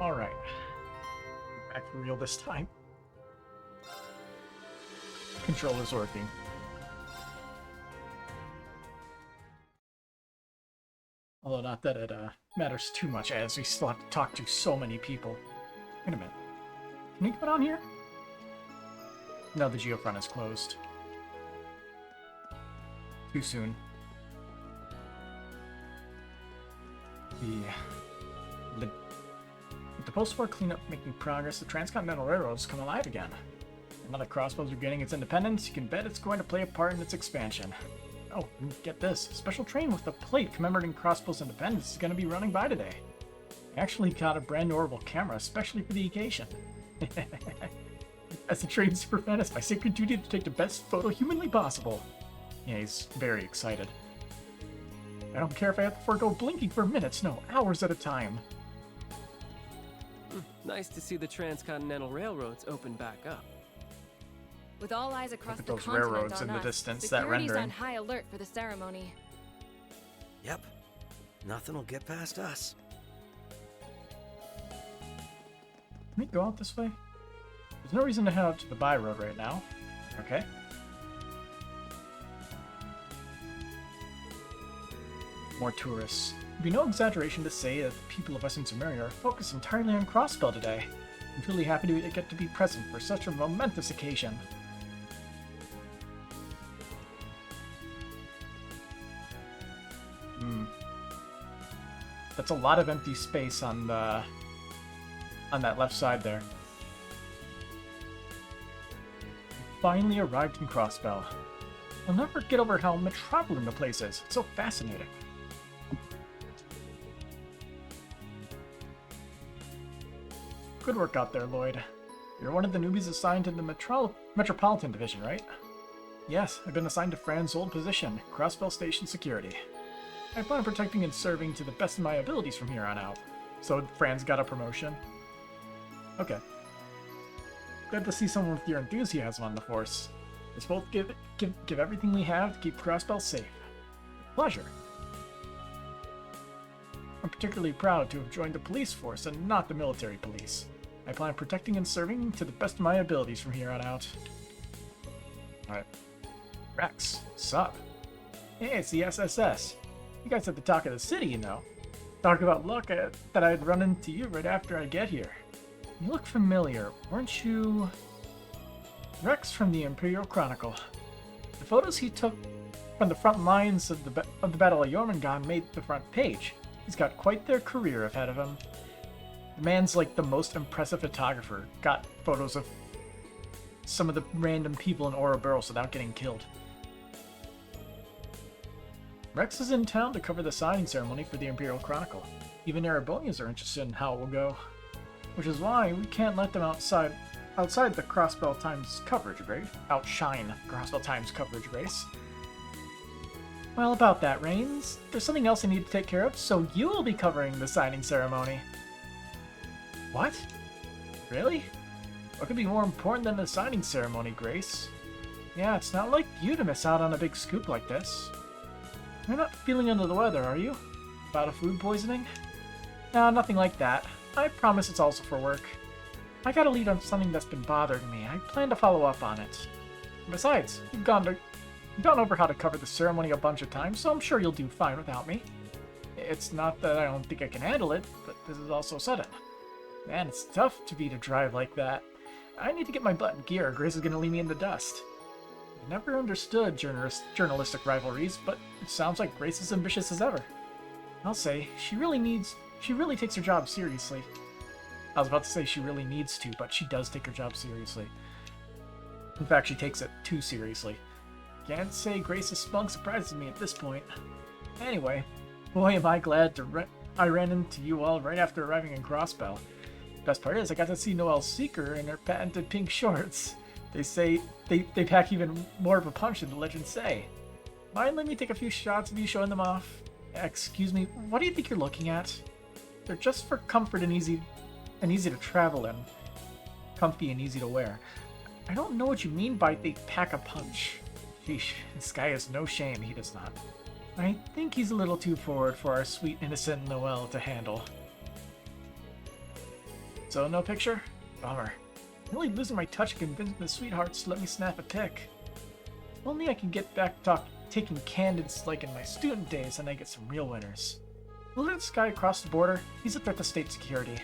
Alright. Back for real this time. Controller's working. Although not that it matters too much, as we still have to talk to so many people. Wait a minute. Can we go down here? No, the geofront is closed. Too soon. With the post-war cleanup making progress, the Transcontinental Railroad's come alive again. And now that Crossbell's regaining its independence, you can bet it's going to play a part in its expansion. Oh, and get this. A special train with a plate commemorating Crossbell's independence is going to be running by today. I actually got a brand new orbital camera, especially for the occasion. As a train superfan, it's my sacred duty to take the best photo humanly possible. Yeah, he's very excited. I don't care if I have to forego blinking for minutes, no, hours at a time. Nice to see the Transcontinental Railroads open back up. With all eyes across the those continent railroads on in the us, distance, that security's rendering. on high alert for the ceremony. Yep. Nothing will get past us. Can we go out this way? There's no reason to head out to the by road right now. Okay. More tourists. It'd be no exaggeration to say that the people of Western Samaria are focused entirely on Crossbell today. I'm truly happy to get to be present for such a momentous occasion. That's a lot of empty space on that left side there. Finally arrived in Crossbell. I'll never get over how metropolitan the place is. It's so fascinating. Good work out there, Lloyd. You're one of the newbies assigned to the Metropolitan Division, right? Yes, I've been assigned to Fran's old position, Crossbell Station Security. I plan on protecting and serving to the best of my abilities from here on out. So Fran's got a promotion? Okay. Glad to see someone with your enthusiasm on the force. Let's both give everything we have to keep Crossbell safe. Pleasure. I'm particularly proud to have joined the police force and not the military police. I plan on protecting and serving to the best of my abilities from here on out. Alright. Rex, sup? Hey, it's the SSS. You guys at the talk of the city, you know. Talk about luck that I'd run into you right after I get here. You look familiar. Weren't you... Rex from the Imperial Chronicle. The photos he took from the front lines of the Battle of Jormungand made the front page. He's got quite their career ahead of him. The man's like the most impressive photographer. Got photos of some of the random people in Ouroboros without getting killed. Rex is in town to cover the signing ceremony for the Imperial Chronicle. Even Erebonians are interested in how it will go. Which is why we can't let them outside the Crossbell Times coverage race. Outshine Crossbell Times coverage race. Well, about that, Rains. There's something else I need to take care of, so you'll be covering the signing ceremony. What? Really? What could be more important than the signing ceremony, Grace? Yeah, it's not like you to miss out on a big scoop like this. You're not feeling under the weather, are you? About a food poisoning? No, nothing like that. I promise it's also for work. I got a lead on something that's been bothering me. I plan to follow up on it. Besides, you've gone over how to cover the ceremony a bunch of times, so I'm sure you'll do fine without me. It's not that I don't think I can handle it, but this is also sudden. Man, it's tough to beat a drive like that. I need to get my butt in gear, or Grace is going to leave me in the dust. I never understood journalistic rivalries, but it sounds like Grace is ambitious as ever. I'll say, she really takes her job seriously. I was about to say she really needs to, but she does take her job seriously. In fact, she takes it too seriously. Can't say Grace's spunk surprises me at this point. Anyway, boy am I glad I ran into you all right after arriving in Crossbell. Best part is I got to see Noelle's Seeker in her patented pink shorts. They say they pack even more of a punch than the legends say. Mind letting me take a few shots of you showing them off? Excuse me, what do you think you're looking at? They're just for comfort and easy to travel in. Comfy and easy to wear. I don't know what you mean by they pack a punch. Sheesh, this guy has no shame, he does not. I think he's a little too forward for our sweet innocent Noelle to handle. So, no picture? Bummer. I'm really losing my touch to convince the sweethearts to let me snap a pic. If only I can get back to taking candids like in my student days and I get some real winners. We'll let this guy across the border. He's a threat to state security.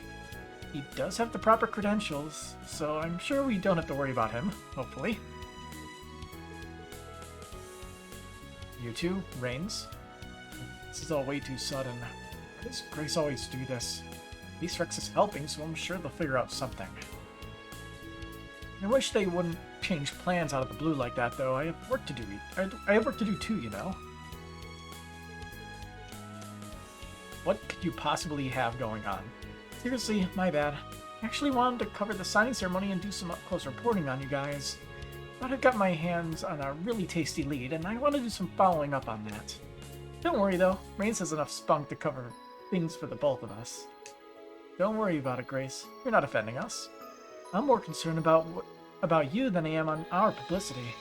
He does have the proper credentials, so I'm sure we don't have to worry about him, hopefully. You two, Reigns. This is all way too sudden. Why does Grace always do this? At least Rex is helping, so I'm sure they'll figure out something. I wish they wouldn't change plans out of the blue like that, though. I have work to do. I have work to do too, you know? What could you possibly have going on? Seriously, my bad. I actually wanted to cover the signing ceremony and do some up-close reporting on you guys. But I've got my hands on a really tasty lead, and I want to do some following up on that. Don't worry, though. Reigns has enough spunk to cover things for the both of us. Don't worry about it, Grace. You're not offending us. I'm more concerned about you than I am on our publicity.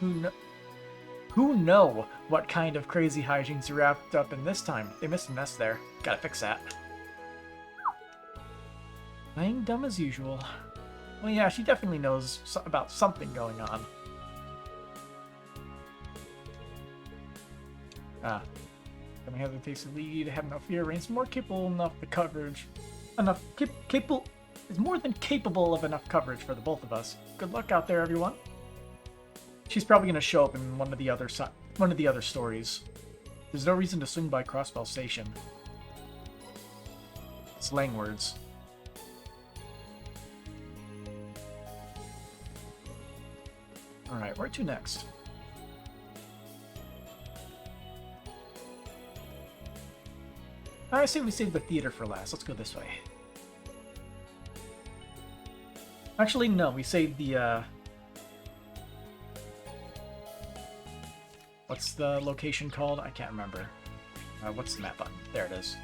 Who know what kind of crazy hijinks are wrapped up in this time? They missed a mess there. Gotta fix that. Playing dumb as usual. Well, yeah, she definitely knows about something going on. Coming out of the tasty lead, have no fear. Reigns more capable enough the coverage. Is more than capable of enough coverage for the both of us. Good luck out there, everyone. She's probably going to show up in one of the other stories. There's no reason to swing by Crossbell Station. Slang words. Alright, where to next? I say we save the theater for last. Let's go this way. Actually, no, we saved the, what's the location called? I can't remember. What's the map button? There it is.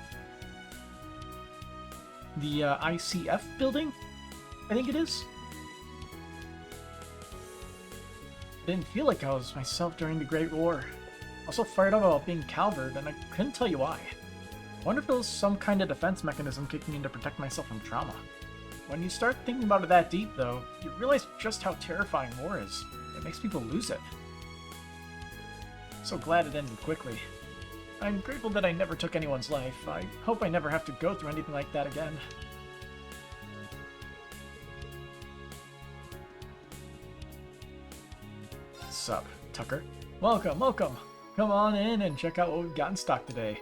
The ICF building? I think it is. I didn't feel like I was myself during the Great War. Also fired up about being Calvert, and I couldn't tell you why. I wonder if it was some kind of defense mechanism kicking in to protect myself from trauma. When you start thinking about it that deep, though, you realize just how terrifying war is. It makes people lose it. So glad it ended quickly. I'm grateful that I never took anyone's life. I hope I never have to go through anything like that again. Sup, Tucker? Welcome, welcome! Come on in and check out what we've got in stock today.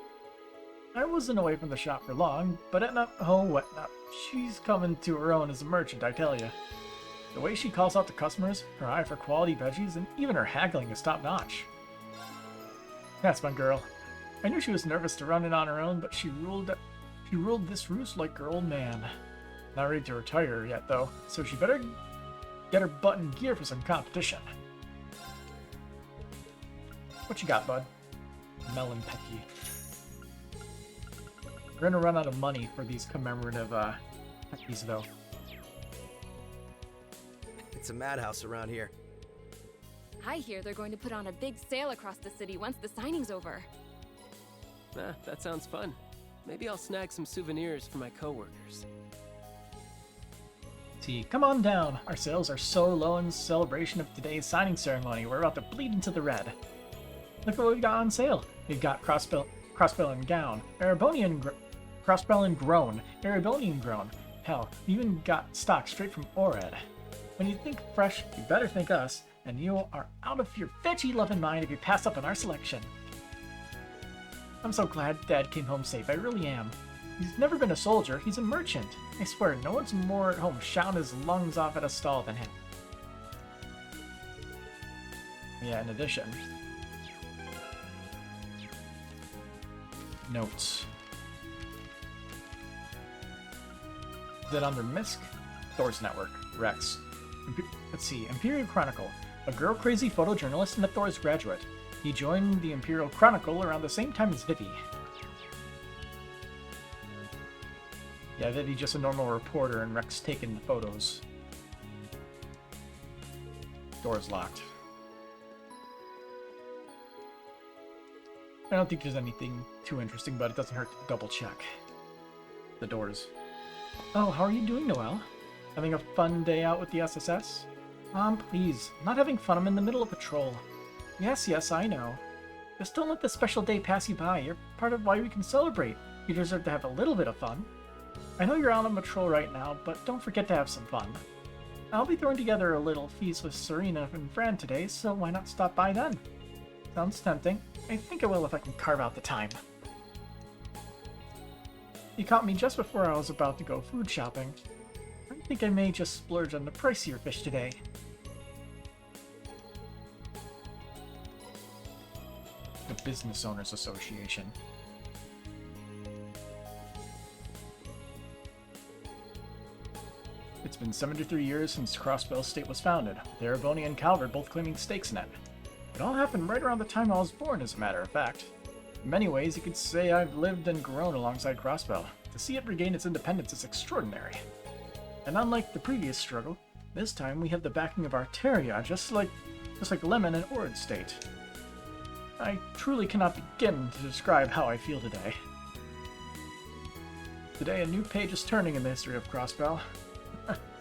I wasn't away from the shop for long, but Etna, oh what not, she's coming to her own as a merchant, I tell ya. The way she calls out to customers, her eye for quality veggies, and even her haggling is top-notch. That's my girl. I knew she was nervous to run it on her own, but she ruled this roost like her old man. Not ready to retire yet, though, so she better get her butt in gear for some competition. What you got, bud? Melon Pecky. We're gonna run out of money for these commemorative peckies, though. It's a madhouse around here. I hear they're going to put on a big sale across the city once the signing's over. That sounds fun. Maybe I'll snag some souvenirs for my coworkers. T, come on down. Our sales are so low in celebration of today's signing ceremony. We're about to bleed into the red. Look what we got on sale. We've got Crossbell and Gown, Crossbell and Grown, Erebonian Grown. Hell, we even got stock straight from Ored. When you think fresh, you better think us, and you are out of your veggie-loving mind if you pass up on our selection. I'm so glad Dad came home safe, I really am. He's never been a soldier, he's a merchant. I swear, no one's more at home shouting his lungs off at a stall than him. Yeah, in addition. Notes. Is it under MISC? Thor's Network. Rex. Let's see. Imperial Chronicle. A girl-crazy photojournalist and a Thor's graduate. He joined the Imperial Chronicle around the same time as Vivi. Yeah, Vivi just a normal reporter and Rex taking the photos. Door's locked. I don't think there's anything too interesting, but it doesn't hurt to double check the doors. Oh, how are you doing, Noelle? Having a fun day out with the SSS? Please. I'm not having fun. I'm in the middle of patrol. Yes, I know. Just don't let this special day pass you by. You're part of why we can celebrate. You deserve to have a little bit of fun. I know you're out on patrol right now, but don't forget to have some fun. I'll be throwing together a little feast with Serena and Fran today, so why not stop by then? Sounds tempting. I think I will if I can carve out the time. You caught me just before I was about to go food shopping. I think I may just splurge on the pricier fish today. The Business Owners Association. It's been 73 years since Crossbell State was founded, with Ereboni and Calvert both claiming stakes in it. It all happened right around the time I was born, as a matter of fact. In many ways, you could say I've lived and grown alongside Crossbell. To see it regain its independence is extraordinary. And unlike the previous struggle, this time we have the backing of Arteria, just like Lemon and Ord State. I truly cannot begin to describe how I feel today. Today, a new page is turning in the history of Crossbell.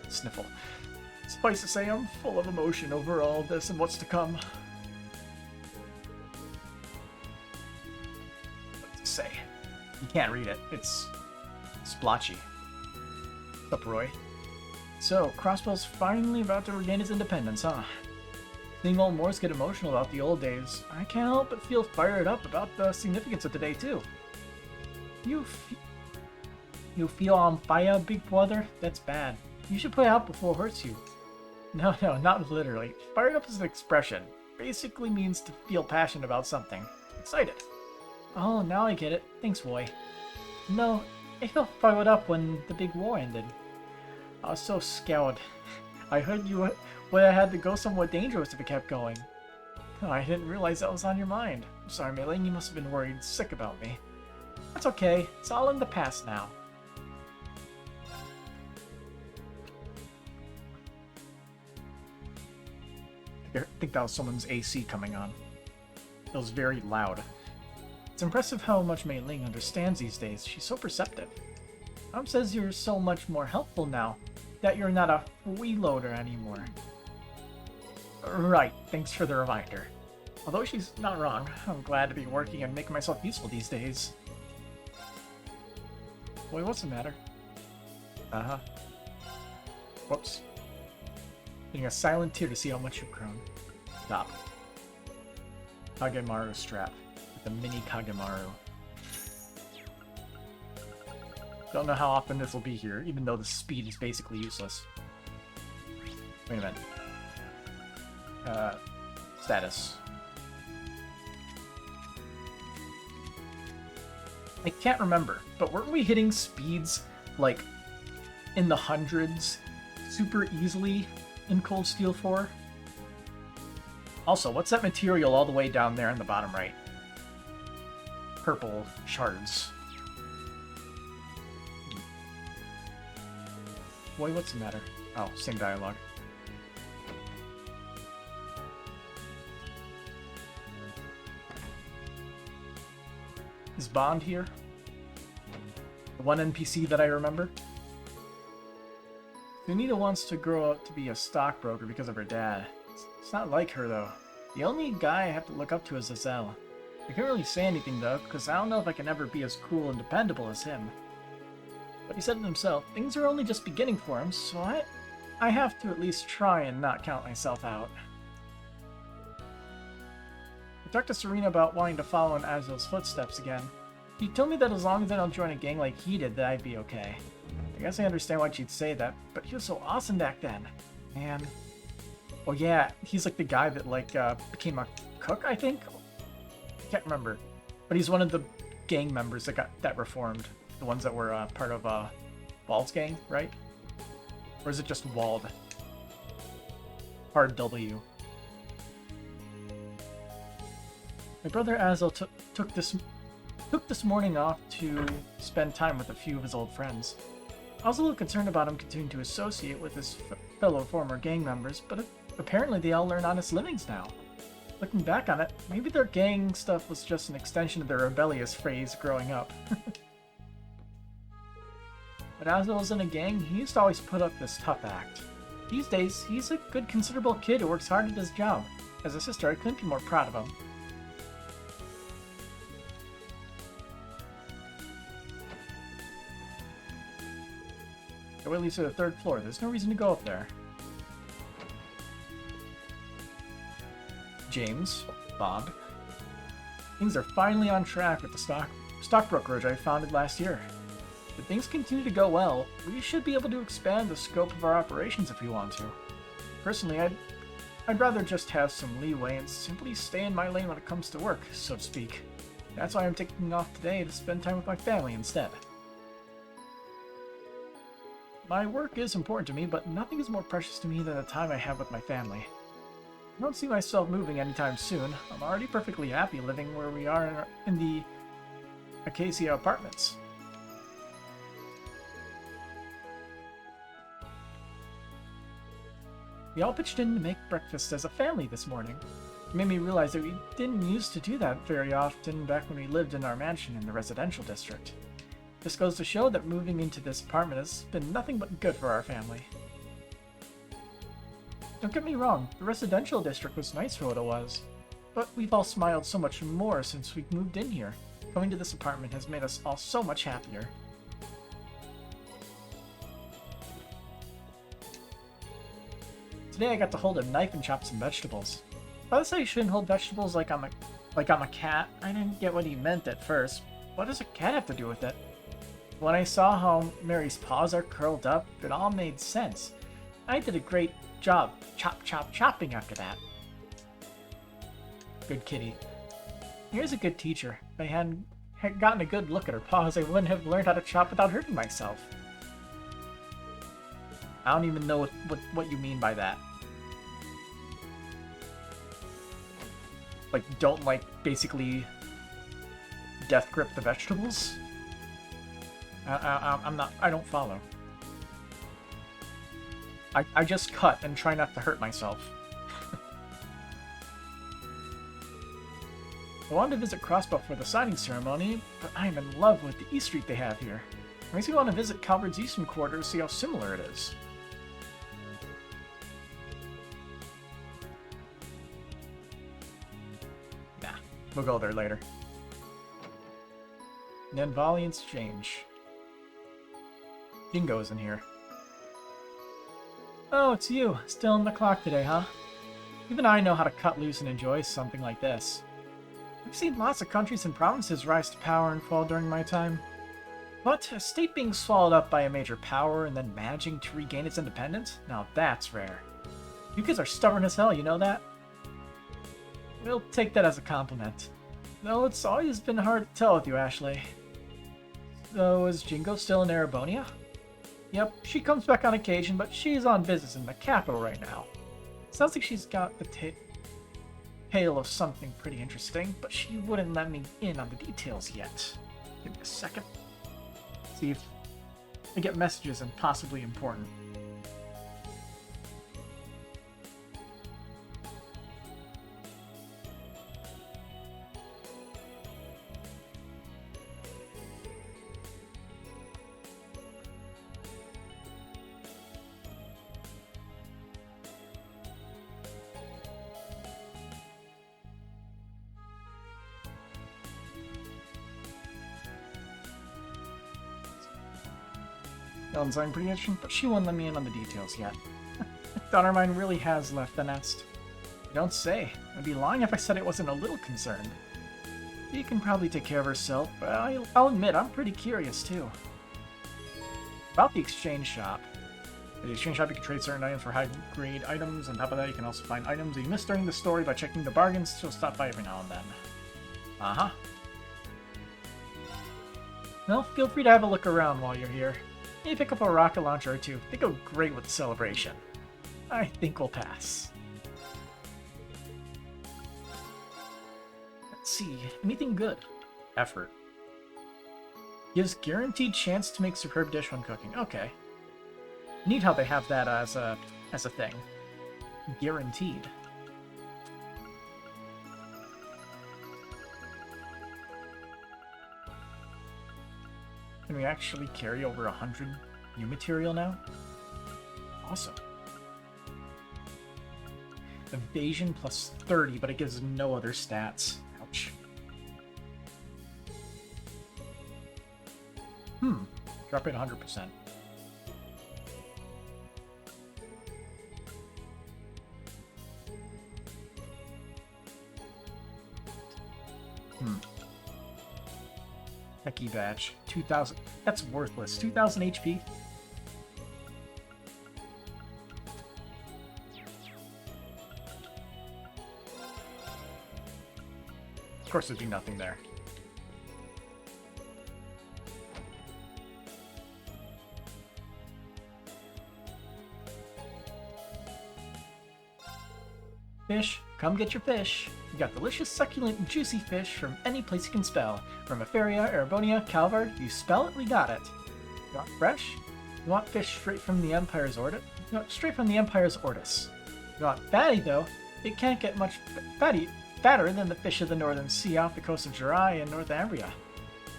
Sniffle. Suffice to say, I'm full of emotion over all this and what's to come. What to say? You can't read it. It's splotchy. What's up, Roy? So, Crossbell's finally about to regain its independence, huh? Seeing old Morse get emotional about the old days, I can't help but feel fired up about the significance of today, too. You feel on fire, big brother? That's bad. You should put it out before it hurts you. No, not literally. Fired up is an expression. Basically means to feel passionate about something. Excited. Oh, now I get it. Thanks, Roy. No, I felt fired up when the big war ended. I was so scared. I heard you would have had to go somewhere dangerous if it kept going. Oh, I didn't realize that was on your mind. I'm sorry, Mei-Ling, you must have been worried sick about me. That's okay. It's all in the past now. I think that was someone's AC coming on. It was very loud. It's impressive how much Mei-Ling understands these days. She's so perceptive. Mom says you're so much more helpful now, that you're not a freeloader anymore. Right, thanks for the reminder. Although she's not wrong, I'm glad to be working and making myself useful these days. Boy, what's the matter? Uh-huh. Whoops. Getting a silent tear to see how much you've grown. Stop. Kagemaru strap. With a mini Kagemaru. Don't know how often this will be here, even though the speed is basically useless. Wait a minute. Status. I can't remember, but weren't we hitting speeds, like, in the hundreds super easily in Cold Steel 4? Also, what's that material all the way down there in the bottom right? Purple shards. Boy, what's the matter? Oh, same dialogue. Is Bond here? The one NPC that I remember? Sunita wants to grow up to be a stockbroker because of her dad. It's not like her, though. The only guy I have to look up to is Azel. I can't really say anything, though, because I don't know if I can ever be as cool and dependable as him. But he said it himself, things are only just beginning for him, so I have to at least try and not count myself out. I talked to Serena about wanting to follow in Azel's footsteps again. He told me that as long as I don't join a gang like he did, that I'd be okay. I guess I understand why she'd say that, but he was so awesome back then. Man. Oh yeah, he's like the guy that became a cook, I think? I can't remember. But he's one of the gang members that reformed. The ones that were part of Wald's gang, right? Or is it just Wald? Hard W. My brother Azel took this morning off to spend time with a few of his old friends. I was a little concerned about him continuing to associate with his fellow former gang members, but apparently they all earn honest livings now. Looking back on it, maybe their gang stuff was just an extension of their rebellious phase growing up. but as I was in a gang, he used to always put up this tough act. These days, he's a good, considerable kid who works hard at his job. As a sister, I couldn't be more proud of him. The way leads to the 3rd floor. There's no reason to go up there. James, Bob. Things are finally on track with the stock brokerage I founded last year. If things continue to go well, we should be able to expand the scope of our operations if we want to. Personally, I'd rather just have some leeway and simply stay in my lane when it comes to work, so to speak. That's why I'm taking off today to spend time with my family instead. My work is important to me, but nothing is more precious to me than the time I have with my family. I don't see myself moving anytime soon. I'm already perfectly happy living where we are in the Acacia Apartments. We all pitched in to make breakfast as a family this morning. It made me realize that we didn't used to do that very often back when we lived in our mansion in the residential district. This goes to show that moving into this apartment has been nothing but good for our family. Don't get me wrong, the residential district was nice for what it was, but we've all smiled so much more since we moved in here. Coming to this apartment has made us all so much happier. Today I got to hold a knife and chop some vegetables. Father said you shouldn't hold vegetables like I'm a cat. I didn't get what he meant at first. What does a cat have to do with it? When I saw how Mary's paws are curled up, it all made sense. I did a great job chopping after that. Good kitty. Here's a good teacher. If I hadn't gotten a good look at her paws, I wouldn't have learned how to chop without hurting myself. I don't even know what you mean by that. Like, don't, like, basically death grip the vegetables? I don't follow. I just cut and try not to hurt myself. I wanted to visit Crossbell for the signing ceremony, but I am in love with the East Street they have here. It makes me want to visit Calvard's Eastern Quarter to see how similar it is. Nah, we'll go there later. And then Volley Exchange. Jingo's in here. Oh, it's you. Still on the clock today, huh? Even I know how to cut loose and enjoy something like this. I've seen lots of countries and provinces rise to power and fall during my time. But a state being swallowed up by a major power and then managing to regain its independence? Now that's rare. You kids are stubborn as hell, you know that? We'll take that as a compliment. Though it's always been hard to tell with you, Ashley. So is Jingo still in Erebonia? Yep, she comes back on occasion, but she's on business in the capital right now. Sounds like she's got the tale of something pretty interesting, but she wouldn't let me in on the details yet. Give me a second. See if I get messages and possibly important. Sounds like pretty interesting, but she won't let me in on the details yet. Daughter mine really has left the nest. You don't say. I'd be lying if I said I wasn't a little concerned. She can probably take care of herself, but I'll admit I'm pretty curious too. About the exchange shop. At the exchange shop you can trade certain items for high-grade items. On top of that, you can also find items that you missed during the story by checking the bargains. She'll stop by every now and then. Uh-huh. Well, feel free to have a look around while you're here. Maybe pick up a rocket launcher or two. They go great with the celebration. I think we'll pass. Let's see. Anything good? Effort. Gives guaranteed chance to make superb dish when cooking. Okay. Neat how they have that as a thing. Guaranteed. Can we actually carry over 100 new material now. Awesome. Evasion plus 30, but it gives no other stats. Ouch. Drop it 100%. Techie badge. 2,000. That's worthless. 2,000 HP. Of course, there'd be nothing there. Fish, come get your fish. You got delicious, succulent, and juicy fish from any place you can spell. From Reverie, Erebonia, Calvard, you spell it, we got it. You want fresh? You want fish straight from the Empire's Ordis? You want straight from the Empire's Ordis. You want fatty, though? It can't get much fatter than the fish of the Northern Sea off the coast of Jirai and Northumbria.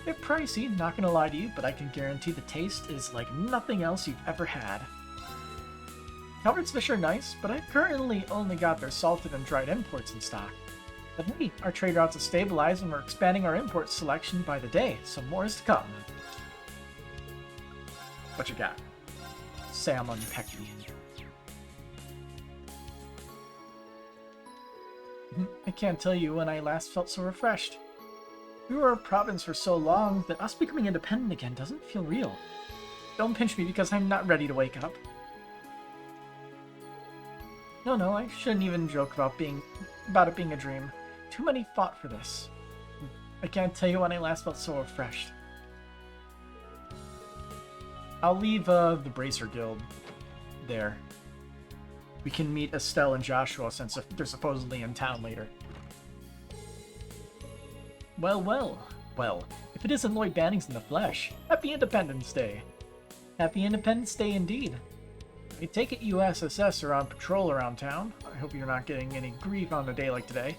A bit pricey, not gonna lie to you, but I can guarantee the taste is like nothing else you've ever had. Calvard's fish are nice, but I currently only got their salted and dried imports in stock. But hey, our trade routes have stabilized and we're expanding our import selection by the day, so more is to come. What you got? Salmon Pecky. I can't tell you when I last felt so refreshed. We were a province for so long that us becoming independent again doesn't feel real. Don't pinch me because I'm not ready to wake up. No, I shouldn't even joke about it being a dream. Too many fought for this. I can't tell you when I last felt so refreshed. I'll leave the Bracer Guild there. We can meet Estelle and Joshua since they're supposedly in town later. Well, if it isn't Lloyd Bannings in the flesh, Happy Independence Day. Happy Independence Day indeed. I take it you SSS are on patrol around town. I hope you're not getting any grief on a day like today.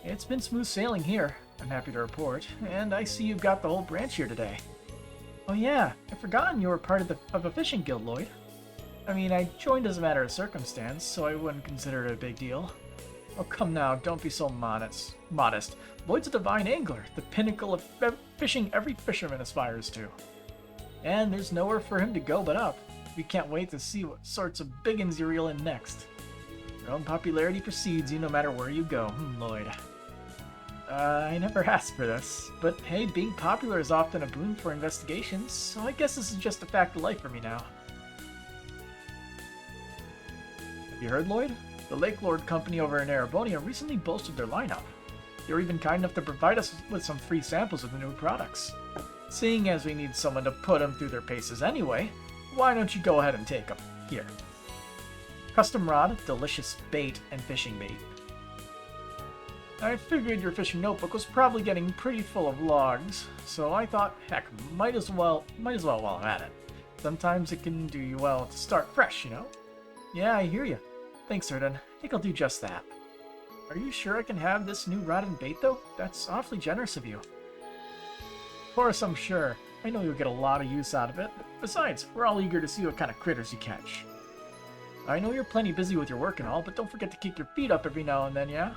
It's been smooth sailing here, I'm happy to report, and I see you've got the whole branch here today. Oh yeah, I'd forgotten you were part of a fishing guild, Lloyd. I mean, I joined as a matter of circumstance, so I wouldn't consider it a big deal. Oh come now, don't be so modest. Lloyd's a divine angler, the pinnacle of fishing every fisherman aspires to. And there's nowhere for him to go but up. We can't wait to see what sorts of biggins you reel in next. Your own popularity precedes you no matter where you go, Lloyd. I never asked for this, but hey, being popular is often a boon for investigations, so I guess this is just a fact of life for me now. Have you heard, Lloyd? The Lake Lord Company over in Erebonia recently bolstered their lineup. They were even kind enough to provide us with some free samples of the new products. Seeing as we need someone to put them through their paces anyway, why don't you go ahead and take them? Here. Custom rod, delicious bait, and fishing bait. I figured your fishing notebook was probably getting pretty full of logs, so I thought, heck, might as well while I'm at it. Sometimes it can do you well to start fresh, you know? Yeah, I hear you. Thanks, Erden. I think I'll do just that. Are you sure I can have this new rod and bait, though? That's awfully generous of you. Of course, I'm sure. I know you'll get a lot of use out of it. Besides, we're all eager to see what kind of critters you catch. I know you're plenty busy with your work and all, but don't forget to kick your feet up every now and then, yeah?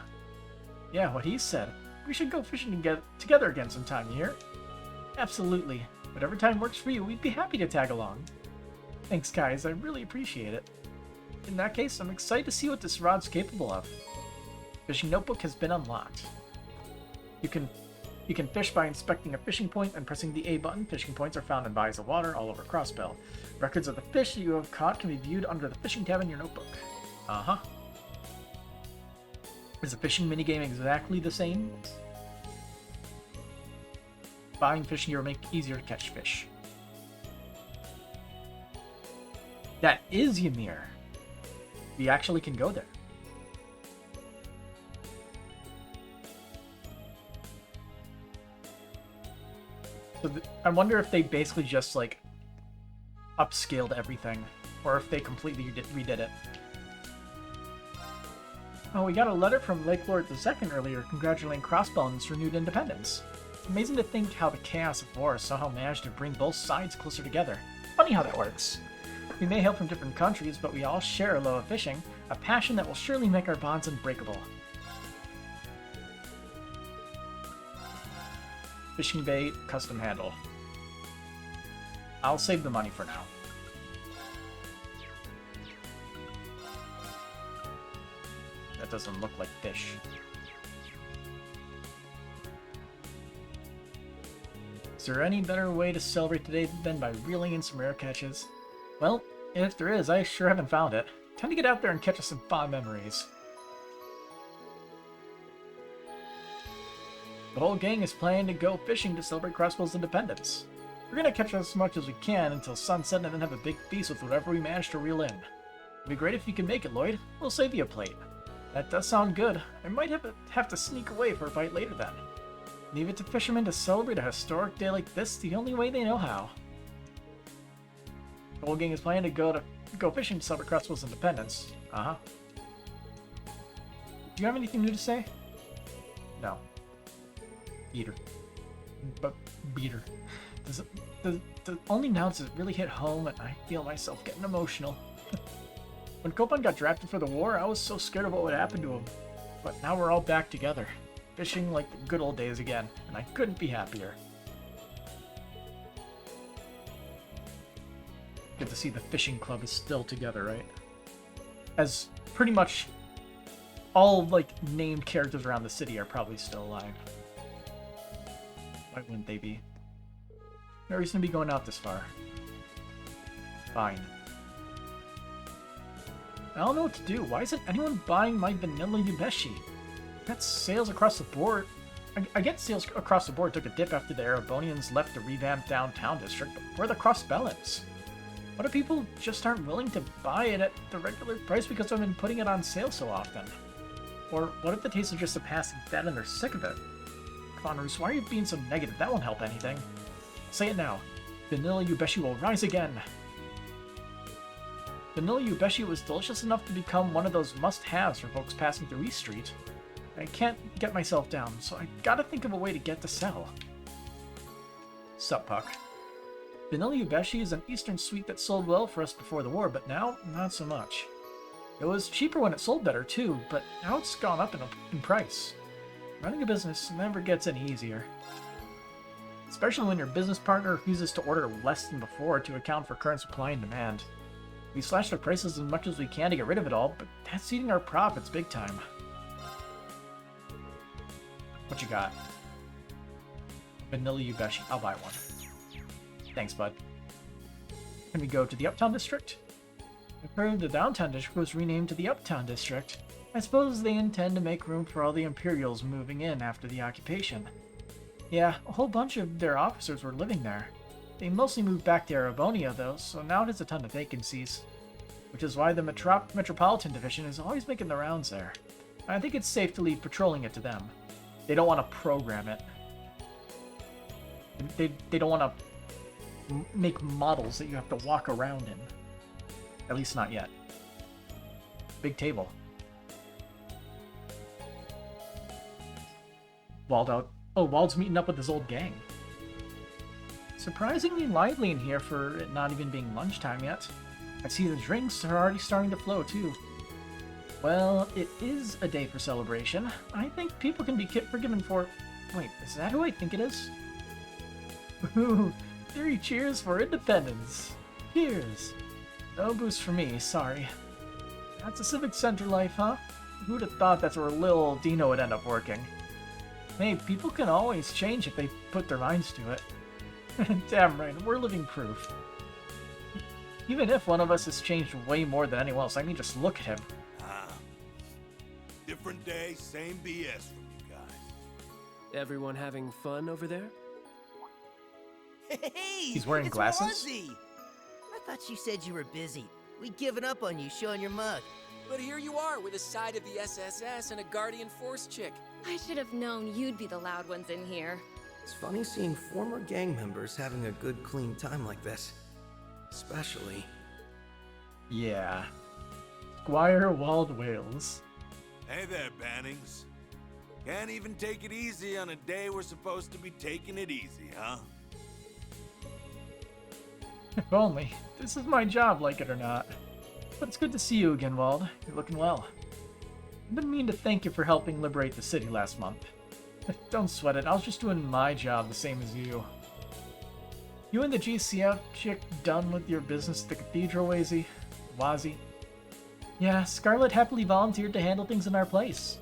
Yeah, what he said. We should go fishing together again sometime, you hear? Absolutely. Whatever time works for you, we'd be happy to tag along. Thanks, guys. I really appreciate it. In that case, I'm excited to see what this rod's capable of. Fishing notebook has been unlocked. You can fish by inspecting a fishing point and pressing the A button. Fishing points are found in bodies of water all over Crossbell. Records of the fish that you have caught can be viewed under the fishing tab in your notebook. Uh-huh. Is the fishing minigame exactly the same? Buying fishing gear will make it easier to catch fish. That is Ymir. We actually can go there. So I wonder if they basically just, like, upscaled everything, or if they completely redid it. Oh, we got a letter from Lake Lord II earlier congratulating Crossbell on its renewed independence. It's amazing to think how the chaos of war somehow managed to bring both sides closer together. Funny how that works. We may hail from different countries, but we all share a love of fishing, a passion that will surely make our bonds unbreakable. Fishing bait, custom handle. I'll save the money for now. That doesn't look like fish. Is there any better way to celebrate today than by reeling in some rare catches? Well, if there is, I sure haven't found it. Time to get out there and catch us some fond memories. The whole gang is planning to go fishing to celebrate Crossbell's independence. We're gonna catch as much as we can until sunset and then have a big feast with whatever we manage to reel in. It'd be great if you can make it, Lloyd. We'll save you a plate. That does sound good. I might have to sneak away for a bite later then. Leave it to fishermen to celebrate a historic day like this the only way they know how. The whole gang is planning to go fishing to celebrate Crossbell's independence. Uh-huh. Do you have anything new to say? No. Beater. But beater. Only now does it really hit home and I feel myself getting emotional. When Copan got drafted for the war, I was so scared of what would happen to him. But now we're all back together, fishing like the good old days again, and I couldn't be happier. Good to see the fishing club is still together, right? As pretty much all like named characters around the city are probably still alive. Why wouldn't they be? No reason to be going out this far. Fine. I don't know what to do. Why isn't anyone buying my vanilla yumeshi? That's sales across the board. I get sales across the board took a dip after the Erebonians left the revamped downtown district, but where are the Crossbellans? What if people just aren't willing to buy it at the regular price because I've been putting it on sale so often? Or what if the taste is just a passing fad and they're sick of it? Come on, Roos, why are you being so negative? That won't help anything. Say it now. Vanilla yubeshi will rise again. Vanilla yubeshi was delicious enough to become one of those must-haves for folks passing through East Street. I can't get myself down, so I gotta think of a way to get to sell. Sup, Puck. Vanilla yubeshi is an eastern sweet that sold well for us before the war, but now, not so much. It was cheaper when it sold better, too, but now it's gone up in price. Running a business never gets any easier. Especially when your business partner refuses to order less than before to account for current supply and demand. We slashed our prices as much as we can to get rid of it all, but that's eating our profits big time. What you got? Vanilla yubeshi. I'll buy one. Thanks, bud. Can we go to the Uptown District? I've heard the Downtown District was renamed to the Uptown District. I suppose they intend to make room for all the Imperials moving in after the occupation. Yeah, a whole bunch of their officers were living there. They mostly moved back to Erebonia, though, so now there's a ton of vacancies. Which is why the Metropolitan Division is always making the rounds there. I think it's safe to leave patrolling it to them. They don't want to program it. They don't want to make models that you have to walk around in. At least not yet. Big table. Wald's meeting up with his old gang. Surprisingly lively in here for it not even being lunchtime yet. I see the drinks are already starting to flow too. Well, it is a day for celebration. I think people can be forgiven for... Wait, is that who I think it is? Ooh, 3 cheers for independence. Cheers. No boost for me, sorry. That's a Civic Center life, huh? Who'd have thought that's where little Dino would end up working? Hey, people can always change if they put their minds to it. Damn right, we're living proof. Even if one of us has changed way more than anyone else, I mean, just look at him. Different day, same BS from you guys. Everyone having fun over there? Hey, He's wearing it's glasses? Wazzy. I thought you said you were busy. We'd given up on you showing your mug. But here you are with a side of the SSS and a Guardian Force chick. I should have known you'd be the loud ones in here. It's funny seeing former gang members having a good, clean time like this. Especially... Yeah. Squire Wald Wales. Hey there, Bannings. Can't even take it easy on a day we're supposed to be taking it easy, huh? If only. This is my job, like it or not. But it's good to see you again, Wald. You're looking well. I've been meaning to thank you for helping liberate the city last month. Don't sweat it, I was just doing my job the same as you. You and the GCF chick done with your business at the cathedral, Wazi? Yeah, Scarlet happily volunteered to handle things in our place.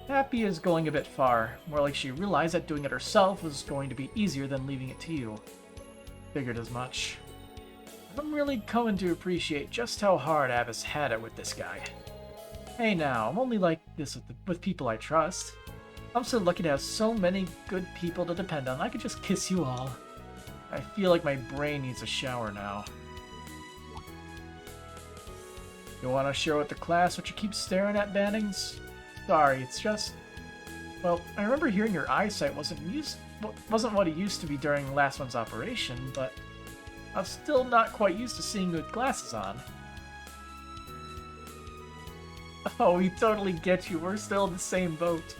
Happy is going a bit far. More like she realized that doing it herself was going to be easier than leaving it to you. Figured as much. I'm really coming to appreciate just how hard Avis had it with this guy. Hey now, I'm only like this with people I trust. I'm so lucky to have so many good people to depend on. I could just kiss you all. I feel like my brain needs a shower now. You want to share with the class what you keep staring at, Bannings? Sorry, it's just... Well, I remember hearing your eyesight wasn't what it used to be during last one's operation, but I'm still not quite used to seeing you with glasses on. Oh, we totally get you. We're still in the same boat.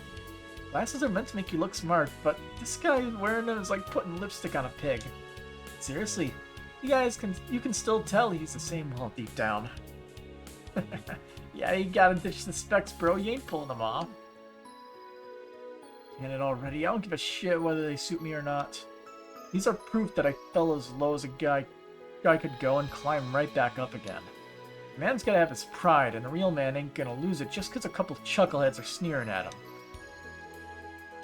Glasses are meant to make you look smart, but this guy wearing them is like putting lipstick on a pig. Seriously, you can still tell he's the same Walt deep down. Yeah, you gotta ditch the specs, bro. You ain't pulling them off. Get it already. I don't give a shit whether they suit me or not. These are proof that I fell as low as a guy could go and climb right back up again. A man's gotta have his pride, and a real man ain't gonna lose it just because a couple chuckleheads are sneering at him.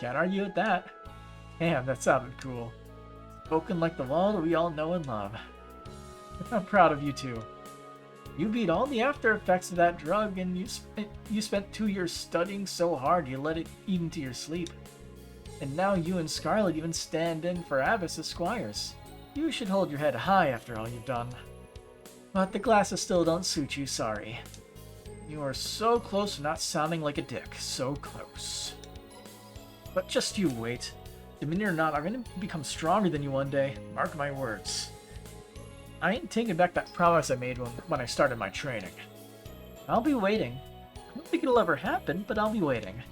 Can't argue with that. Damn, that sounded cool. Spoken like the Wald we all know and love. I'm proud of you too. You beat all the after effects of that drug, and you spent 2 years studying so hard you let it eat into your sleep. And now you and Scarlet even stand in for Avis as squires. You should hold your head high after all you've done. But the glasses still don't suit you, sorry. You are so close to not sounding like a dick. So close. But just you wait. Dominion or not, I'm gonna become stronger than you one day. Mark my words. I ain't taking back that promise I made when I started my training. I'll be waiting. I don't think it'll ever happen, but I'll be waiting.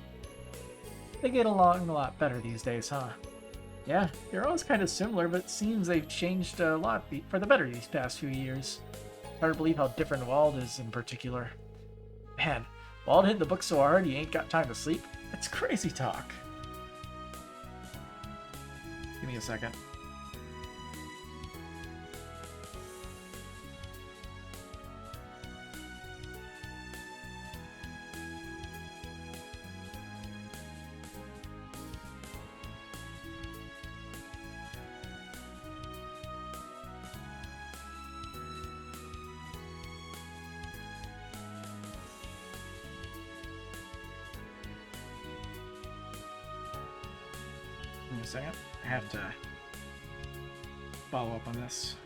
They get along a lot better these days, huh? Yeah, they're always kind of similar, but it seems they've changed a lot for the better these past few years. Hard to believe how different Wald is in particular. Man, Wald hit the book so hard he ain't got time to sleep. It's crazy talk. Give me a second. Give me a second. I have to follow up on this.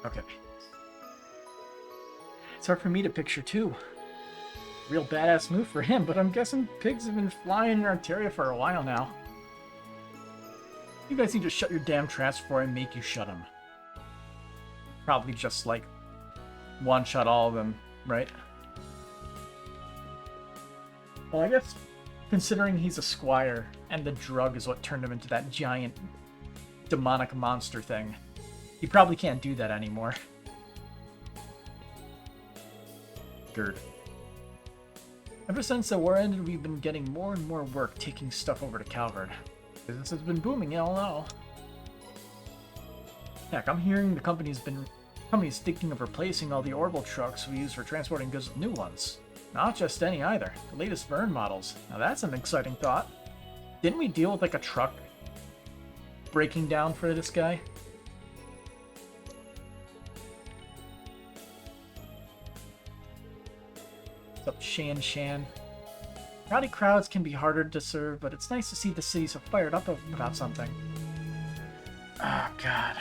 Okay. It's hard for me to picture too. Real badass move for him, but I'm guessing pigs have been flying in Arteria for a while now. You guys need to shut your damn traps before I make you shut them. Probably just like one-shot all of them, right? Well, I guess considering he's a squire and the drug is what turned him into that giant demonic monster thing, he probably can't do that anymore. Gerd. Ever since the war ended, we've been getting more and more work taking stuff over to Calvard. Business has been booming, y'all know. Heck, I'm hearing the company's thinking of replacing all the orbital trucks we use for transporting goods with new ones. Not just any either. The latest Vern models. Now that's an exciting thought. Didn't we deal with like a truck breaking down for this guy? What's up, Shan? Rowdy crowds can be harder to serve, but it's nice to see the city so fired up about something. Oh, God.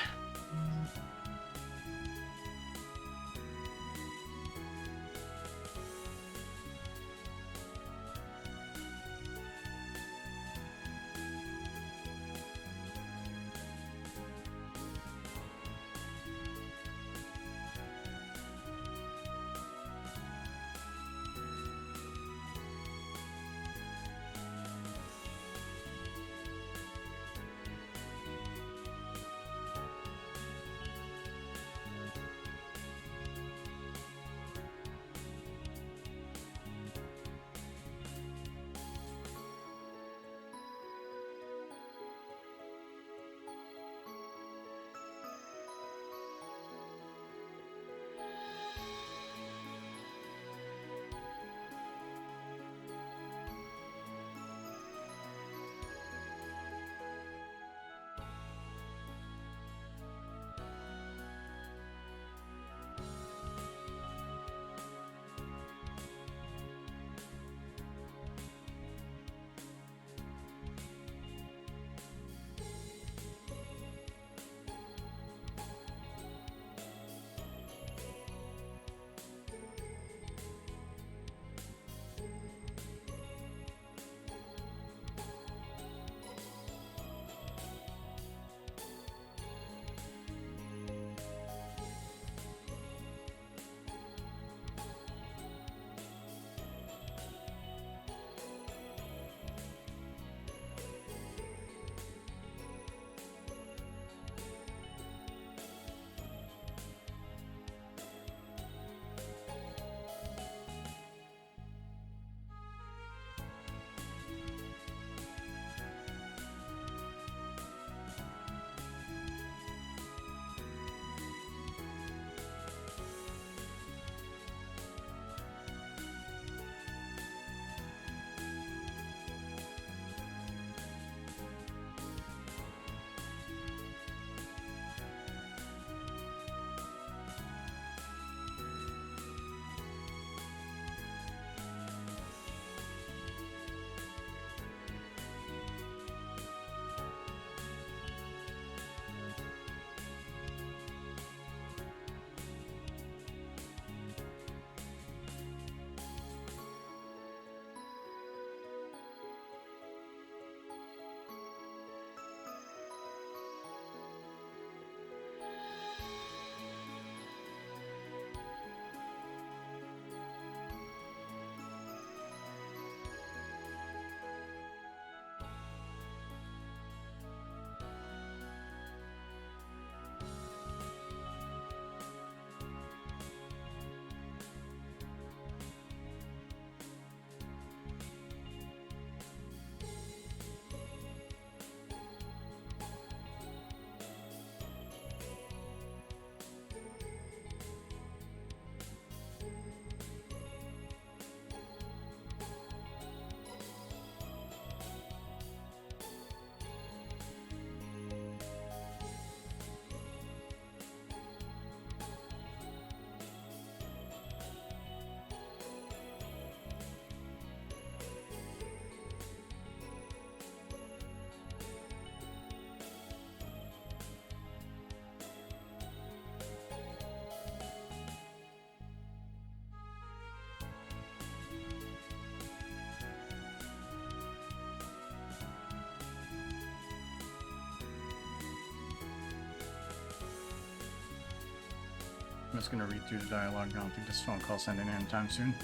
I'm just gonna read through the dialogue. I don't think this phone call's sending in anytime soon.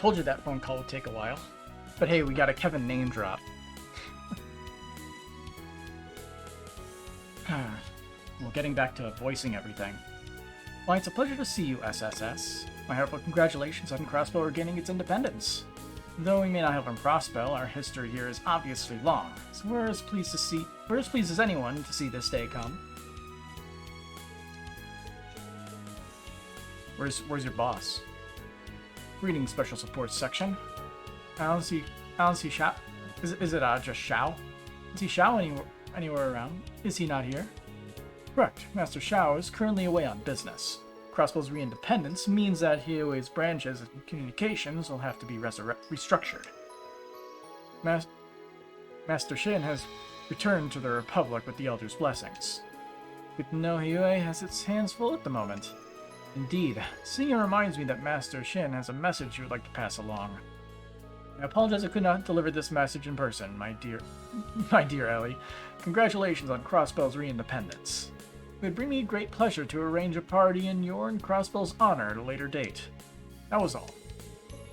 told you that phone call would take a while. But hey, we got a Kevin name drop. Well, getting back to voicing everything. Why, it's a pleasure to see you, SSS. My heartfelt congratulations on Crossbell regaining its independence. Though we may not have on Crossbell, our history here is obviously long, so we're as pleased as anyone to see this day come. Where's your boss? Greetings, Special Support Section. I don't see Shao. Is it just Shao? Is he Shao anywhere around? Is he not here? Correct. Master Shao is currently away on business. Crossbell's re-independence means that Hioe's branches and communications will have to be restructured. Master Shin has returned to the Republic with the Elder's blessings. Good to know Hioe has its hands full at the moment. Indeed, seeing it reminds me that Master Shin has a message he would like to pass along. I apologize I could not deliver this message in person, my dear Ellie. Congratulations on Crossbell's re-independence. It would bring me great pleasure to arrange a party in your and Crossbell's honor at a later date. That was all.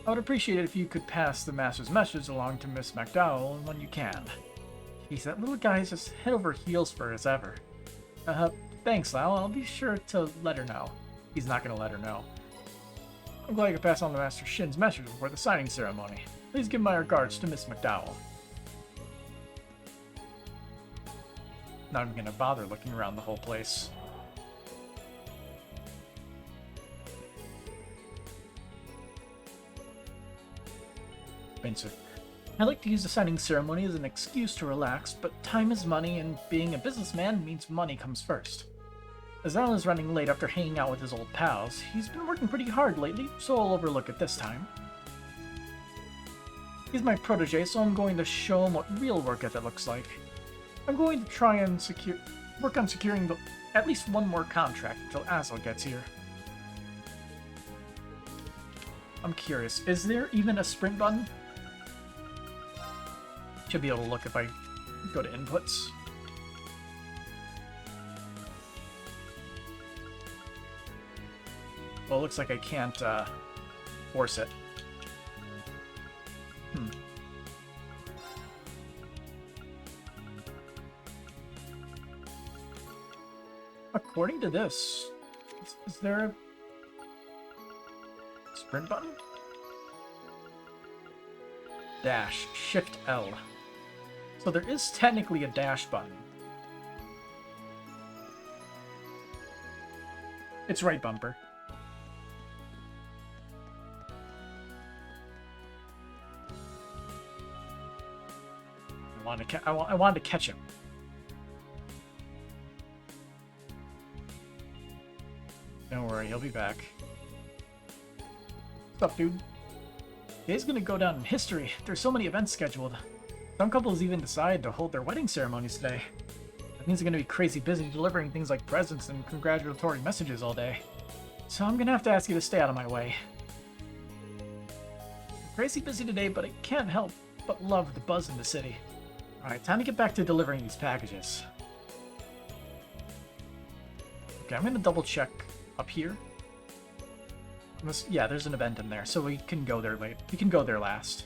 I would appreciate it if you could pass the Master's message along to Miss McDowell when you can. Jeez, that little guy is just head over heels for us ever. Thanks, Lal. I'll be sure to let her know. He's not going to let her know. I'm glad I could pass on the Master Shin's message before the signing ceremony. Please give my regards to Miss McDowell. Not even going to bother looking around the whole place. Spencer. I like to use the signing ceremony as an excuse to relax, but time is money, and being a businessman means money comes first. Azal is running late after hanging out with his old pals. He's been working pretty hard lately, so I'll overlook it this time. He's my protege, so I'm going to show him what real work ethic looks like. I'm going to try and work on securing at least one more contract until Azal gets here. I'm curious, is there even a sprint button? Should be able to look if I go to inputs. Well, it looks like I can't force it. According to this, is there a sprint button? Dash, Shift L. So there is technically a dash button. It's right bumper. I wanted to catch him. Don't worry, he'll be back. What's up, dude? Today's gonna go down in history. There's so many events scheduled. Some couples even decided to hold their wedding ceremonies today. That means they're gonna be crazy busy delivering things like presents and congratulatory messages all day. So I'm gonna have to ask you to stay out of my way. I'm crazy busy today, but I can't help but love the buzz in the city. Alright, time to get back to delivering these packages. Okay, I'm gonna double check up here. Yeah, there's an event in there, so we can go there late. We can go there last.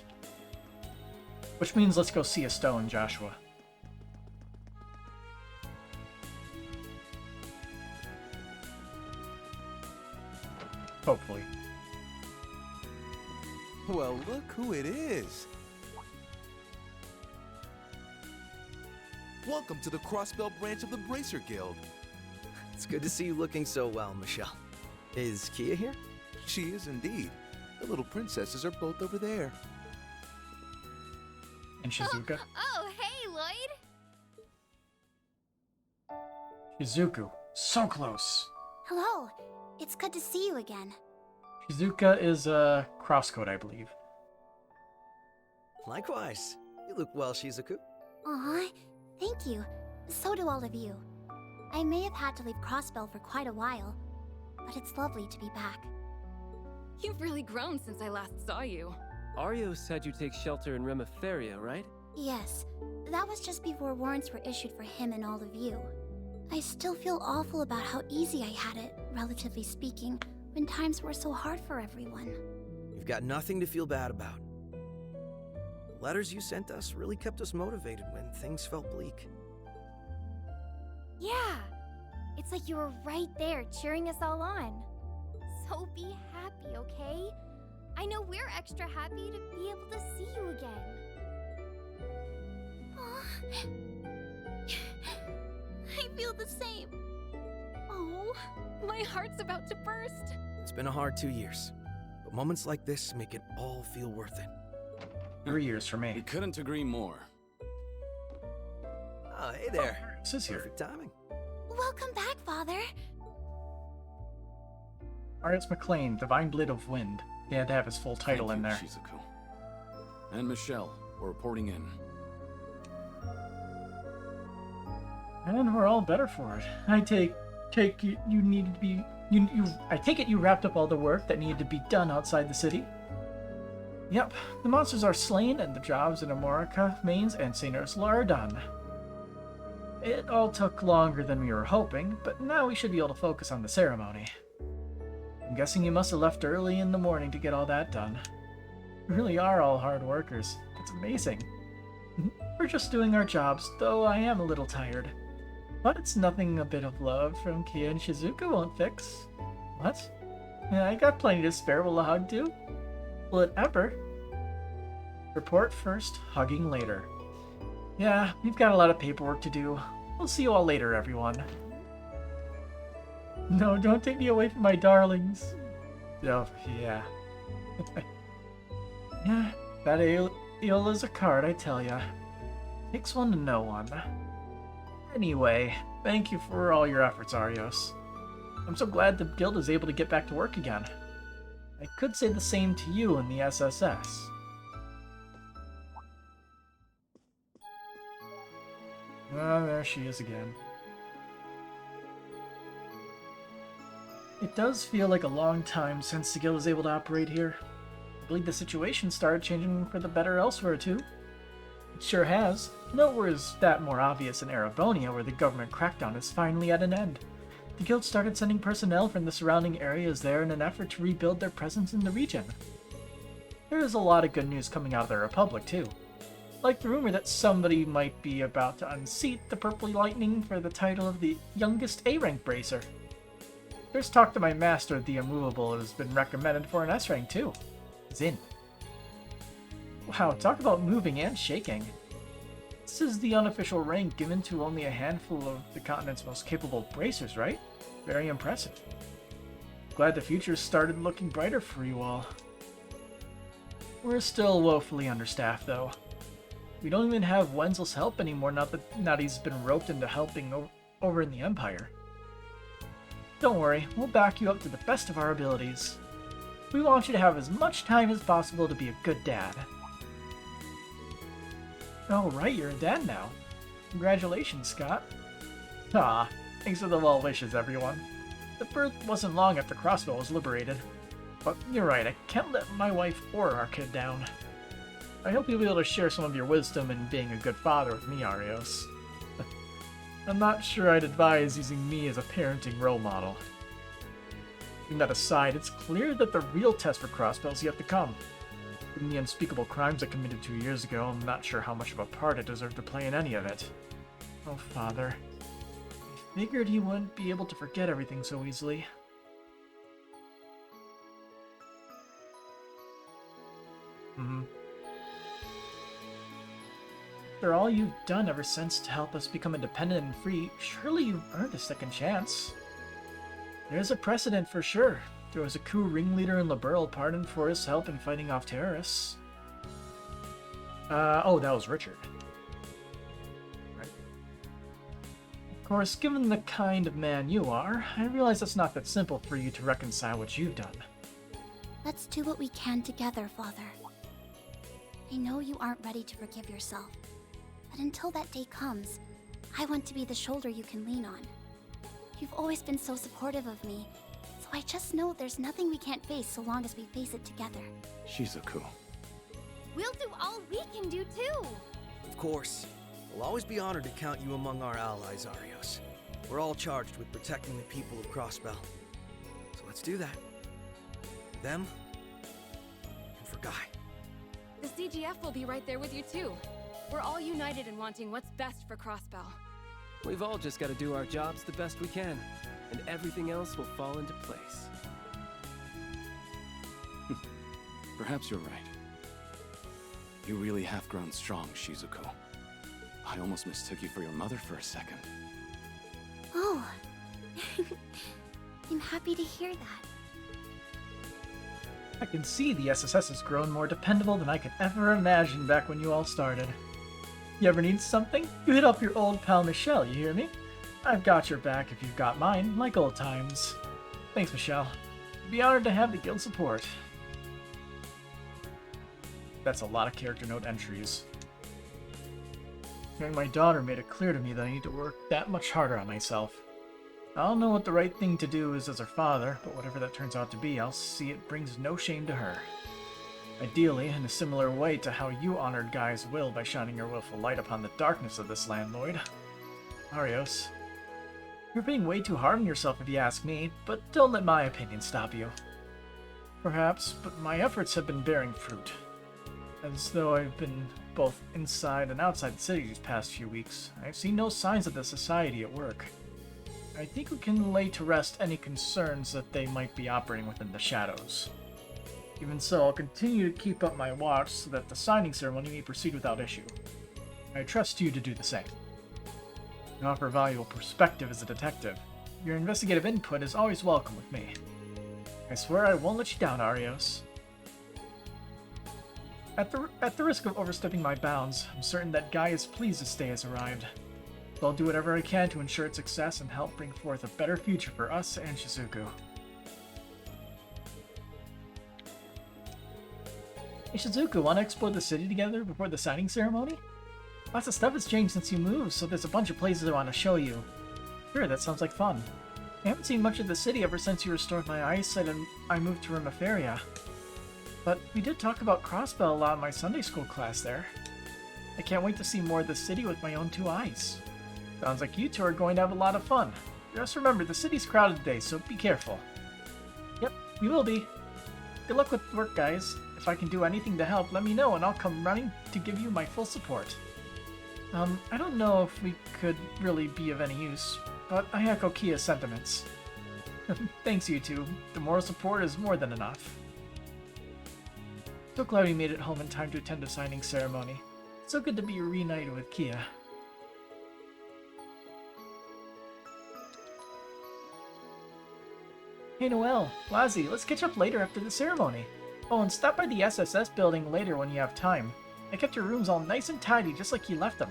Which means let's go see a stone, Joshua. Hopefully. Well, look who it is. Welcome to the Crossbell branch of the Bracer Guild. It's good to see you looking so well, Michelle. Is Kia here? She is indeed. The little princesses are both over there. And Shizuka. Oh, hey, Lloyd! Shizuku. So close. Hello. It's good to see you again. Shizuka is a crosscode, I believe. Likewise. You look well, Shizuku. Aw, thank you. So do all of you. I may have had to leave Crossbell for quite a while, but it's lovely to be back. You've really grown since I last saw you. Arios had you take shelter in Reverie, right? Yes, that was just before warrants were issued for him and all of you. I still feel awful about how easy I had it, relatively speaking, when times were so hard for everyone. You've got nothing to feel bad about. The letters you sent us really kept us motivated when things felt bleak. Yeah, it's like you were right there cheering us all on. So be happy, okay? I know we're extra happy to be able to see you again. Aw. I feel the same. Oh, my heart's about to burst. It's been a hard 2 years, but moments like this make it all feel worth it. 3 years for We me. couldn't agree more. Oh, hey there. This is here. Perfect timing. Welcome back, Father. Arius McLean, Divine Blade of Wind. He had to have his full title in there. Thank you, Shizuku. And Michelle, we're reporting in. And we're all better for it. I take it you needed to be I take it you wrapped up all the work that needed to be done outside the city. Yep, the monsters are slain and the jobs in Amorica, Mains, and St. Ursula are done. It all took longer than we were hoping, but now we should be able to focus on the ceremony. I'm guessing you must have left early in the morning to get all that done. We really are all hard workers. It's amazing. We're just doing our jobs, though I am a little tired. But it's nothing a bit of love from Kia and Shizuku won't fix. What? Yeah, I got plenty to spare. Will a hug do? Will it ever? Report first, hugging later. Yeah, we've got a lot of paperwork to do. We'll see you all later, everyone. No, don't take me away from my darlings. Oh, yeah. Yeah, that Aeola's a card, I tell ya. Takes one to know one. Anyway, thank you for all your efforts, Arios. I'm so glad the guild is able to get back to work again. I could say the same to you in the SSS. Ah, there she is again. It does feel like a long time since the guild was able to operate here. I believe the situation started changing for the better elsewhere, too. It sure has. Nowhere is that more obvious in Erebonia, where the government crackdown is finally at an end. The guild started sending personnel from the surrounding areas there in an effort to rebuild their presence in the region. There is a lot of good news coming out of the Republic, too. Like the rumor that somebody might be about to unseat the Purple Lightning for the title of the youngest A-rank bracer. There's talk that my master, the Immovable, has been recommended for an S-rank, too. Zin. Wow, talk about moving and shaking. This is the unofficial rank given to only a handful of the continent's most capable bracers, right? Very impressive. Glad the future started looking brighter for you all. We're still woefully understaffed, though. We don't even have Wenzel's help anymore now that he's been roped into helping over in the Empire. Don't worry, we'll back you up to the best of our abilities. We want you to have as much time as possible to be a good dad. Oh right, you're a dad now. Congratulations, Scott. Ah, thanks for the well wishes, everyone. The birth wasn't long after Crossbell was liberated. But you're right, I can't let my wife or our kid down. I hope you'll be able to share some of your wisdom in being a good father with me, Arios. I'm not sure I'd advise using me as a parenting role model. Putting that aside, it's clear that the real test for Crossbell's yet to come. Given the unspeakable crimes I committed 2 years ago, I'm not sure how much of a part I deserve to play in any of it. Oh, Father. I figured he wouldn't be able to forget everything so easily. After all you've done ever since to help us become independent and free, surely you've earned a second chance. There's a precedent for sure. There was a coup ringleader in Liberl pardoned for his help in fighting off terrorists. Oh, that was Richard. Right. Of course, given the kind of man you are, I realize it's not that simple for you to reconcile what you've done. Let's do what we can together, Father. I know you aren't ready to forgive yourself, but until that day comes, I want to be the shoulder you can lean on. You've always been so supportive of me, so I just know there's nothing we can't face so long as we face it together. Shizuku. We'll do all we can do too. Of course. We'll always be honored to count you among our allies, Arios. We're all charged with protecting the people of Crossbell. So let's do that. For them, guy. The CGF will be right there with you too. We're all united in wanting what's best for Crossbell. We've all just got to do our jobs the best we can, and everything else will fall into place. Perhaps you're right. You really have grown strong, Shizuko. I almost mistook you for your mother for a second. Oh. I'm happy to hear that. I can see the SSS has grown more dependable than I could ever imagine back when you all started. You ever need something? You hit up your old pal Michelle, you hear me? I've got your back if you've got mine, like old times. Thanks, Michelle. I'd be honored to have the guild support. That's a lot of character note entries. Hearing my daughter made it clear to me that I need to work that much harder on myself. I'll know what the right thing to do is as her father, but whatever that turns out to be, I'll see it brings no shame to her. Ideally, in a similar way to how you honored Guy's will by shining your willful light upon the darkness of this landlord. Arios, you're being way too hard on yourself if you ask me, but don't let my opinion stop you. Perhaps, but my efforts have been bearing fruit. As though I've been both inside and outside the city these past few weeks, I've seen no signs of the society at work. I think we can lay to rest any concerns that they might be operating within the shadows. Even so, I'll continue to keep up my watch so that the signing ceremony may proceed without issue. I trust you to do the same. You offer valuable perspective as a detective. Your investigative input is always welcome with me. I swear I won't let you down, Arios. At the risk of overstepping my bounds, I'm certain that Guy is pleased his stay has arrived. So I'll do whatever I can to ensure its success and help bring forth a better future for us and Shizuku. Hey Shizuku, want to explore the city together before the signing ceremony? Lots of stuff has changed since you moved, so there's a bunch of places I want to show you. Sure, that sounds like fun. I haven't seen much of the city ever since you restored my eyesight and I moved to Reverie. But we did talk about Crossbell a lot in my Sunday school class there. I can't wait to see more of the city with my own two eyes. Sounds like you two are going to have a lot of fun. Just remember, the city's crowded today, so be careful. Yep, we will be. Good luck with work, guys. If I can do anything to help, let me know and I'll come running to give you my full support. I don't know if we could really be of any use, but I echo Kia's sentiments. Thanks, you two. The moral support is more than enough. So glad we made it home in time to attend the signing ceremony. So good to be reunited with Kia. Hey Noelle, Lazzy, let's catch up later after the ceremony. Oh, and stop by the SSS building later when you have time. I kept your rooms all nice and tidy just like you left them.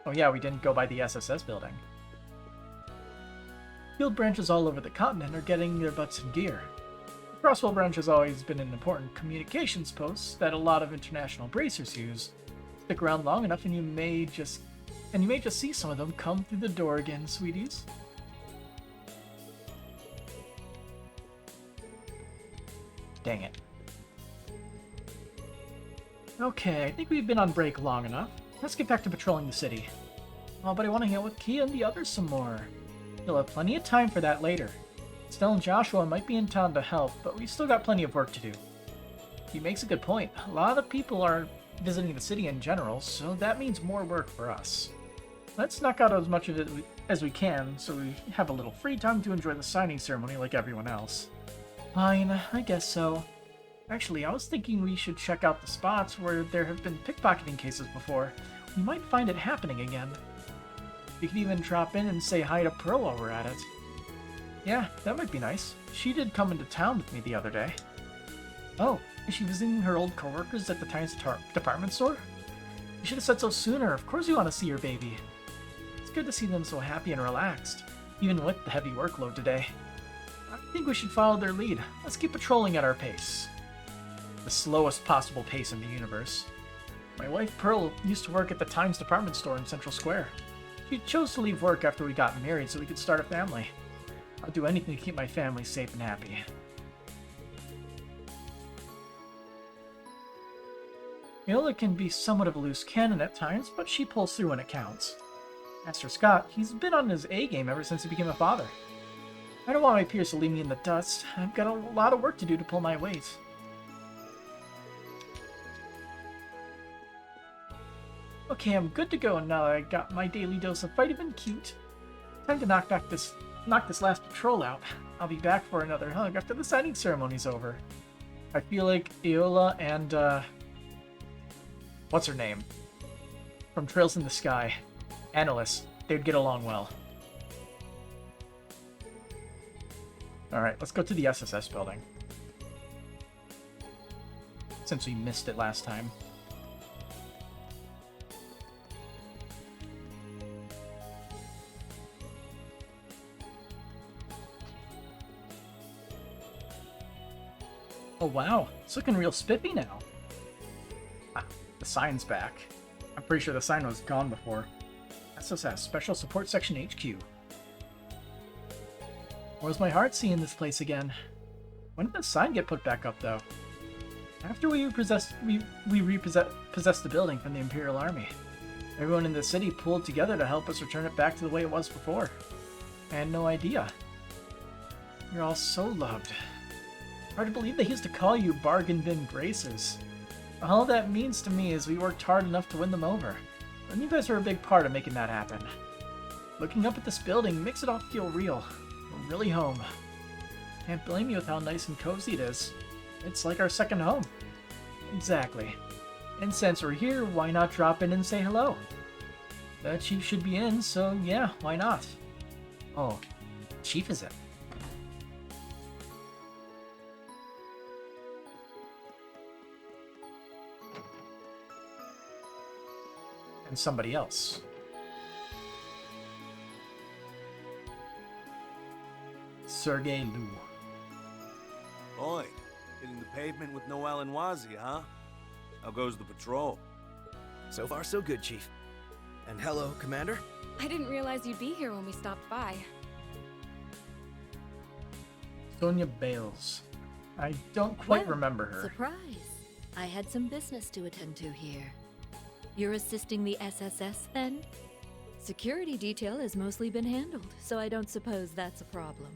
Oh yeah, we didn't go by the SSS building. Field branches all over the continent are getting their butts in gear. The Crossbell branch has always been an important communications post that a lot of international bracers use. Stick around long enough and you may just see some of them come through the door again, sweeties. Dang it. Okay, I think we've been on break long enough. Let's get back to patrolling the city. Oh, but I want to hang out with Kia and the others some more. You'll have plenty of time for that later. Stell and Joshua might be in town to help, but we've still got plenty of work to do. He makes a good point. A lot of people are visiting the city in general, so that means more work for us. Let's knock out as much of it as we can, so we have a little free time to enjoy the signing ceremony like everyone else. Fine, I guess so. Actually, I was thinking we should check out the spots where there have been pickpocketing cases before. We might find it happening again. We could even drop in and say hi to Pearl while we're at it. Yeah, that might be nice. She did come into town with me the other day. Oh, is she visiting her old coworkers at the Times department store? You should have said so sooner. Of course you want to see your baby. It's good to see them so happy and relaxed, even with the heavy workload today. I think we should follow their lead. Let's keep patrolling at our pace. The slowest possible pace in the universe. My wife Pearl used to work at the Times department store in Central Square. She chose to leave work after we got married so we could start a family. I'll do anything to keep my family safe and happy. Viola can be somewhat of a loose cannon at times, but she pulls through when it counts. As for Scott, he's been on his A-game ever since he became a father. I don't want my peers to leave me in the dust. I've got a lot of work to do to pull my weight. Okay, I'm good to go now that I got my daily dose of vitamin cute. Time to knock this last patrol out. I'll be back for another hug after the signing ceremony's over. I feel like Aola and, what's her name? From Trails in the Sky. Annalise. They'd get along well. Alright, let's go to the SSS building. Since we missed it last time. Oh wow, it's looking real spiffy now. Ah, the sign's back. I'm pretty sure the sign was gone before. SSS, Special Support Section HQ. Where's my heart seeing this place again? When did the sign get put back up, though? After we repossessed the building from the Imperial Army. Everyone in the city pulled together to help us return it back to the way it was before. I had no idea. You're all so loved. Hard to believe they used to call you bargain bin graces. All that means to me is we worked hard enough to win them over. And you guys are a big part of making that happen. Looking up at this building makes it all feel real. We're really home. Can't blame you with how nice and cozy it is. It's like our second home. Exactly. And since we're here, why not drop in and say hello? The chief should be in, so yeah, why not? Oh, chief is it? And somebody else. Sergei Liu. Oi, hitting the pavement with Noel and Wazi, huh? How goes the patrol? So far, so good, Chief. And hello, Commander. I didn't realize you'd be here when we stopped by. Sonia Bales. I don't quite remember her. Surprise! I had some business to attend to here. You're assisting the SSS, then? Security detail has mostly been handled, so I don't suppose that's a problem.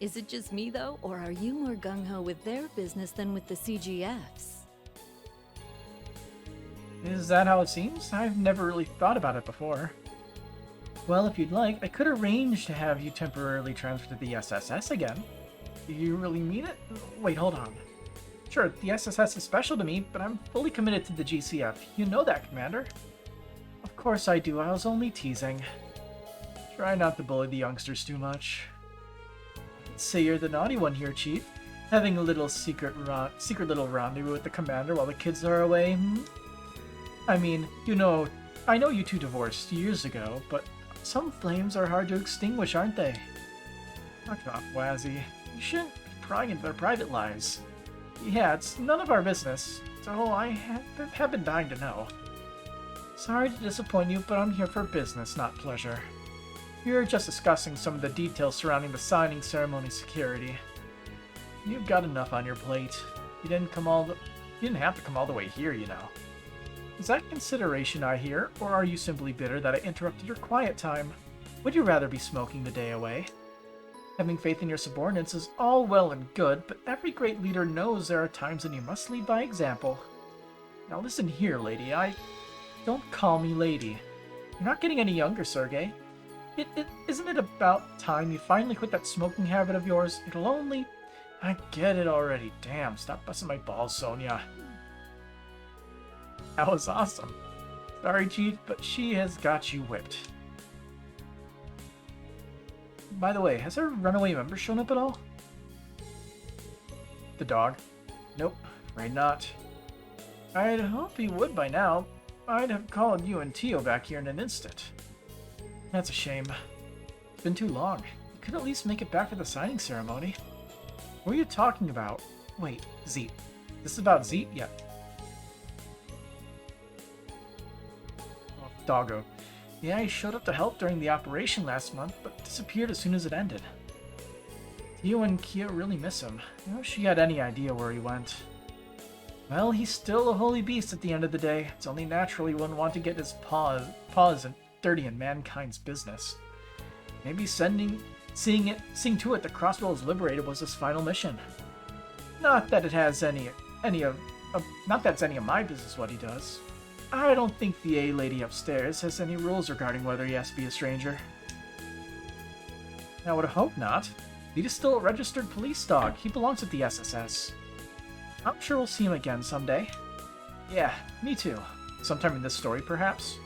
Is it just me, though, or are you more gung-ho with their business than with the CGFs? Is that how it seems? I've never really thought about it before. Well, if you'd like, I could arrange to have you temporarily transferred to the SSS again. Do you really mean it? Wait, hold on. Sure, the SSS is special to me, but I'm fully committed to the GCF. You know that, Commander. Of course I do, I was only teasing. Try not to bully the youngsters too much. Say you're the naughty one here, Chief. Having a little secret little rendezvous with the Commander while the kids are away, hmm? I mean, I know you two divorced years ago, but some flames are hard to extinguish, aren't they? Knock off, Wazzy. You shouldn't be prying into their private lives. Yeah, it's none of our business, so I have been dying to know. Sorry to disappoint you, but I'm here for business, not pleasure. We were just discussing some of the details surrounding the signing ceremony security. You've got enough on your plate. You didn't have to come all the way here, you know. Is that consideration I hear, or are you simply bitter that I interrupted your quiet time? Would you rather be smoking the day away? Having faith in your subordinates is all well and good, but every great leader knows there are times when you must lead by example. Now listen here, lady. Don't call me lady. You're not getting any younger, Sergei. Isn't it about time you finally quit that smoking habit of yours? It'll only... I get it already. Damn, stop busting my balls, Sonia. That was awesome. Sorry, Chief, but she has got you whipped. By the way, has our runaway member shown up at all? The dog? Nope, afraid not. I'd hope he would by now. I'd have called you and Tio back here in an instant. That's a shame. It's been too long. You could at least make it back for the signing ceremony. What are you talking about? Wait, Zeet. This is about Zeet? Yeah. Oh, doggo. Yeah, he showed up to help during the operation last month, but disappeared as soon as it ended. Tio and Kia really miss him. I wish she had any idea where he went. Well, he's still a holy beast at the end of the day. It's only natural he wouldn't want to get his paws dirty in mankind's business. Maybe seeing to it that Crossbell is liberated was his final mission. Not that it's any of my business what he does. I don't think the A-lady upstairs has any rules regarding whether he has to be a stranger. I would hope not. He's still a registered police dog. He belongs with the SSS. I'm sure we'll see him again someday. Yeah, me too. Sometime in this story, perhaps?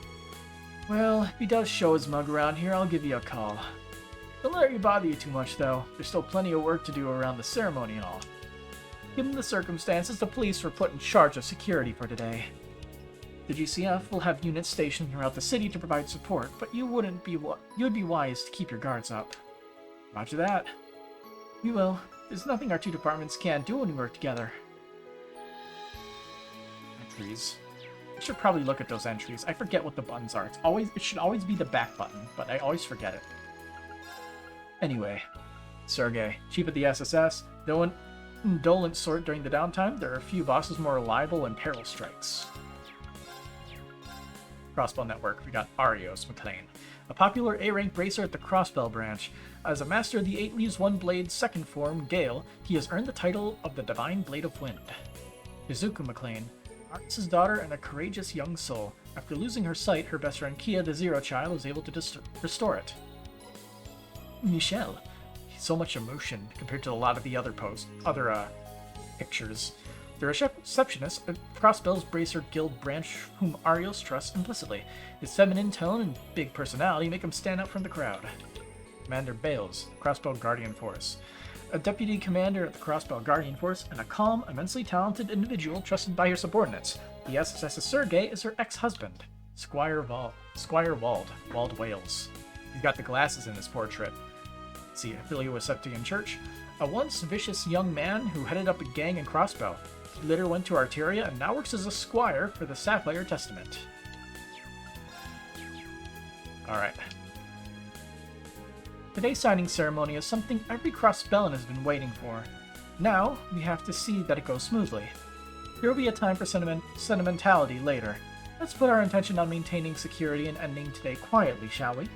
Well, if he does show his mug around here, I'll give you a call. Don't let it bother you too much, though. There's still plenty of work to do around the ceremony and all. Given the circumstances, the police were put in charge of security for today. The GCF will have units stationed throughout the city to provide support, but you would be wise to keep your guards up. Roger that. We will. There's nothing our two departments can't do when we work together. Entries. I should probably look at those entries. I forget what the buttons are. It should always be the back button, but I always forget it. Anyway, Sergei, chief of the SSS, though an indolent sort during the downtime, there are a few bosses more reliable when peril strikes. Crossbell Network, we got Arios McLean, a popular A-rank bracer at the Crossbell branch. As a master of the 8 Leaves 1 Blade second form, Gale, he has earned the title of the Divine Blade of Wind. Izuku McLean, Arts' daughter and a courageous young soul. After losing her sight, her best friend Kia, the Zero Child, was able to restore it. Michelle, so much emotion compared to a lot of the other pictures. The receptionist at Crossbell's Bracer Guild branch, whom Arios trusts implicitly. His feminine tone and big personality make him stand out from the crowd. Commander Bales, Crossbell Guardian Force. A deputy commander at the Crossbell Guardian Force, and a calm, immensely talented individual trusted by her subordinates. The SSS's Sergei is her ex-husband, Squire Wald Wales. He's got the glasses in his portrait. See, affiliate with Septian Church. A once vicious young man who headed up a gang in Crossbell. He later went to Arteria and now works as a squire for the Sapphire Testament. Alright. Today's signing ceremony is something every Crossbellan has been waiting for. Now, we have to see that it goes smoothly. There will be a time for sentimentality later. Let's put our intention on maintaining security and ending today quietly, shall we?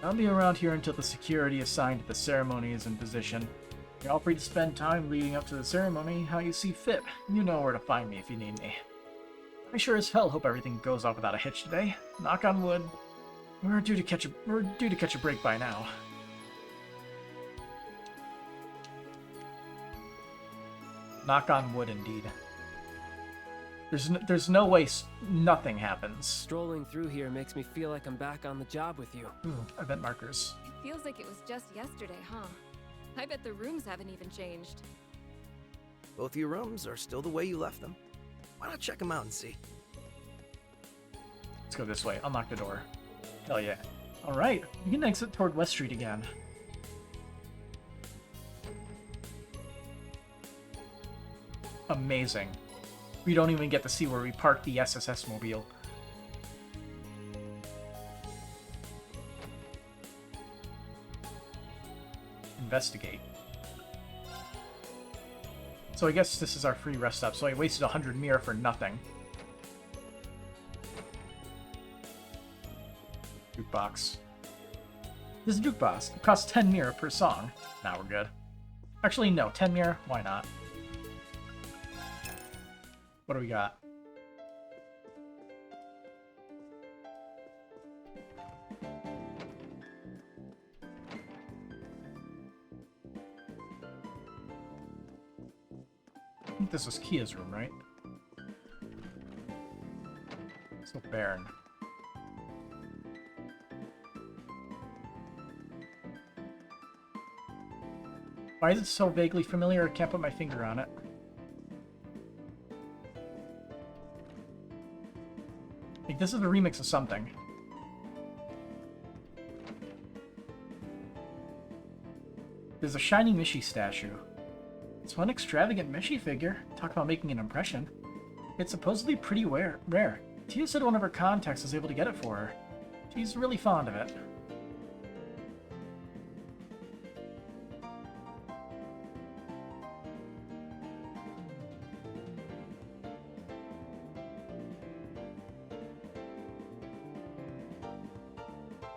I'll be around here until the security assigned to the ceremony is in position. You're all free to spend time leading up to the ceremony how you see fit. You know where to find me if you need me. I sure as hell hope everything goes off without a hitch today. Knock on wood. We're due to catch a break by now. Knock on wood, indeed. There's no way nothing happens. Strolling through here makes me feel like I'm back on the job with you. Ooh, event markers. It feels like it was just yesterday, huh? I bet the rooms haven't even changed. Both your rooms are still the way you left them. Why not check them out and see? Let's go this way. Unlock the door. Hell yeah. Alright, we can exit toward West Street again. Amazing. We don't even get to see where we parked the SSS mobile. Investigate. So I guess this is our free rest stop, so I wasted 100 mira for nothing. Jukebox. This is a jukebox. It costs 10 mira per song. Now we're good. Actually, no. 10 mira? Why not? What do we got? I think this was Kia's room, right? So barren. Why is it so vaguely familiar? I can't put my finger on it. Like, this is a remix of something. There's a shiny Mishi statue. It's one extravagant Mishi figure. Talk about making an impression. It's supposedly pretty rare. Tia said one of her contacts was able to get it for her. She's really fond of it.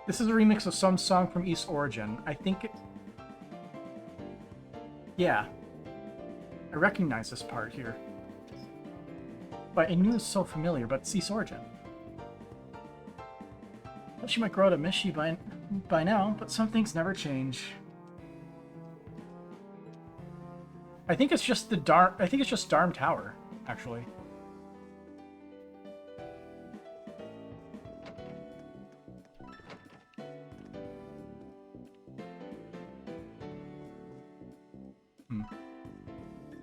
This is a remix of some song from East Origin. I think it... Yeah. I recognize this part here. But I knew it was so familiar, but cease origin. Well, she might grow out of miss you by now, but some things never change. I think it's just Darm Tower, actually.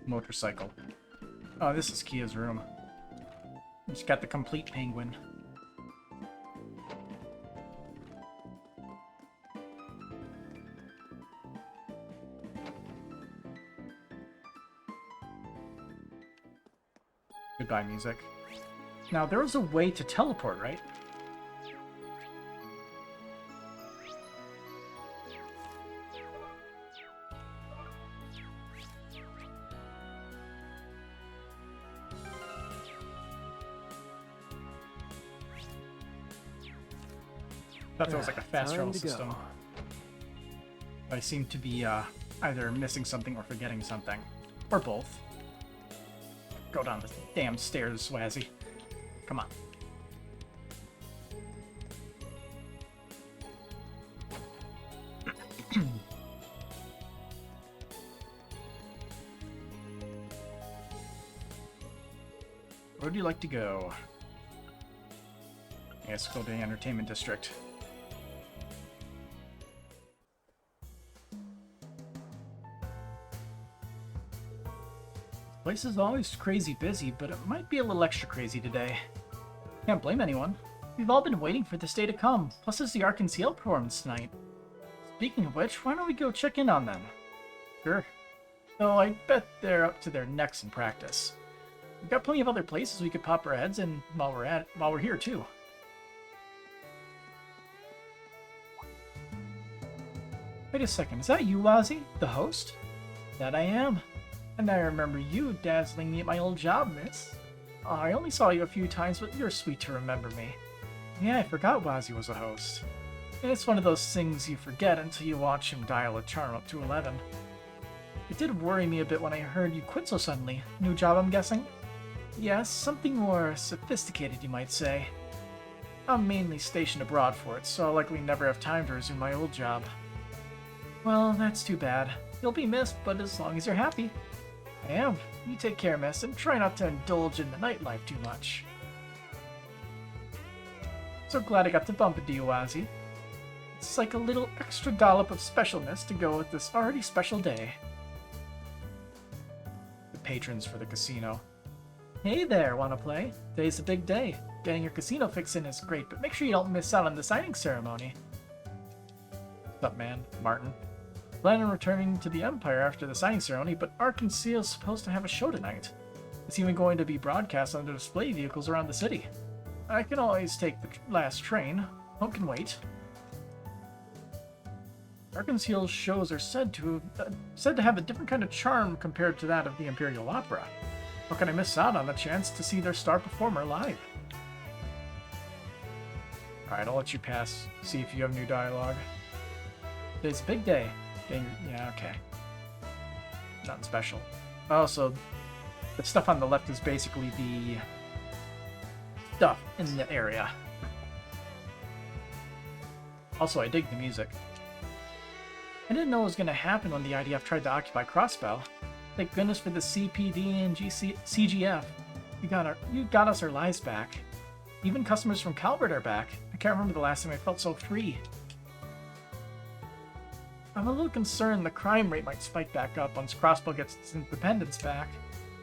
Motorcycle. Oh, this is Kia's room. She's got the complete penguin. Goodbye, music. Now, there was a way to teleport, right? I thought there was like a fast travel system. I seem to be either missing something or forgetting something. Or both. Go down the damn stairs, Swazzy. Come on. Where would you like to go? Yes, go to the entertainment district. Place is always crazy busy, but it might be a little extra crazy today. Can't blame anyone. We've all been waiting for this day to come, plus it's the Arkansas performance tonight. Speaking of which, why don't we go check in on them? Sure. Though I bet they're up to their necks in practice. We've got plenty of other places we could pop our heads in while we're here too. Wait a second, is that you, Wazzy? The host? That I am. And I remember you dazzling me at my old job, miss. Oh, I only saw you a few times, but you're sweet to remember me. Yeah, I forgot Wazzy was a host. And it's one of those things you forget until you watch him dial a charm up to 11. It did worry me a bit when I heard you quit so suddenly. New job, I'm guessing? Yes, something more sophisticated, you might say. I'm mainly stationed abroad for it, so I'll likely never have time to resume my old job. Well, that's too bad. You'll be missed, but as long as you're happy. I am. You take care, miss, and try not to indulge in the nightlife too much. So glad I got to bump into you, Wazzy. It's like a little extra dollop of specialness to go with this already special day. The patrons for the casino. Hey there, wanna play? Today's a big day. Getting your casino fix in is great, but make sure you don't miss out on the signing ceremony. What's up, man? Martin. Plan on returning to the Empire after the signing ceremony, but Arkansas is supposed to have a show tonight. It's even going to be broadcast on the display vehicles around the city. I can always take the last train. Hope can wait. Arkansas shows are said to have a different kind of charm compared to that of the Imperial Opera. How can I miss out on a chance to see their star performer live? Alright, I'll let you pass. See if you have new dialogue. Today's a big day. Yeah, okay. Nothing special. Oh, so the stuff on the left is basically the stuff in the area. Also, I dig the music. I didn't know what was going to happen when the IDF tried to occupy Crossbell. Thank goodness for the CPD and CGF. You got us our lives back. Even customers from Calvert are back. I can't remember the last time I felt so free. I'm a little concerned the crime rate might spike back up once Crossbell gets its independence back,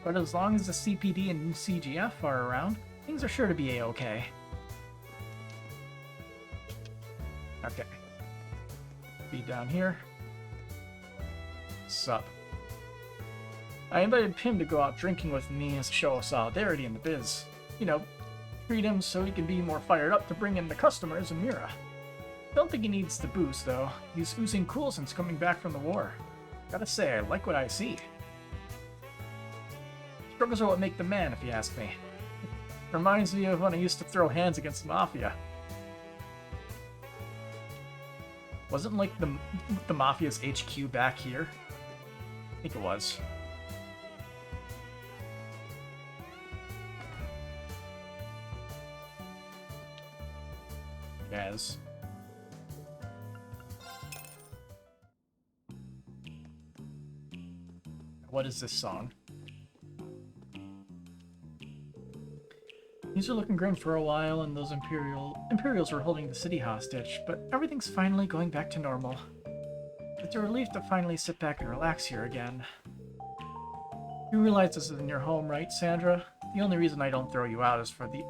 but as long as the CPD and CGF are around, things are sure to be a-okay. Okay. Be down here. Sup. I invited Pim to go out drinking with me as a show of solidarity in the biz. You know, treat him so he can be more fired up to bring in the customers and Mira. Don't think he needs the boost, though. He's oozing cool since coming back from the war. Gotta say, I like what I see. Struggles are what make the man, if you ask me. Reminds me of when I used to throw hands against the Mafia. Wasn't like the Mafia's HQ back here? I think it was. Jazz. What is this song? Things are looking grim for a while, and those Imperials were holding the city hostage, but everything's finally going back to normal. It's a relief to finally sit back and relax here again. You realize this isn't your home, right, Sandra? The only reason I don't throw you out is for the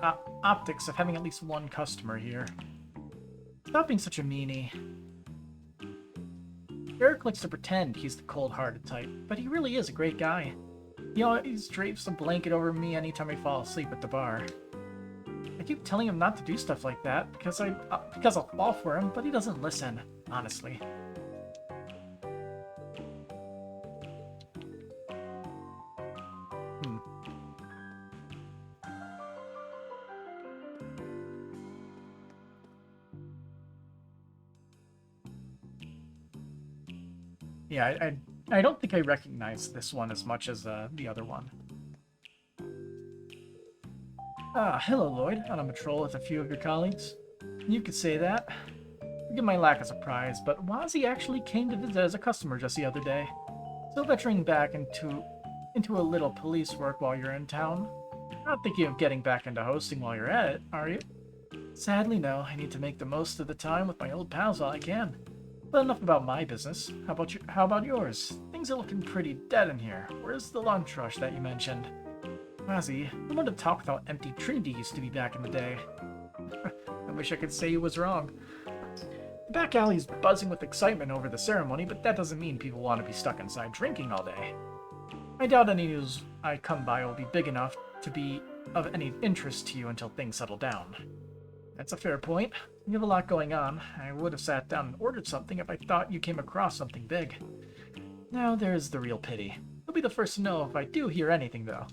optics of having at least one customer here. Stop being such a meanie. Eric likes to pretend he's the cold-hearted type, but he really is a great guy. He always drapes a blanket over me anytime I fall asleep at the bar. I keep telling him not to do stuff like that because I'll fall for him, but he doesn't listen, honestly. Yeah, I don't think I recognize this one as much as the other one. Ah, hello Lloyd. On a patrol with a few of your colleagues. You could say that. Forgive my lack of surprise, but Wazzy actually came to visit as a customer just the other day. Still venturing back into a little police work while you're in town. Not thinking of getting back into hosting while you're at it, are you? Sadly, no. I need to make the most of the time with my old pals while I can. But enough about my business. How about yours? Things are looking pretty dead in here. Where's the lunch rush that you mentioned? Wazzy, I wanted to talk with how empty Trinity used to be back in the day. I wish I could say he was wrong. The back alley's buzzing with excitement over the ceremony, but that doesn't mean people want to be stuck inside drinking all day. I doubt any news I come by will be big enough to be of any interest to you until things settle down. That's a fair point. You have a lot going on. I would have sat down and ordered something if I thought you came across something big. Now there's the real pity. You'll be the first to know if I do hear anything, though.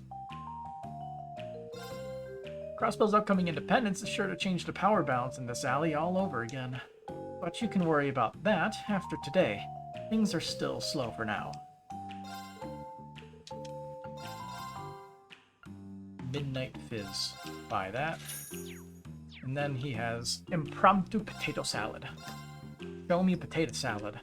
Crossbell's upcoming independence is sure to change the power balance in this alley all over again. But you can worry about that after today. Things are still slow for now. Midnight Fizz. Buy that. And then he has impromptu potato salad. Show me potato salad.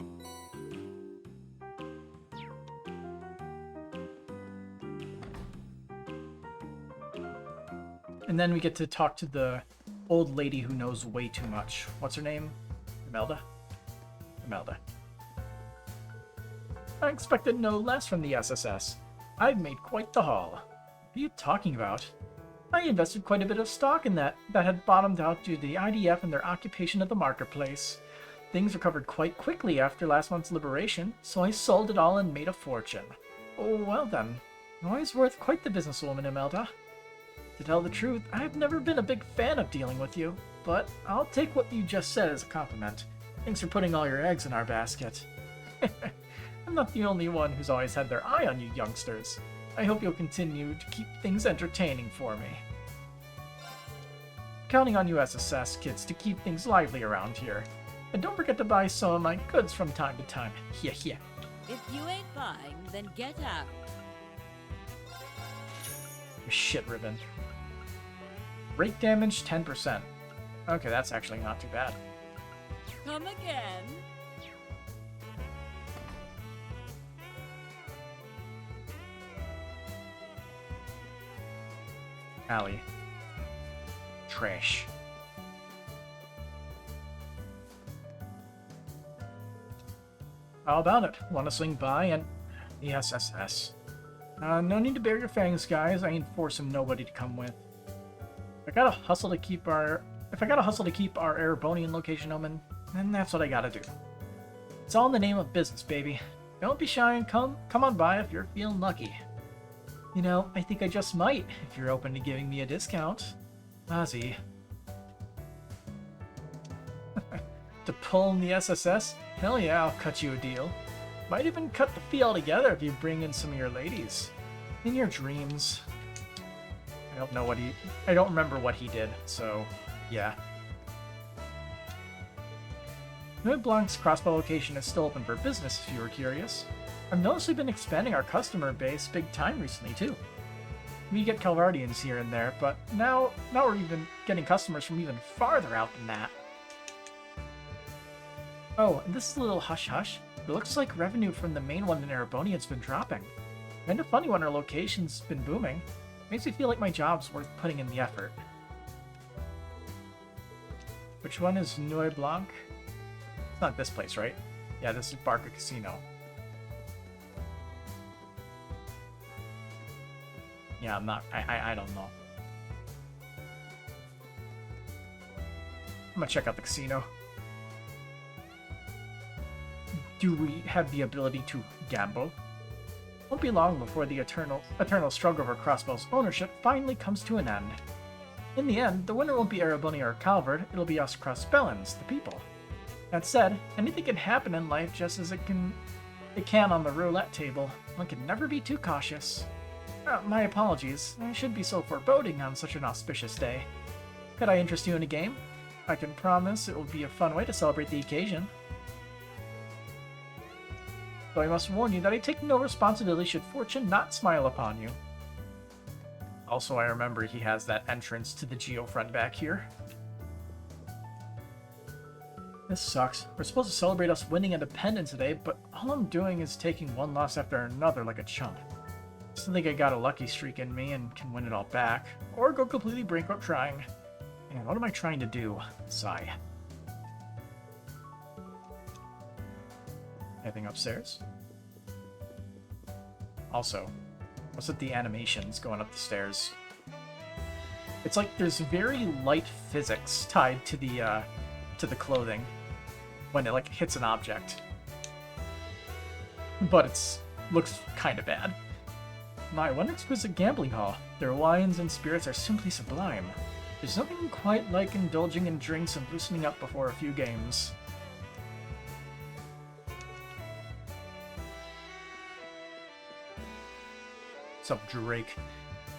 And then we get to talk to the old lady who knows way too much. What's her name? Imelda? Imelda. I expected no less from the SSS. I've made quite the haul. What are you talking about? I invested quite a bit of stock in that had bottomed out due to the IDF and their occupation of the marketplace. Things recovered quite quickly after last month's liberation, so I sold it all and made a fortune. Oh, well then. You're always worth quite the businesswoman, Imelda. To tell the truth, I've never been a big fan of dealing with you, but I'll take what you just said as a compliment. Thanks for putting all your eggs in our basket. I'm not the only one who's always had their eye on you youngsters. I hope you'll continue to keep things entertaining for me. Counting on you SSS kids to keep things lively around here. And don't forget to buy some of my goods from time to time. Yeah. If you ain't buying, then get out. Shit ribbon. Rate damage 10%. Okay, that's actually not too bad. Come again. Alley. Trash. How about it? Want to swing by and... the SSS. No need to bare your fangs, guys. I ain't forcing nobody to come with. If I gotta hustle to keep our Erebonian location open, then that's what I gotta do. It's all in the name of business, baby. Don't be shy and come on by if you're feeling lucky. You know, I think I just might, if you're open to giving me a discount. Ozzy. To pull in the SSS? Hell yeah, I'll cut you a deal. Might even cut the fee altogether if you bring in some of your ladies. In your dreams. I don't remember what he did, so yeah. New Blanc's Crossbell location is still open for business if you were curious. I've noticed we've been expanding our customer base big time recently too. We get Calvardians here and there, but now we're even getting customers from even farther out than that. Oh, and this is a little hush-hush. It looks like revenue from the main one in Erebonia's been dropping. Kinda funny when our location's been booming. Makes me feel like my job's worth putting in the effort. Which one is Nuit Blanc? It's not this place, right? Yeah, this is Barca Casino. Yeah, I'm not... I don't know. I'm gonna check out the casino. Do we have the ability to gamble? Won't be long before the eternal struggle over Crossbell's ownership finally comes to an end. In the end, the winner won't be Erebonia or Calvard, it'll be us Crossbellans, the people. That said, anything can happen in life just as it can on the roulette table. One can never be too cautious. My apologies, I should be so foreboding on such an auspicious day. Could I interest you in a game? I can promise it will be a fun way to celebrate the occasion. Though I must warn you that I take no responsibility should fortune not smile upon you. Also, I remember he has that entrance to the Geofront back here. This sucks. We're supposed to celebrate us winning independence today, but all I'm doing is taking one loss after another like a chump. I still think I got a lucky streak in me and can win it all back, or go completely bankrupt trying. Man, what am I trying to do? Sigh. Anything upstairs? Also, what's with the animations going up the stairs? It's like there's very light physics tied to the clothing when it like hits an object, but looks kind of bad. My, what an exquisite gambling hall! Their wines and spirits are simply sublime. There's nothing quite like indulging in drinks and loosening up before a few games. Sup, Drake?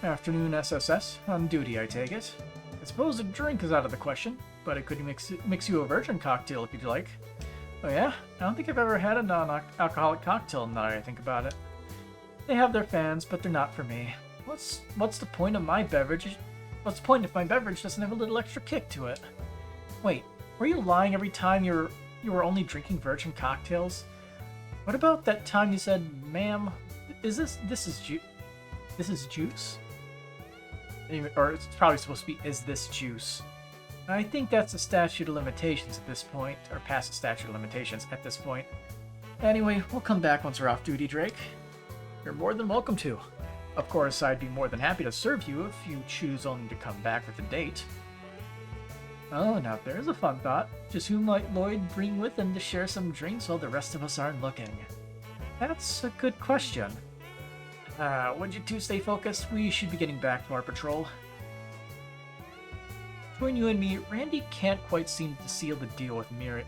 Afternoon, SSS. On duty, I take it. I suppose a drink is out of the question, but I could mix you a virgin cocktail if you'd like. Oh yeah? I don't think I've ever had a non-alcoholic cocktail now that I think about it. They have their fans, but they're not for me. What's the point of my beverage? What's the point if my beverage doesn't have a little extra kick to it? Wait, were you lying every time you were only drinking virgin cocktails? What about that time you said, "Ma'am, this is juice?" Or it's probably supposed to be, "Is this juice?" I think that's a statute of limitations at this point, or past the statute of limitations at this point. Anyway, we'll come back once we're off duty, Drake. You're more than welcome to. Of course, I'd be more than happy to serve you if you choose only to come back with a date. Oh, now there's a fun thought. Just who might Lloyd bring with him to share some drinks while the rest of us aren't looking? That's a good question. Would you two stay focused? We should be getting back to our patrol. Between you and me, Randy can't quite seem to seal the deal with Mir.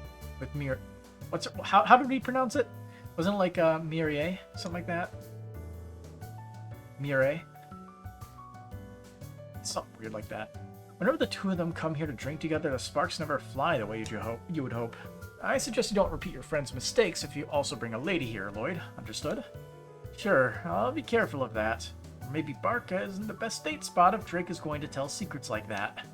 What's it, how did we pronounce it? Wasn't it like Mireille? Something like that? Mireille? Something weird like that. Whenever the two of them come here to drink together, the sparks never fly the way you would hope. I suggest you don't repeat your friend's mistakes if you also bring a lady here, Lloyd. Understood? Sure, I'll be careful of that. Maybe Barca isn't the best date spot if Drake is going to tell secrets like that.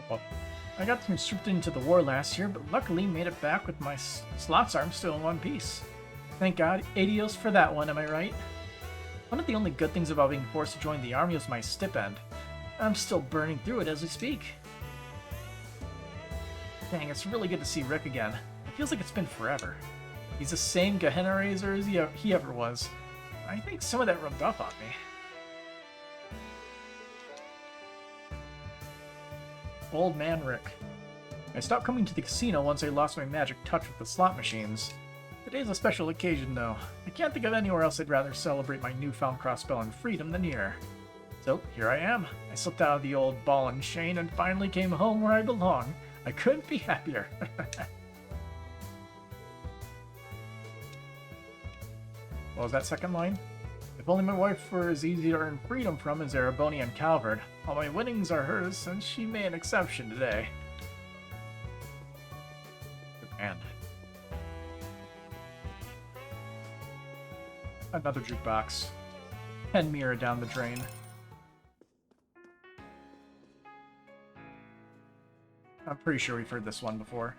Well, I got conscripted into the war last year, but luckily made it back with my slots arm still in one piece. Thank God, adios for that one, am I right? One of the only good things about being forced to join the army was my stipend. I'm still burning through it as we speak. Dang, it's really good to see Rick again. It feels like it's been forever. He's the same Gehenna Raiser as he ever was. I think some of that rubbed off on me. Old man Rick. I stopped coming to the casino once I lost my magic touch with the slot machines. Today's a special occasion, though. I can't think of anywhere else I'd rather celebrate my newfound Crossbell and freedom than here. So, here I am. I slipped out of the old ball and chain and finally came home where I belong. I couldn't be happier. What was that second line? If only my wife were as easy to earn freedom from as Erebonia and Calvard. All my winnings are hers, since she made an exception today. Good man. Another jukebox. And mirror down the drain. I'm pretty sure we've heard this one before.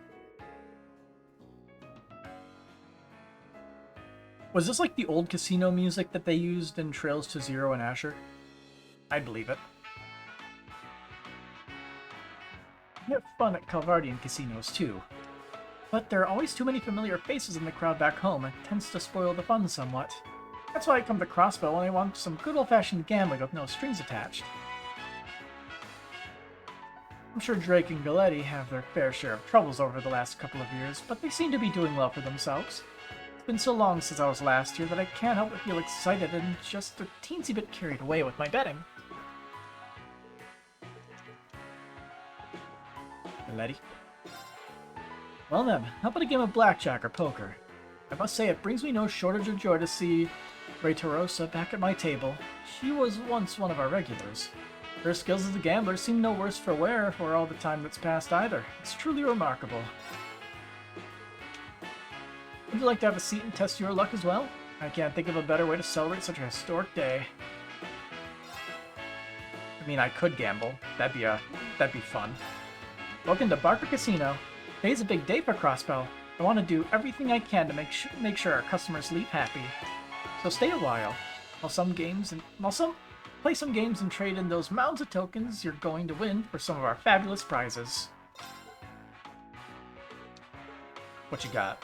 Was this like the old casino music that they used in Trails to Zero and Asher? I believe it. You have fun at Calvardian casinos too. But there are always too many familiar faces in the crowd back home, and it tends to spoil the fun somewhat. That's why I come to Crossbell when I want some good old-fashioned gambling with no strings attached. I'm sure Drake and Galetti have their fair share of troubles over the last couple of years, but they seem to be doing well for themselves. It's been so long since I was last here that I can't help but feel excited and just a teensy bit carried away with my betting. Galetti? Well then, how about a game of blackjack or poker? I must say it brings me no shortage of joy to see Ray Torosa back at my table. She was once one of our regulars. Her skills as a gambler seem no worse for wear for all the time that's passed either. It's truly remarkable. Would you like to have a seat and test your luck as well? I can't think of a better way to celebrate such a historic day. I mean, I could gamble. That'd be fun. Welcome to Barker Casino. Today's a big day for Crossbell. I want to do everything I can to make sure our customers leave happy. So stay a while. I'll play some games and trade in those mounds of tokens you're going to win for some of our fabulous prizes. What you got?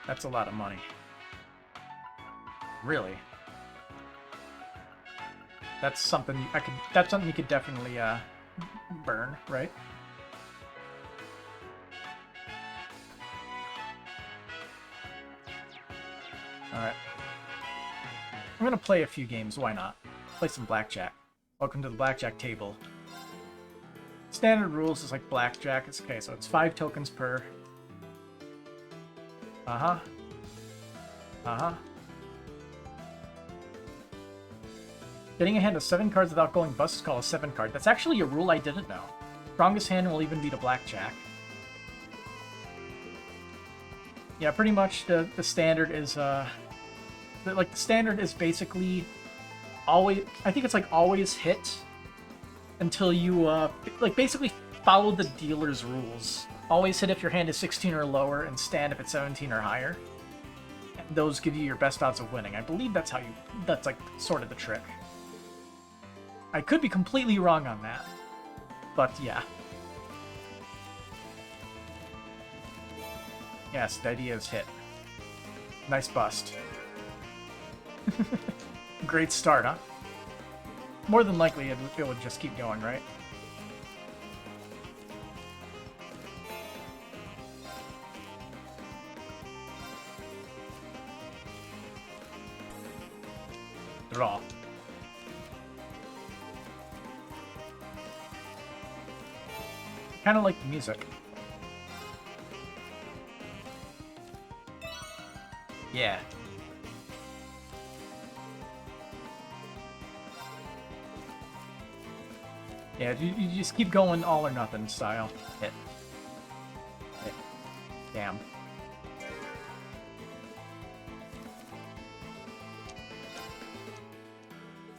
That's a lot of money. Really? That's something you could definitely burn, right? Alright. I'm gonna play a few games, why not? Play some blackjack. Welcome to the blackjack table. Standard rules is like blackjack. It's okay, so it's 5 tokens per. Uh-huh. Uh-huh. Getting a hand of 7 cards without going bust is called a 7 card. That's actually a rule I didn't know. Strongest hand will even beat a blackjack. Yeah, pretty much the standard is, the standard is basically always, I think it's like always hit until you, basically follow the dealer's rules. Always hit if your hand is 16 or lower, and stand if it's 17 or higher. And those give you your best odds of winning. I believe that's like sort of the trick. I could be completely wrong on that, but yeah. Yes, the idea is hit. Nice bust. Great start, huh? More than likely it would just keep going, right? Draw. Kind of like the music. Yeah. Yeah, you just keep going all or nothing style. Hit. Hit. Damn.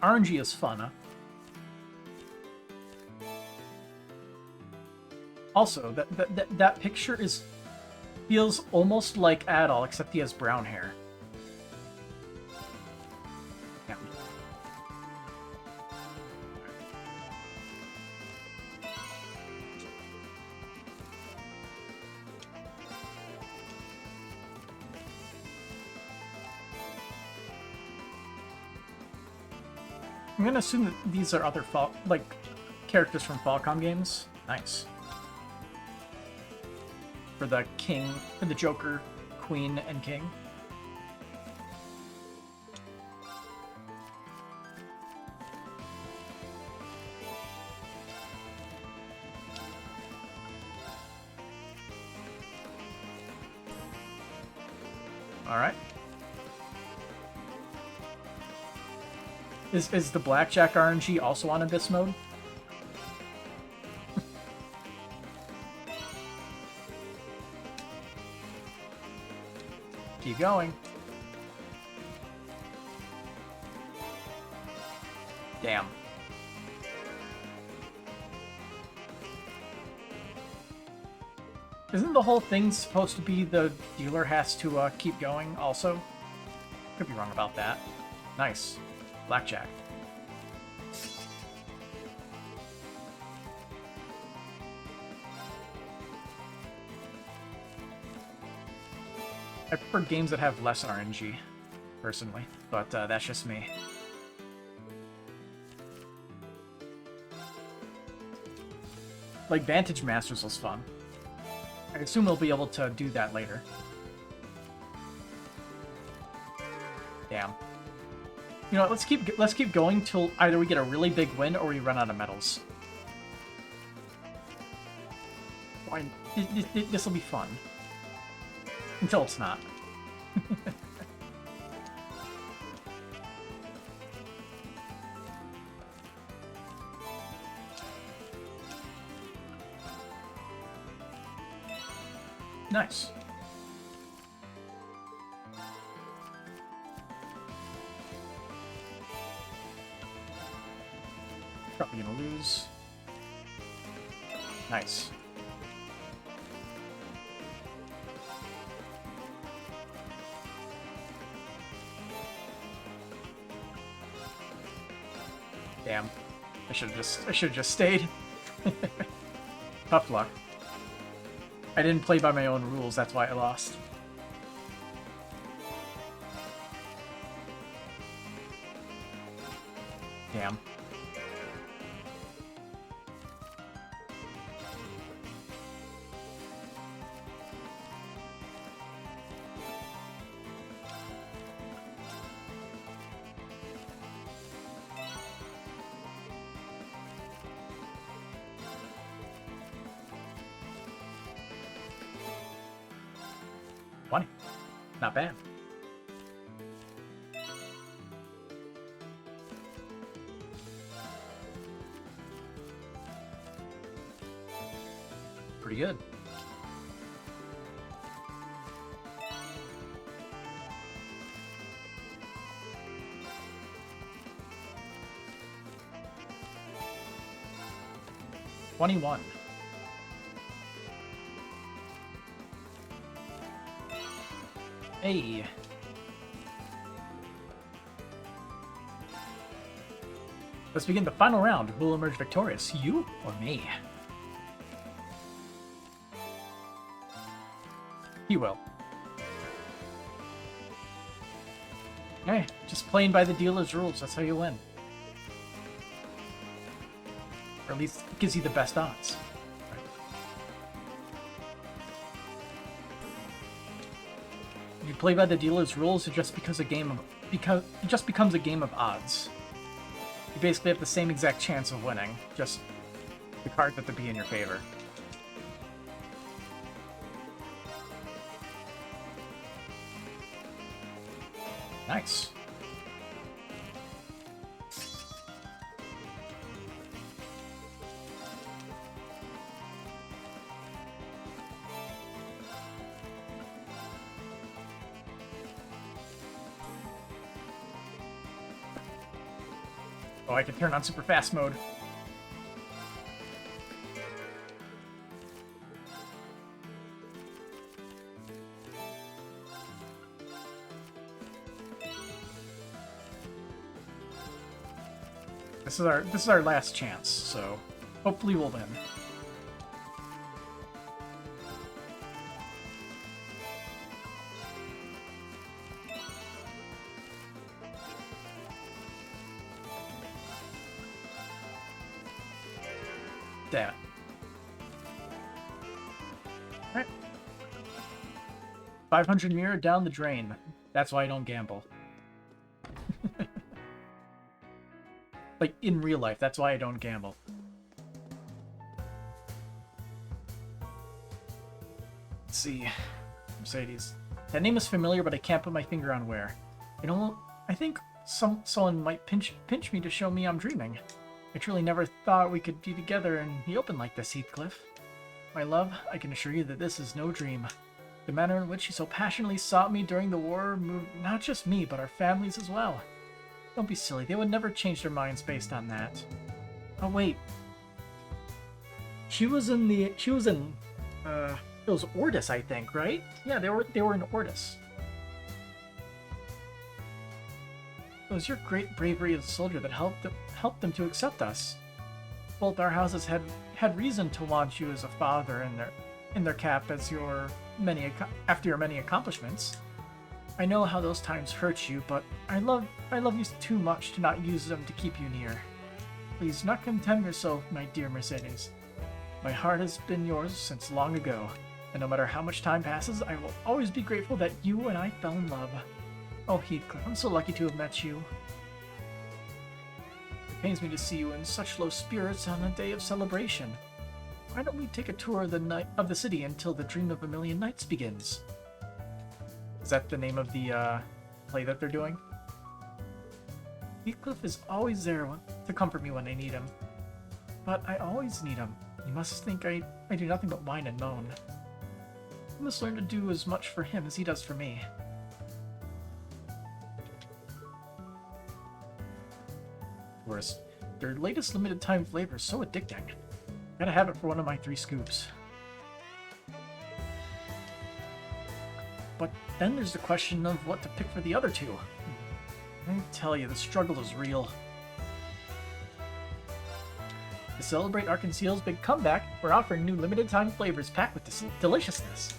RNG is fun, huh? Also, that picture feels almost like Adol, except he has brown hair. Yeah. I'm gonna assume that these are other characters from Falcom games. Nice. For the king, for the Joker, Queen, and King. All right. Is the Blackjack RNG also on Abyss mode? Keep going. Damn. Isn't the whole thing supposed to be the dealer has to keep going also? Could be wrong about that. Nice. Blackjack. I prefer games that have less RNG, personally, but that's just me. Like, Vantage Masters was fun. I assume we'll be able to do that later. Damn. You know what, let's keep going till either we get a really big win or we run out of medals. Why? This'll be fun. Until it's not. Nice. Probably gonna lose. Nice. Damn. I should have just stayed. Tough luck. I didn't play by my own rules, that's why I lost. Damn. Not bad. Pretty good. $21. Hey. Let's begin the final round. Who will emerge victorious, you or me? He will. Hey, just playing by the dealer's rules, that's how you win. Or at least it gives you the best odds. If you play by the dealer's rules, it just becomes a game of odds. You basically have the same exact chance of winning, just the cards have to be in your favor. Nice. Oh, I can turn on super fast mode. This is our last chance, so hopefully we'll win. Damn it. Alright. 500 mirror down the drain. That's why I don't gamble. Like, in real life, that's why I don't gamble. Let's see. Mercedes. That name is familiar, but I can't put my finger on where. You know, I think someone might pinch me to show me I'm dreaming. I truly never thought we could be together in the open like this, Heathcliff. My love, I can assure you that this is no dream. The manner in which he so passionately sought me during the war moved not just me, but our families as well. Don't be silly, they would never change their minds based on that. Oh wait. It was Ordis, I think, right? Yeah, they were in Ordis. It was your great bravery as a soldier that helped them to accept us. Both our houses had reason to want you as a father in their cap as after your many accomplishments. I know how those times hurt you, but I love you too much to not use them to keep you near. Please do not condemn yourself, my dear Mercedes. My heart has been yours since long ago, and no matter how much time passes, I will always be grateful that you and I fell in love. Oh, Heathcliff, I'm so lucky to have met you. It pains me to see you in such low spirits on a day of celebration. Why don't we take a tour of the city until the Dream of a Million Nights begins? Is that the name of the play that they're doing? Heathcliff is always there to comfort me when I need him. But I always need him. You must think I do nothing but whine and moan. I must learn to do as much for him as he does for me. Of course, their latest limited time flavor is so addicting. Gotta have it for one of my 3 scoops. But then there's the question of what to pick for the other 2. I tell you, the struggle is real. To celebrate Arc-en-Ciel's big comeback, we're offering new limited time flavors packed with deliciousness.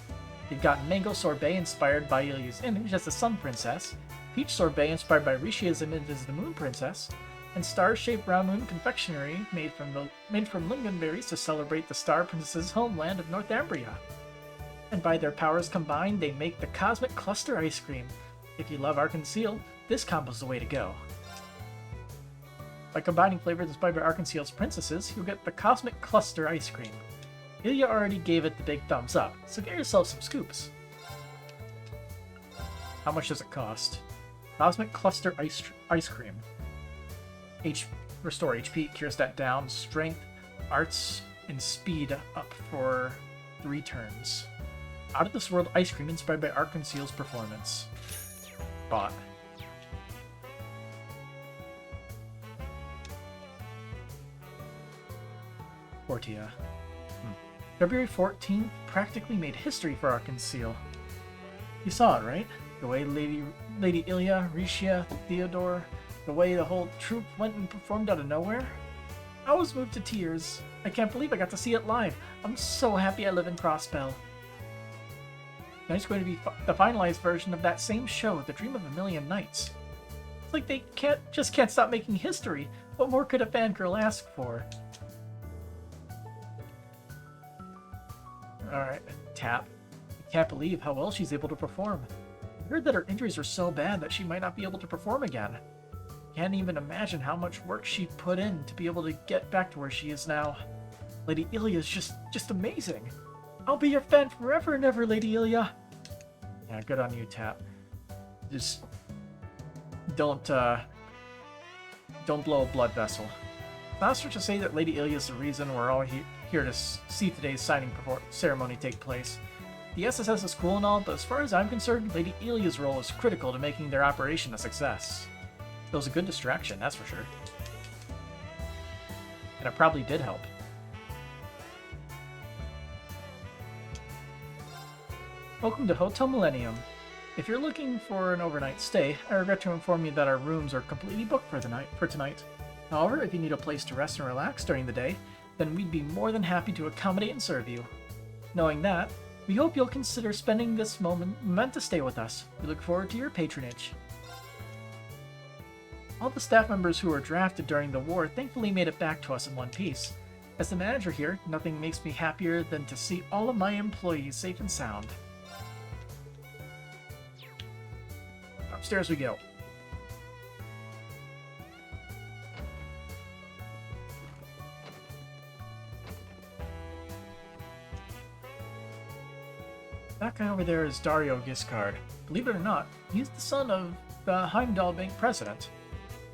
You've got mango sorbet inspired by Ilya's image as the Sun Princess, peach sorbet inspired by Rishia's image as the Moon Princess, and star-shaped round moon confectionery made from lingonberries to celebrate the Star Princess's homeland of Northumbria. And by their powers combined, they make the Cosmic Cluster Ice Cream. If you love Arc-en-Ciel, this combo's the way to go. By combining flavors inspired by Arc-en-Ciel's princesses, you'll get the Cosmic Cluster Ice Cream. Ilya already gave it the big thumbs up, so get yourself some scoops. How much does it cost? Cosmic Cluster Ice Cream. Restore HP, cure stat down, strength, arts, and speed up for 3 turns. Out of this world ice cream inspired by Arc-en-Ciel's performance. Bought. Portia. February 14th practically made history for Arc-en-Ciel. You saw it, right? The way Lady Ilya, Rishia, Theodore, the way the whole troupe went and performed out of nowhere? I was moved to tears. I can't believe I got to see it live. I'm so happy I live in Crossbell. Now it's going to be the finalized version of that same show, The Dream of a Million Nights. It's like they just can't stop making history. What more could a fangirl ask for? Alright, Tap. I can't believe how well she's able to perform. I heard that her injuries are so bad that she might not be able to perform again. Can't even imagine how much work she put in to be able to get back to where she is now. Lady Ilya is just amazing. I'll be your fan forever and ever, Lady Ilya. Yeah, good on you, Tap. Just don't blow a blood vessel. Not to say that Lady Ilya is the reason we're all here to see today's signing ceremony take place. The SSS is cool and all, but as far as I'm concerned, Lady Ilya's role is critical to making their operation a success. It was a good distraction, that's for sure. And it probably did help. Welcome to Hotel Millennium. If you're looking for an overnight stay, I regret to inform you that our rooms are completely booked for tonight. However, if you need a place to rest and relax during the day, then we'd be more than happy to accommodate and serve you. Knowing that, we hope you'll consider spending this momentous stay with us. We look forward to your patronage. All the staff members who were drafted during the war thankfully made it back to us in one piece. As the manager here, nothing makes me happier than to see all of my employees safe and sound. Upstairs we go. That guy over there is Dario Giscard. Believe it or not, he's the son of the Heimdall Bank president.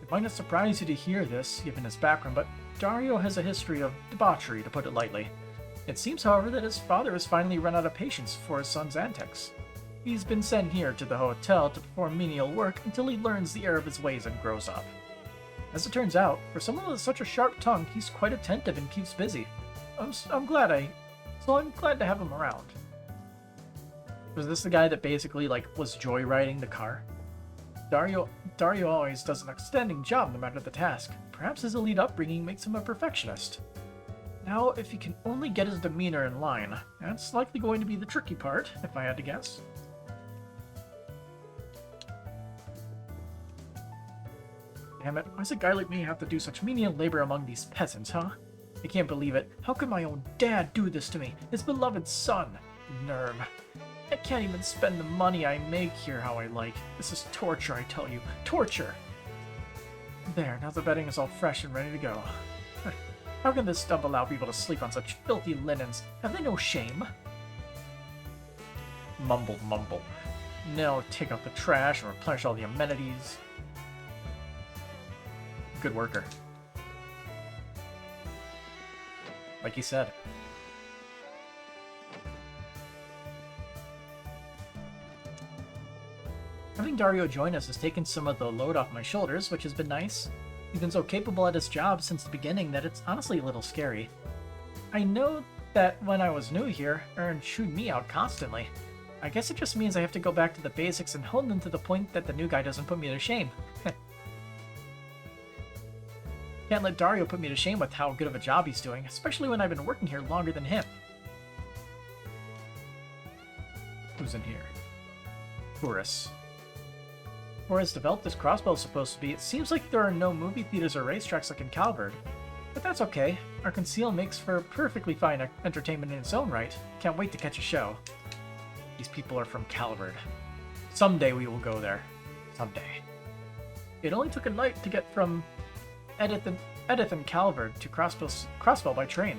It might not surprise you to hear this, given his background, but Dario has a history of debauchery, to put it lightly. It seems, however, that his father has finally run out of patience for his son's antics. He's been sent here to the hotel to perform menial work until he learns the error of his ways and grows up. As it turns out, for someone with such a sharp tongue, he's quite attentive and keeps busy. I'm glad to have him around. Was this the guy that basically, like, was joyriding the car? Dario always does an outstanding job no matter the task. Perhaps his elite upbringing makes him a perfectionist. Now, if he can only get his demeanor in line, that's likely going to be the tricky part, if I had to guess. Damn it, why does a guy like me have to do such menial labor among these peasants, huh? I can't believe it. How could my own dad do this to me? His beloved son. Nerve. I can't even spend the money I make here how I like. This is torture, I tell you. Torture! There, now the bedding is all fresh and ready to go. How can this dump allow people to sleep on such filthy linens? Have they no shame? Mumble, mumble. Now take out the trash and replenish all the amenities. Good worker. Like he said. Having Dario join us has taken some of the load off my shoulders, which has been nice. He's been so capable at his job since the beginning that it's honestly a little scary. I know that when I was new here, Ern chewed me out constantly. I guess it just means I have to go back to the basics and hone them to the point that the new guy doesn't put me to shame. Can't let Dario put me to shame with how good of a job he's doing, especially when I've been working here longer than him. Who's in here? Tourists. Or as developed as Crossbell is supposed to be, it seems like there are no movie theaters or racetracks like in Calvard. But that's okay. Our conceal makes for perfectly fine entertainment in its own right. Can't wait to catch a show. These people are from Calvard. Someday we will go there. Someday. It only took a night to get from Edith and Calvard to Crossbell by train.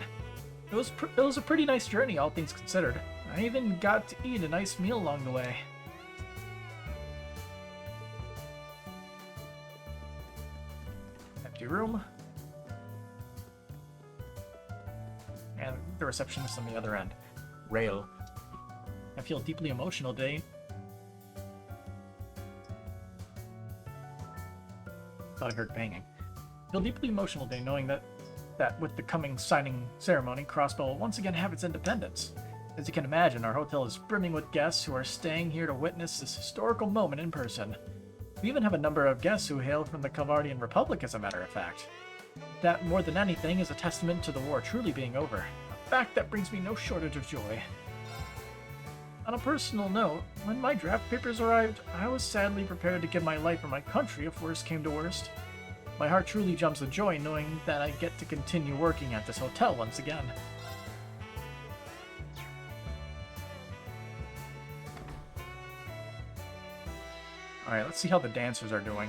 It was a pretty nice journey, all things considered. I even got to eat a nice meal along the way. Empty room. And the receptionist on the other end. Rail. I feel deeply emotional today. Thought I heard banging. I feel deeply emotional today knowing that with the coming signing ceremony, Crossbell will once again have its independence. As you can imagine, our hotel is brimming with guests who are staying here to witness this historical moment in person. We even have a number of guests who hail from the Calvardian Republic, as a matter of fact. That, more than anything, is a testament to the war truly being over. A fact that brings me no shortage of joy. On a personal note, when my draft papers arrived, I was sadly prepared to give my life for my country if worst came to worst. My heart truly jumps with joy knowing that I get to continue working at this hotel once again. Alright, let's see how the dancers are doing.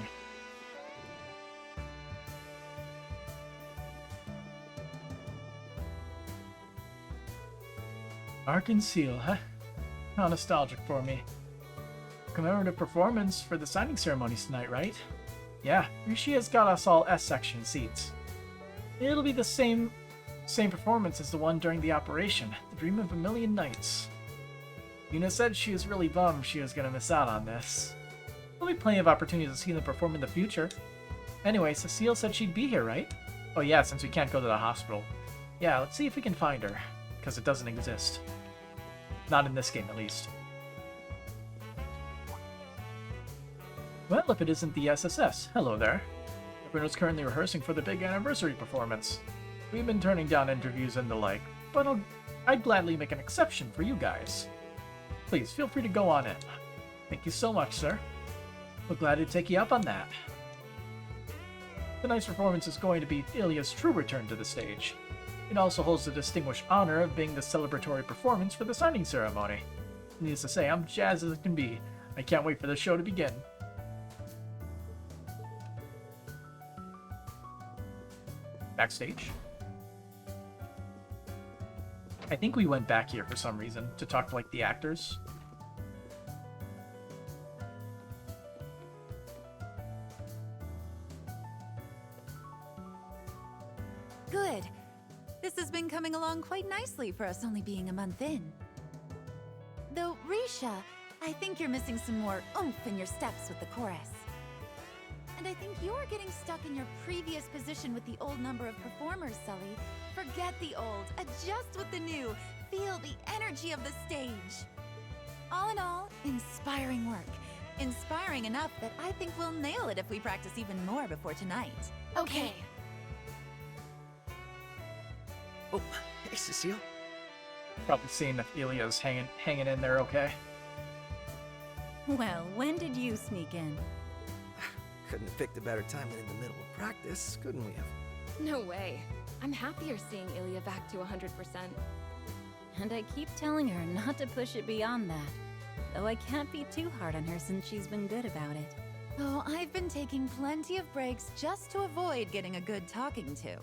Arkansas, huh? How nostalgic for me. Commemorative performance for the signing ceremonies tonight, right? Yeah, Rishi has got us all S-section seats. It'll be the same performance as the one during the operation, the Dream of a Million Nights. Yuna said she was really bummed she was going to miss out on this. There'll be plenty of opportunities to see them perform in the future. Anyway, Cecile said she'd be here, right? Oh yeah, since we can't go to the hospital. Yeah, let's see if we can find her, because it doesn't exist. Not in this game, at least. Well, if it isn't the SSS, hello there. Everyone's currently rehearsing for the big anniversary performance. We've been turning down interviews and the like, but I'd gladly make an exception for you guys. Please, feel free to go on in. Thank you so much, sir. We're glad to take you up on that. Tonight's performance is going to be Ilya's true return to the stage. It also holds the distinguished honor of being the celebratory performance for the signing ceremony. Needless to say, I'm jazzed as it can be. I can't wait for the show to begin. Backstage. I think we went back here for some reason to talk to, like, the actors. Good. This has been coming along quite nicely for us only being a month in. Though, Risha, I think you're missing some more oomph in your steps with the chorus. And I think you're getting stuck in your previous position with the old number of performers, Sully. Forget the old, adjust with the new, feel the energy of the stage. All in all, inspiring work. Inspiring enough that I think we'll nail it if we practice even more before tonight. Okay. Oh, hey, Cecile. Probably seeing if Ilya's hanging in there okay. Well, when did you sneak in? Couldn't have picked a better time than in the middle of practice, couldn't we have? No way. I'm happier seeing Ilya back to 100%. And I keep telling her not to push it beyond that. Though I can't be too hard on her since she's been good about it. Oh, I've been taking plenty of breaks just to avoid getting a good talking to.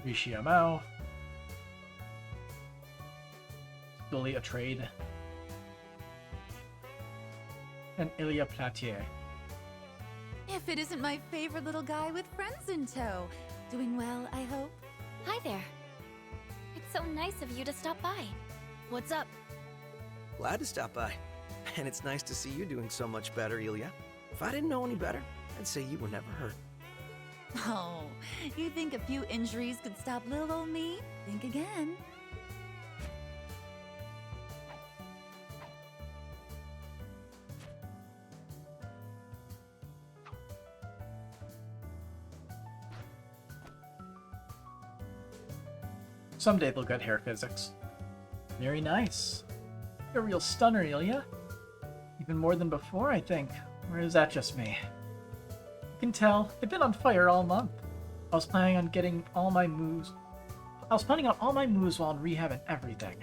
Rishia Mao. Billy Atrade. And Ilya Platier. If it isn't my favorite little guy with friends in tow. Doing well, I hope? Hi there. It's so nice of you to stop by. What's up? Glad to stop by. And it's nice to see you doing so much better, Ilya. If I didn't know any better, I'd say you were never hurt. Oh, you think a few injuries could stop little old me? Think again. Someday they'll get hair physics. Very nice. You're a real stunner, Ilya. Even more than before, I think. Or is that just me? You can tell, they've been on fire all month. I was planning on getting all my moves. I was planning on all my moves while in rehab and everything.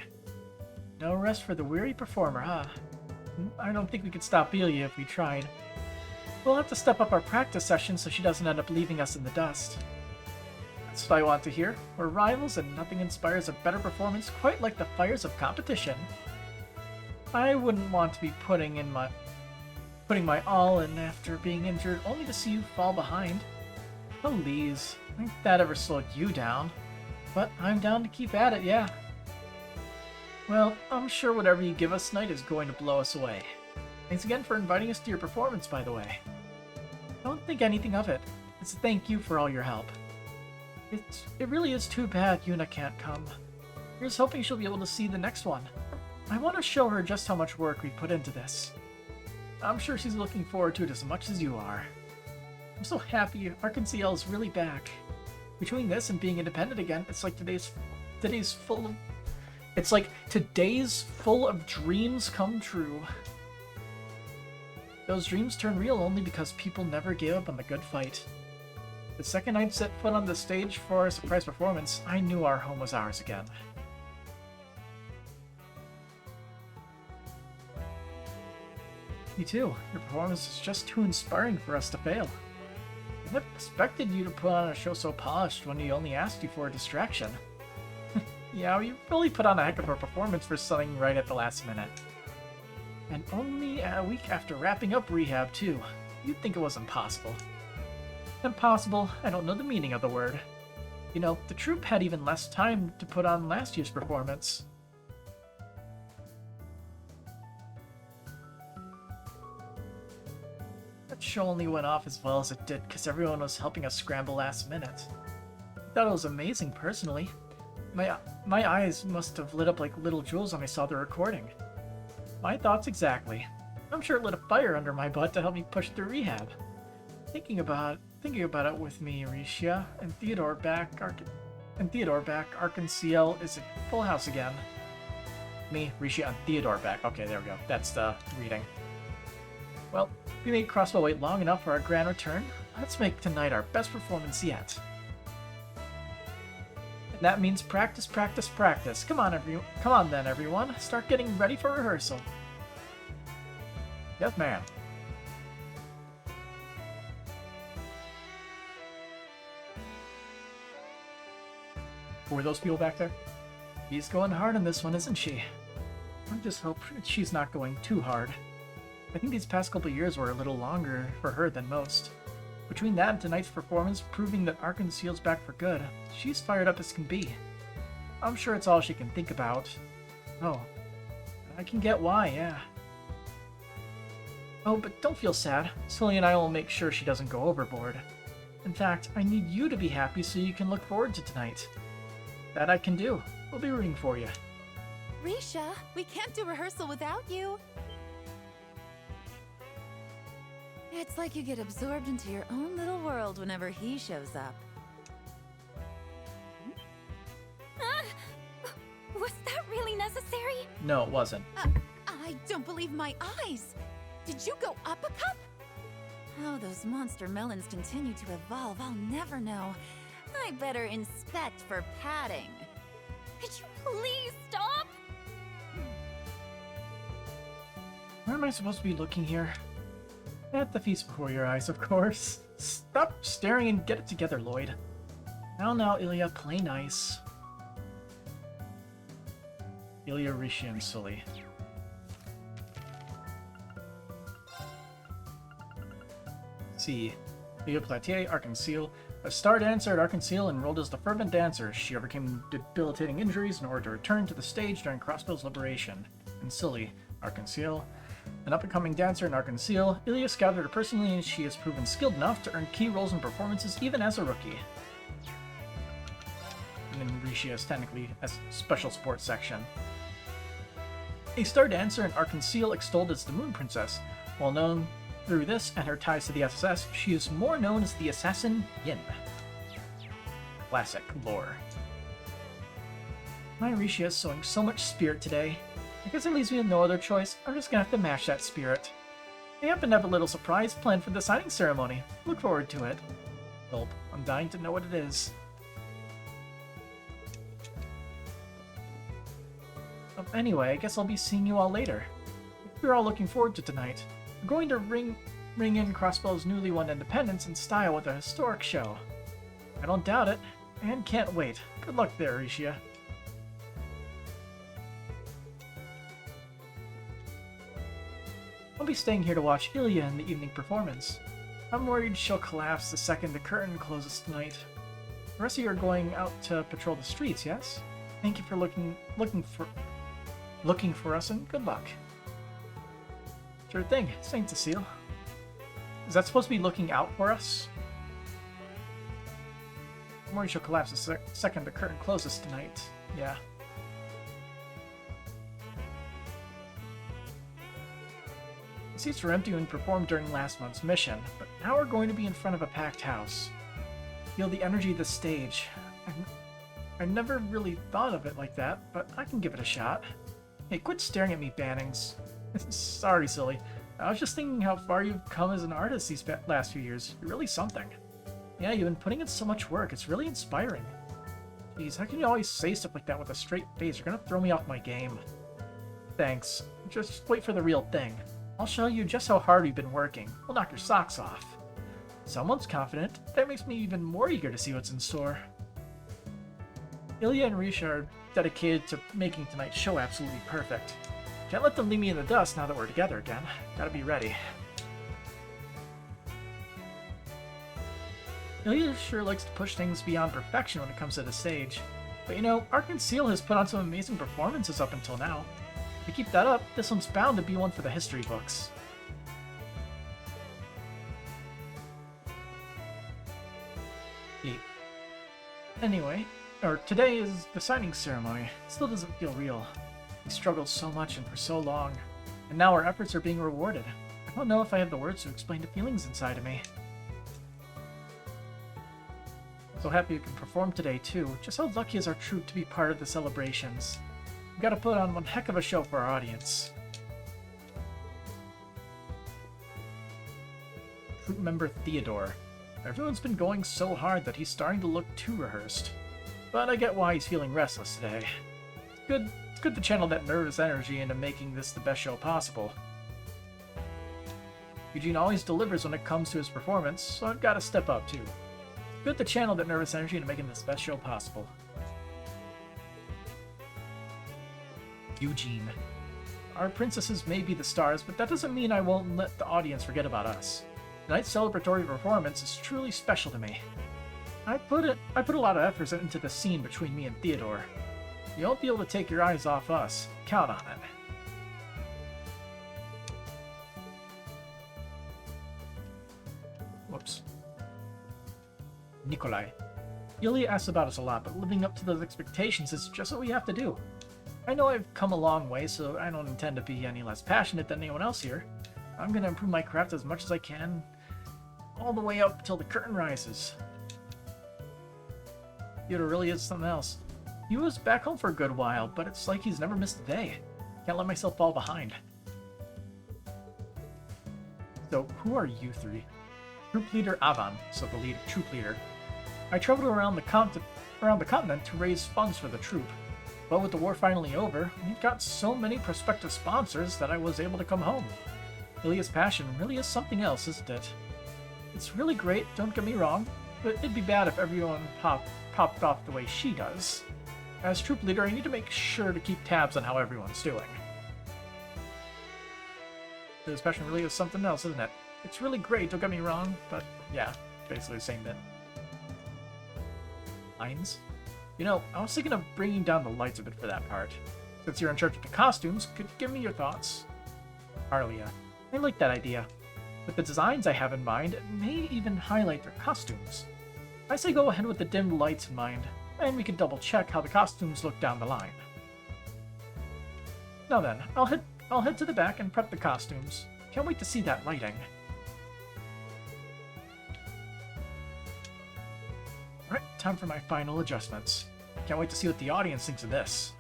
No rest for the weary performer, huh? I don't think we could stop Ilya if we tried. We'll have to step up our practice sessions so she doesn't end up leaving us in the dust. That's what I want to hear. We're rivals and nothing inspires a better performance quite like the fires of competition. I wouldn't want to be putting my all in after being injured only to see you fall behind. Please, I think that ever slowed you down. But I'm down to keep at it, yeah. Well, I'm sure whatever you give us tonight is going to blow us away. Thanks again for inviting us to your performance, by the way. Don't think anything of it. It's a thank you for all your help. It really is too bad Yuna can't come. Here's hoping she'll be able to see the next one. I want to show her just how much work we put into this. I'm sure she's looking forward to it as much as you are. I'm so happy Arkansas is really back. Between this and being independent again, it's like today's full of dreams come true. Those dreams turn real only because people never gave up on the good fight. The second I'd set foot on the stage for our surprise performance, I knew our home was ours again. Me too. Your performance is just too inspiring for us to fail. I never expected you to put on a show so polished when he only asked you for a distraction. Yeah, you really put on a heck of a performance for something right at the last minute. And only a week after wrapping up rehab, too. You'd think it was impossible. Impossible, I don't know the meaning of the word. You know, the troupe had even less time to put on last year's performance. That show only went off as well as it did because everyone was helping us scramble last minute. I thought it was amazing personally. My eyes must have lit up like little jewels when I saw the recording. My thoughts exactly. I'm sure it lit a fire under my butt to help me push through rehab. Thinking about it with me, Risha, and Theodore back, Arkansas is at full house again. Me, Risha, and Theodore back. Okay, there we go. That's the reading. Well, we made Crossbell wait long enough for our grand return. Let's make tonight our best performance yet. And that means practice, practice, practice. Come on then, everyone. Start getting ready for rehearsal. Yes, ma'am. Who are those people back there? She's going hard on this one, isn't she? I just hope she's not going too hard. I think these past couple years were a little longer for her than most. Between that and tonight's performance proving that Arkanseal's back for good, she's fired up as can be. I'm sure it's all she can think about. Oh, I can get why, yeah. Oh, but don't feel sad. Sully and I will make sure she doesn't go overboard. In fact, I need you to be happy so you can look forward to tonight. That I can do. We'll be rooting for you. Risha, we can't do rehearsal without you. It's like you get absorbed into your own little world whenever he shows up. Was that really necessary? No, it wasn't. I don't believe my eyes! Did you go up a cup? How those monster melons continue to evolve, I'll never know. I better inspect for padding. Could you please stop? Where am I supposed to be looking here? At the feast before your eyes, of course. Stop staring and get it together, Lloyd. Now, Ilya, play nice. Ilya, Risha, and Sully. See. Ilya Platier, Arkanseal. A star dancer at Arkanseal enrolled as the fervent dancer. She overcame debilitating injuries in order to return to the stage during Crossbell's liberation. And Sully, Arkanseal. An up-and-coming dancer in Arkanseal, Ilya scouted her personally and she has proven skilled enough to earn key roles in performances even as a rookie. And then Risha is technically a special sports section. A star dancer in Arkanseal extolled as the Moon Princess. While known through this and her ties to the SSS, she is more known as the Assassin Yin. Classic lore. My Risha is showing so much spirit today. I guess it leaves me with no other choice. I'm just gonna have to match that spirit. I happen to have a little surprise planned for the signing ceremony. Look forward to it. Gulp. I'm dying to know what it is. Anyway, I guess I'll be seeing you all later. We're all looking forward to tonight. We're going to ring in Crossbell's newly won independence in style with a historic show. I don't doubt it, and can't wait. Good luck there, Risha. I'll be staying here to watch Ilya in the evening performance. I'm worried she'll collapse the second the curtain closes tonight. The rest of you are going out to patrol the streets, yes? Thank you for looking for us, and good luck. Sure thing, Saint Cecile. Is that supposed to be looking out for us? I'm worried she'll collapse the second the curtain closes tonight. Yeah. The seats were empty when performed during last month's mission, but now we're going to be in front of a packed house. Feel the energy of the stage. I never really thought of it like that, but I can give it a shot. Hey, quit staring at me, Bannings. Sorry, silly. I was just thinking how far you've come as an artist these last few years. You're really something. Yeah, you've been putting in so much work. It's really inspiring. Jeez, how can you always say stuff like that with a straight face? You're gonna throw me off my game. Thanks. Just wait for the real thing. I'll show you just how hard we've been working. We'll knock your socks off. Someone's confident. That makes me even more eager to see what's in store. Ilya and Risha are dedicated to making tonight's show absolutely perfect. Can't let them leave me in the dust now that we're together again. Gotta be ready. Ilya sure likes to push things beyond perfection when it comes to the stage. But you know, Arkanseal has put on some amazing performances up until now. If you keep that up, this one's bound to be one for the history books. Anyway, today is the signing ceremony. It still doesn't feel real. We struggled so much and for so long, and now our efforts are being rewarded. I don't know if I have the words to explain the feelings inside of me. So happy you can perform today too. Just how lucky is our troupe to be part of the celebrations. We've got to put on one heck of a show for our audience. Troupe member Theodore. Everyone's been going so hard that he's starting to look too rehearsed. But I get why he's feeling restless today. It's good to channel that nervous energy into making this the best show possible. Eugene always delivers when it comes to his performance, so I've got to step up too. Good to channel that nervous energy into making this the best show possible. Eugene. Our princesses may be the stars, but that doesn't mean I won't let the audience forget about us. Tonight's celebratory performance is truly special to me. I put a lot of effort into the scene between me and Theodore. You won't be able to take your eyes off us. Count on it. Whoops. Nikolai. Yulia asks about us a lot, but living up to those expectations is just what we have to do. I know I've come a long way, so I don't intend to be any less passionate than anyone else here. I'm gonna improve my craft as much as I can, all the way up till the curtain rises. Theodore really is something else. He was back home for a good while, but it's like he's never missed a day. Can't let myself fall behind. So, who are you three? Troop leader Avan, so the lead troop leader. I traveled around the continent to raise funds for the troop. But with the war finally over, we've got so many prospective sponsors that I was able to come home. Ilia's passion really is something else, isn't it? It's really great, don't get me wrong, but it'd be bad if everyone popped off the way she does. As troop leader, I need to make sure to keep tabs on how everyone's doing. Ilia's passion really is something else, isn't it? It's really great, don't get me wrong, but yeah, basically the same bit. Lines? You know, I was thinking of bringing down the lights a bit for that part. Since you're in charge of the costumes, could you give me your thoughts? Arlia. I like that idea. With the designs I have in mind, it may even highlight their costumes. I say go ahead with the dimmed lights in mind, and we can double check how the costumes look down the line. Now then, I'll head to the back and prep the costumes. Can't wait to see that lighting. Alright, time for my final adjustments. Can't wait to see what the audience thinks of this.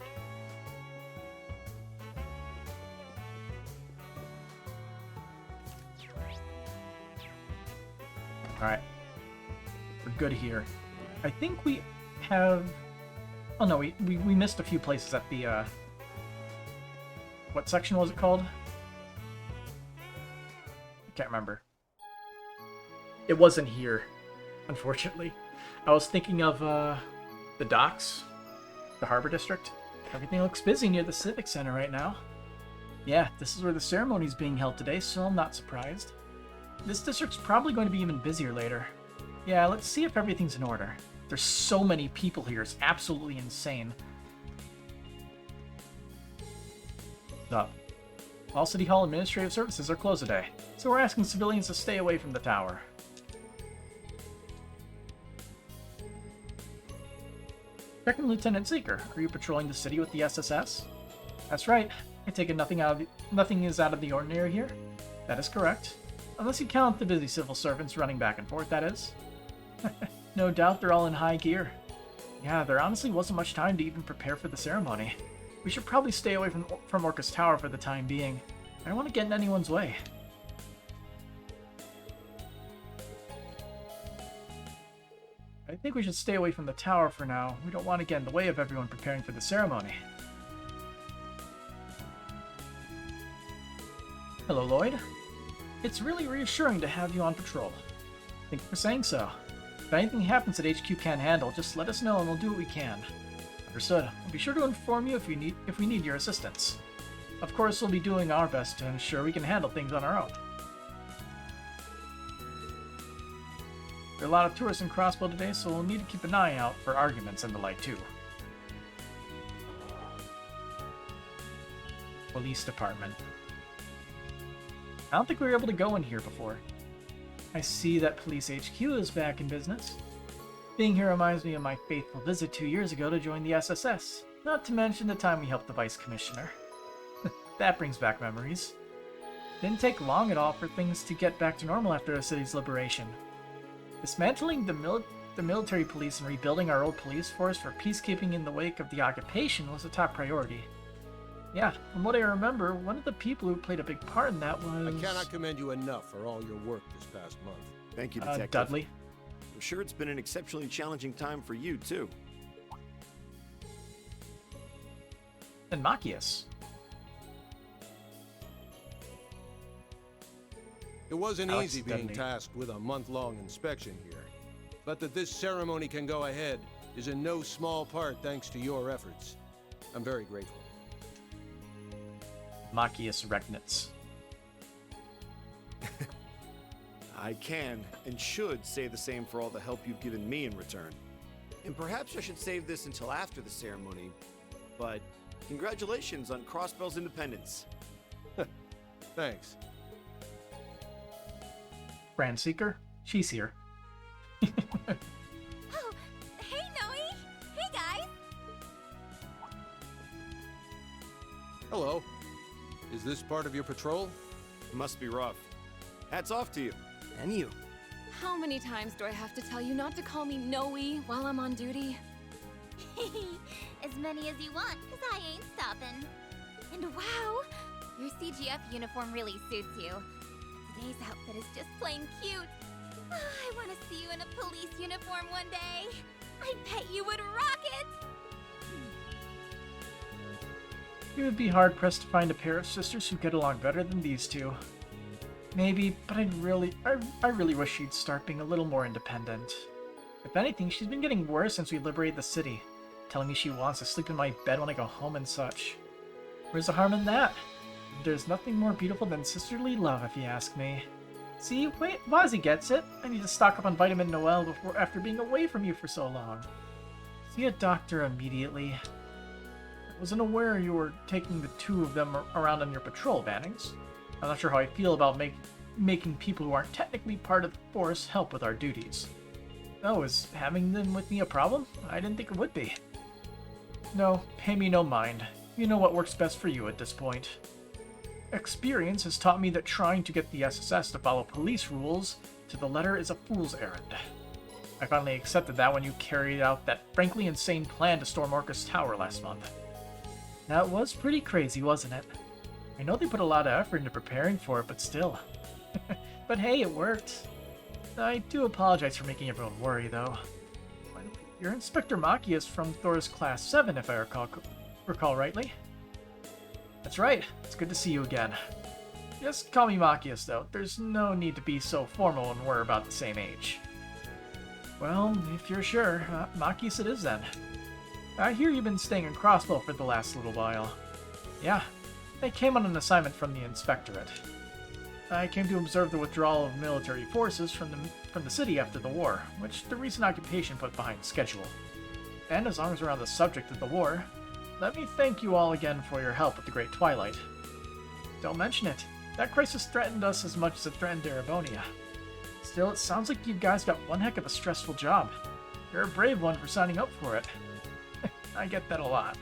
Alright. We're good here. I think we have... Oh no, we missed a few places at the, What section was it called? I can't remember. It wasn't here, unfortunately. I was thinking of, the docks, the harbor district. Everything looks busy near the Civic Center right now. Yeah, this is where the ceremony's being held today, so I'm not surprised. This district's probably going to be even busier later. Yeah, let's see if everything's in order. There's so many people here, it's absolutely insane. What's up? All City Hall administrative services are closed today, so we're asking civilians to stay away from the tower. Second Lieutenant Seeker, are you patrolling the city with the SSS? That's right. I take it nothing is out of the ordinary here? That is correct. Unless you count the busy civil servants running back and forth, that is. No doubt they're all in high gear. Yeah, there honestly wasn't much time to even prepare for the ceremony. We should probably stay away from Orca's Tower for the time being. I don't want to get in anyone's way. I think we should stay away from the tower for now. We don't want to get in the way of everyone preparing for the ceremony. Hello, Lloyd. It's really reassuring to have you on patrol. Thank you for saying so. If anything happens that HQ can't handle, just let us know and we'll do what we can. Understood. We'll be sure to inform you if we need your assistance. Of course, we'll be doing our best to ensure we can handle things on our own. There are a lot of tourists in Crossbell today, so we'll need to keep an eye out for arguments and the like too. Police Department. I don't think we were able to go in here before. I see that Police HQ is back in business. Being here reminds me of my faithful visit 2 years ago to join the SSS, not to mention the time we helped the Vice Commissioner. That brings back memories. Didn't take long at all for things to get back to normal after the city's liberation. Dismantling the military police and rebuilding our old police force for peacekeeping in the wake of the occupation was a top priority. Yeah, from what I remember, one of the people who played a big part in that was... I cannot commend you enough for all your work this past month. Thank you, Detective. Dudley. I'm sure it's been an exceptionally challenging time for you, too. And Machias. It wasn't Alex easy being Dudley. tasked with a month-long inspection here. But that this ceremony can go ahead is in no small part thanks to your efforts. I'm very grateful. Machias Regnitz. I can and should say the same for all the help you've given me in return. And perhaps I should save this until after the ceremony, but congratulations on Crossbell's independence. Thanks. Brand Seeker, she's here. Oh, hey, Noe! Hey, guys! Hello. Is this part of your patrol? It must be rough. Hats off to you. And you. How many times do I have to tell you not to call me Noe while I'm on duty? As many as you want, because I ain't stopping. And wow, your CGF uniform really suits you. Today's outfit is just plain cute. I want to see you in a police uniform one day. I bet you would rock it! You would be hard-pressed to find a pair of sisters who get along better than these two. Maybe, but I really wish she'd start being a little more independent. If anything, she's been getting worse since we liberated the city, telling me she wants to sleep in my bed when I go home and such. Where's the harm in that? There's nothing more beautiful than sisterly love, if you ask me. See, wait, Wazzy gets it. I need to stock up on Vitamin Noel after being away from you for so long. See a doctor immediately. I wasn't aware you were taking the two of them around on your patrol, Bannings. I'm not sure how I feel about making people who aren't technically part of the force help with our duties. Oh, is having them with me a problem? I didn't think it would be. No, pay me no mind. You know what works best for you at this point. Experience has taught me that trying to get the SSS to follow police rules to the letter is a fool's errand. I finally accepted that when you carried out that frankly insane plan to storm Orcus Tower last month. That was pretty crazy, wasn't it? I know they put a lot of effort into preparing for it, but still. But hey, it worked. I do apologize for making everyone worry, though. You're Inspector Machias from Thor's Class 7, if I recall rightly. That's right. It's good to see you again. Just call me Machias, though. There's no need to be so formal when we're about the same age. Well, if you're sure, Machias it is then. I hear you've been staying in Crossbell for the last little while. Yeah, I came on an assignment from the Inspectorate. I came to observe the withdrawal of military forces from the city after the war, which the recent occupation put behind schedule. And as long as we're on the subject of the war, let me thank you all again for your help with the Great Twilight. Don't mention it. That crisis threatened us as much as it threatened Erebonia. Still, it sounds like you guys got one heck of a stressful job. You're a brave one for signing up for it. I get that a lot.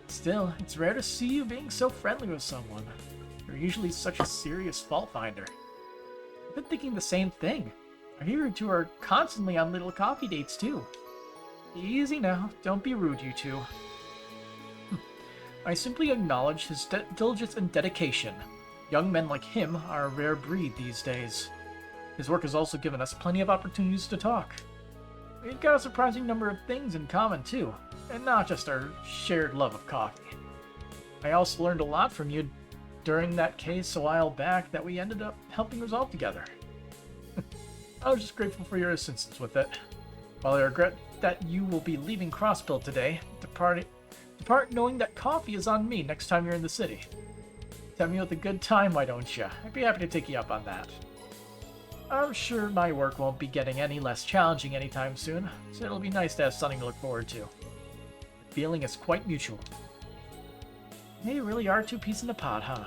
Still, it's rare to see you being so friendly with someone. You're usually such a serious fault finder. I've been thinking the same thing. I hear you two are constantly on little coffee dates too. Easy now, don't be rude, you two. I simply acknowledge his diligence and dedication. Young men like him are a rare breed these days. His work has also given us plenty of opportunities to talk. We've got a surprising number of things in common too, and not just our shared love of coffee. I also learned a lot from you during that case a while back that we ended up helping resolve together. I was just grateful for your assistance with it. While I regret that you will be leaving Crossbell today, depart knowing that coffee is on me next time you're in the city. Tell me with a good time, why don't you? I'd be happy to take you up on that. I'm sure my work won't be getting any less challenging anytime soon, so it'll be nice to have something to look forward to. The feeling is quite mutual. They really are two peas in a pod, huh?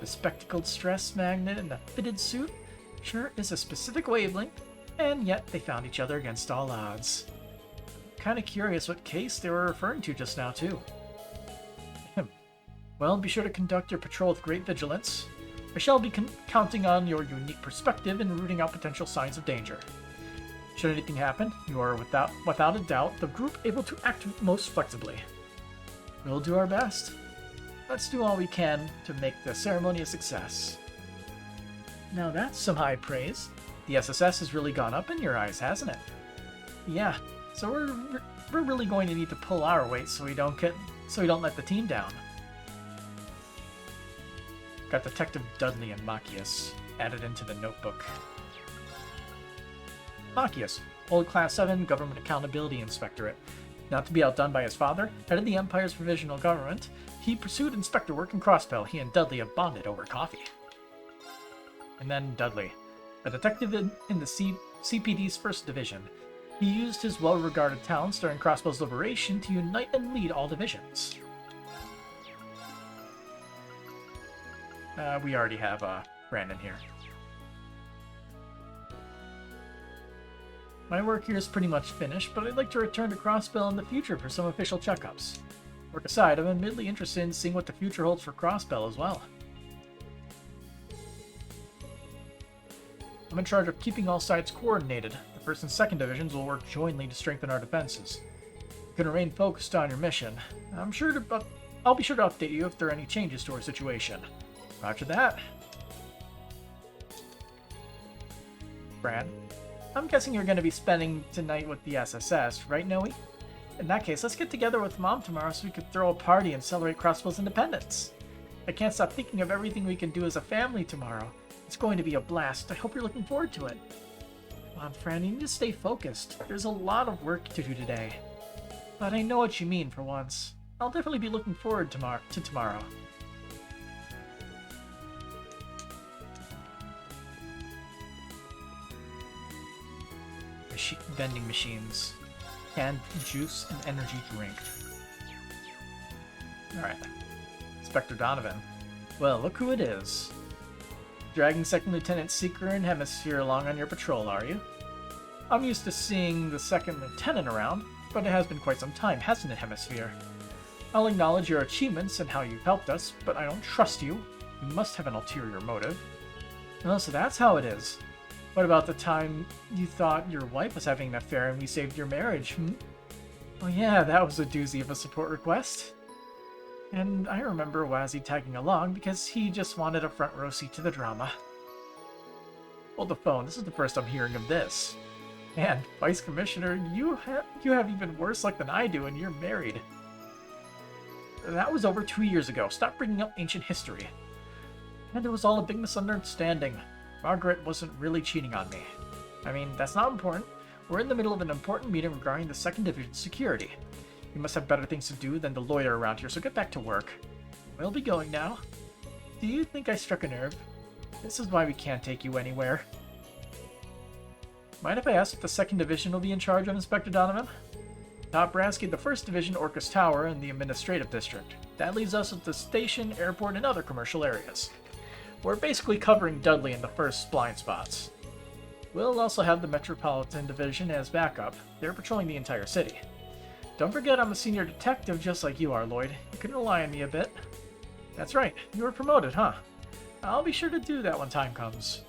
The spectacled stress magnet and the fitted suit sure is a specific wavelength, and yet they found each other against all odds. Kinda curious what case they were referring to just now, too. Well, be sure to conduct your patrol with great vigilance. I shall be counting on your unique perspective in rooting out potential signs of danger. Should anything happen, you are without a doubt the group able to act most flexibly. We'll do our best. Let's do all we can to make the ceremony a success. Now that's some high praise. The SSS has really gone up in your eyes, hasn't it? Yeah, so we're really going to need to pull our weight so we don't let the team down. Got Detective Dudley and Machias added into the notebook. Machias, old Class 7 Government Accountability Inspectorate. Not to be outdone by his father, head of the Empire's provisional government, he pursued inspector work in Crossbell. He and Dudley have bonded over coffee. And then Dudley, a detective in the CPD's 1st Division. He used his well-regarded talents during Crossbell's liberation to unite and lead all divisions. We already have Brandon here. My work here is pretty much finished, but I'd like to return to Crossbell in the future for some official checkups. Work aside, I'm admittedly interested in seeing what the future holds for Crossbell as well. I'm in charge of keeping all sides coordinated. The 1st and 2nd Divisions will work jointly to strengthen our defenses. You can remain focused on your mission. I'll be sure to update you if there are any changes to our situation. Roger that. Brad, I'm guessing you're going to be spending tonight with the SSS, right, Noe? In that case, let's get together with Mom tomorrow so we could throw a party and celebrate Crossbell's independence. I can't stop thinking of everything we can do as a family tomorrow. It's going to be a blast. I hope you're looking forward to it. Come on, Fran, you need to stay focused. There's a lot of work to do today. But I know what you mean for once. I'll definitely be looking forward to tomorrow. Vending machines. Canned juice and energy drink. Alright. Inspector Donovan. Well, look who it is. Dragging 2nd Lieutenant Seeker and Hemisphere along on your patrol, are you? I'm used to seeing the 2nd Lieutenant around, but it has been quite some time, hasn't it, Hemisphere? I'll acknowledge your achievements and how you've helped us, but I don't trust you. You must have an ulterior motive. Oh, so that's how it is. What about the time you thought your wife was having an affair and we saved your marriage, Oh yeah, that was a doozy of a support request. And I remember Wazzy tagging along because he just wanted a front row seat to the drama. Hold the phone, this is the first I'm hearing of this. Man, Vice Commissioner, you have even worse luck than I do, and you're married. That was over 2 years ago. Stop bringing up ancient history. And it was all a big misunderstanding. Margaret wasn't really cheating on me. I mean, that's not important. We're in the middle of an important meeting regarding the 2nd Division's security. You must have better things to do than to loiter around here, so get back to work. We'll be going now. Do you think I struck a nerve? This is why we can't take you anywhere. Mind if I ask if the 2nd Division will be in charge of Inspector Donovan? Top brass gave the 1st Division Orcus Tower and the Administrative District. That leaves us with the station, airport, and other commercial areas. We're basically covering Dudley in the first blind spots. We'll also have the Metropolitan Division as backup. They're patrolling the entire city. Don't forget I'm a senior detective just like you are, Lloyd. You can rely on me a bit. That's right, you were promoted, huh? I'll be sure to do that when time comes.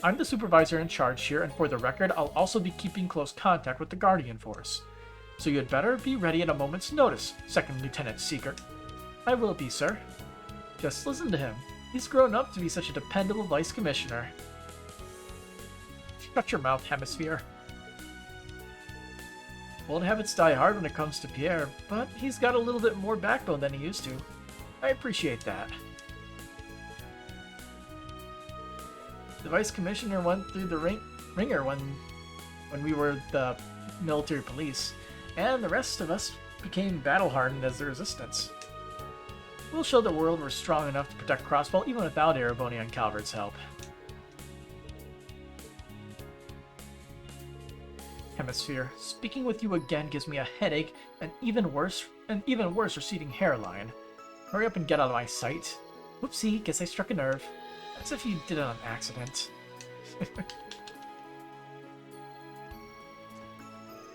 I'm the supervisor in charge here, and for the record, I'll also be keeping close contact with the Guardian Force. So you'd better be ready at a moment's notice, 2nd Lieutenant Seeker. I will be, sir. Just listen to him. He's grown up to be such a dependable Vice Commissioner. Shut your mouth, Hemisphere. Old habits die hard when it comes to Pierre, but he's got a little bit more backbone than he used to. I appreciate that. The Vice Commissioner went through the ringer when we were the military police, and the rest of us became battle-hardened as the resistance. We'll show the world we're strong enough to protect Crossbell even without Erebony and Calvert's help. Hemisphere, speaking with you again gives me a headache and even worse receding hairline. Hurry up and get out of my sight. Whoopsie, guess I struck a nerve. As if you did it on accident.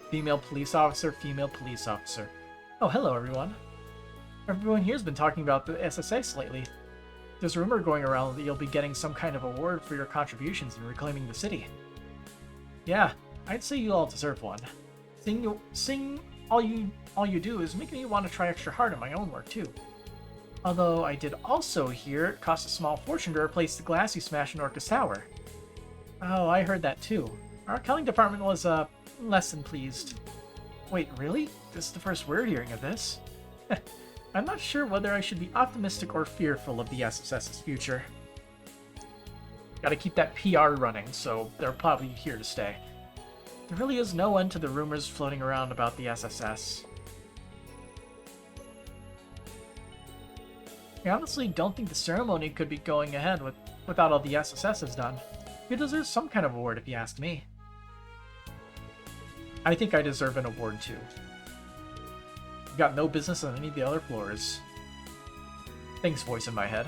Female police officer, female police officer. Oh, hello everyone. Everyone here's been talking about the SSS lately. There's a rumor going around that you'll be getting some kind of award for your contributions in reclaiming the city. Yeah, I'd say you all deserve one. Seeing all you do is making me want to try extra hard in my own work too. Although I did also hear it cost a small fortune to replace the glass you smashed in Orcus Tower. Oh, I heard that too. Our accounting department was, less than pleased. Wait, really? This is the first we're hearing of this? I'm not sure whether I should be optimistic or fearful of the SSS's future. Gotta keep that PR running, so they're probably here to stay. There really is no end to the rumors floating around about the SSS. I honestly don't think the ceremony could be going ahead without all the SSS has done. He deserves some kind of award if you ask me. I think I deserve an award too. You've got no business on any of the other floors. Thanks, voice in my head.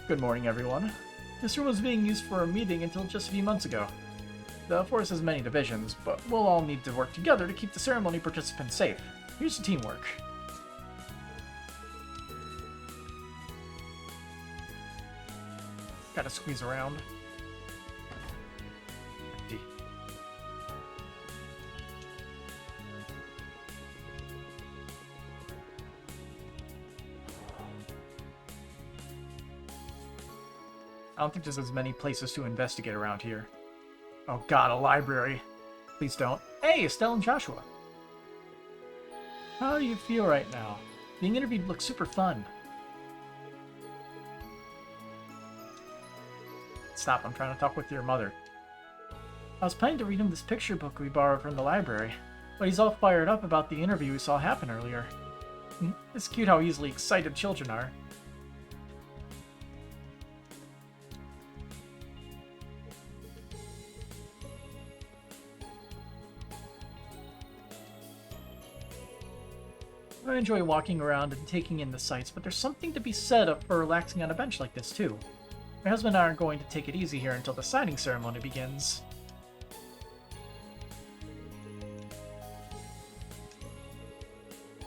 Good morning, everyone. This room was being used for a meeting until just a few months ago. The force has many divisions, but we'll all need to work together to keep the ceremony participants safe. Here's the teamwork. Gotta squeeze around. Empty. I don't think there's as many places to investigate around here. Oh god, a library. Please don't. Hey, Estelle and Joshua. How do you feel right now? Being interviewed looks super fun. Stop, I'm trying to talk with your mother. I was planning to read him this picture book we borrowed from the library, but he's all fired up about the interview we saw happen earlier. It's cute how easily excited children are. I enjoy walking around and taking in the sights, but there's something to be said for relaxing on a bench like this too. My husband and I aren't going to take it easy here until the signing ceremony begins.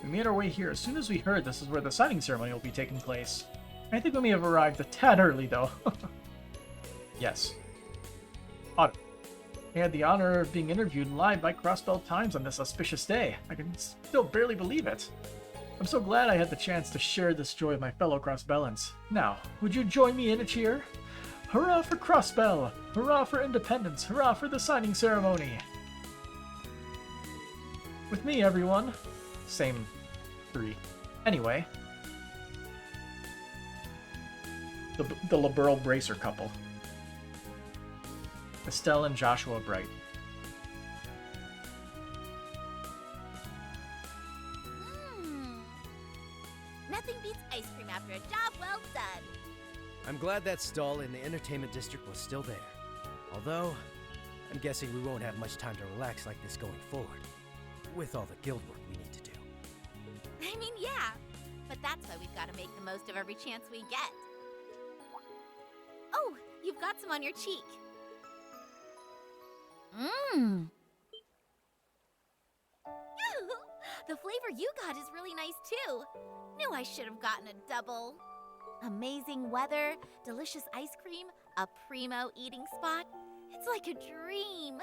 We made our way here as soon as we heard this is where the signing ceremony will be taking place. I think we may have arrived a tad early though. Yes. Autumn. I had the honor of being interviewed live by Crossbell Times on this auspicious day. I can still barely believe it. I'm so glad I had the chance to share this joy with my fellow Crossbellans. Now, would you join me in a cheer? Hurrah for Crossbell! Hurrah for independence! Hurrah for the signing ceremony! With me, everyone. Same 3. Anyway. The liberal bracer couple. Estelle and Joshua Bright. Nothing beats ice cream after a job well done. I'm glad that stall in the entertainment district was still there. Although, I'm guessing we won't have much time to relax like this going forward. With all the guild work we need to do. I mean, yeah. But that's why we've got to make the most of every chance we get. Oh, you've got some on your cheek. Mmm. The flavor you got is really nice too. Knew I should have gotten a double. Amazing weather, delicious ice cream, a primo eating spot. It's like a dream.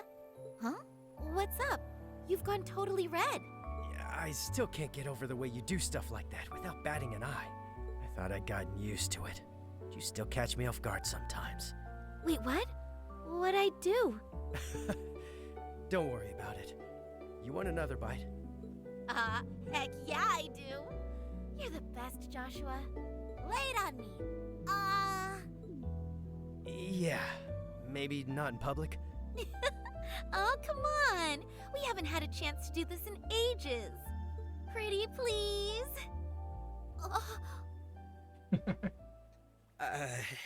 Huh? What's up? You've gone totally red. Yeah, I still can't get over the way you do stuff like that without batting an eye. I thought I'd gotten used to it. But you still catch me off guard sometimes. Wait, what? What'd I do? Don't worry about it. You want another bite? Heck yeah I do. You're the best, Joshua. Lay it on me. Yeah, maybe not in public. Oh, come on. We haven't had a chance to do this in ages. Pretty, please.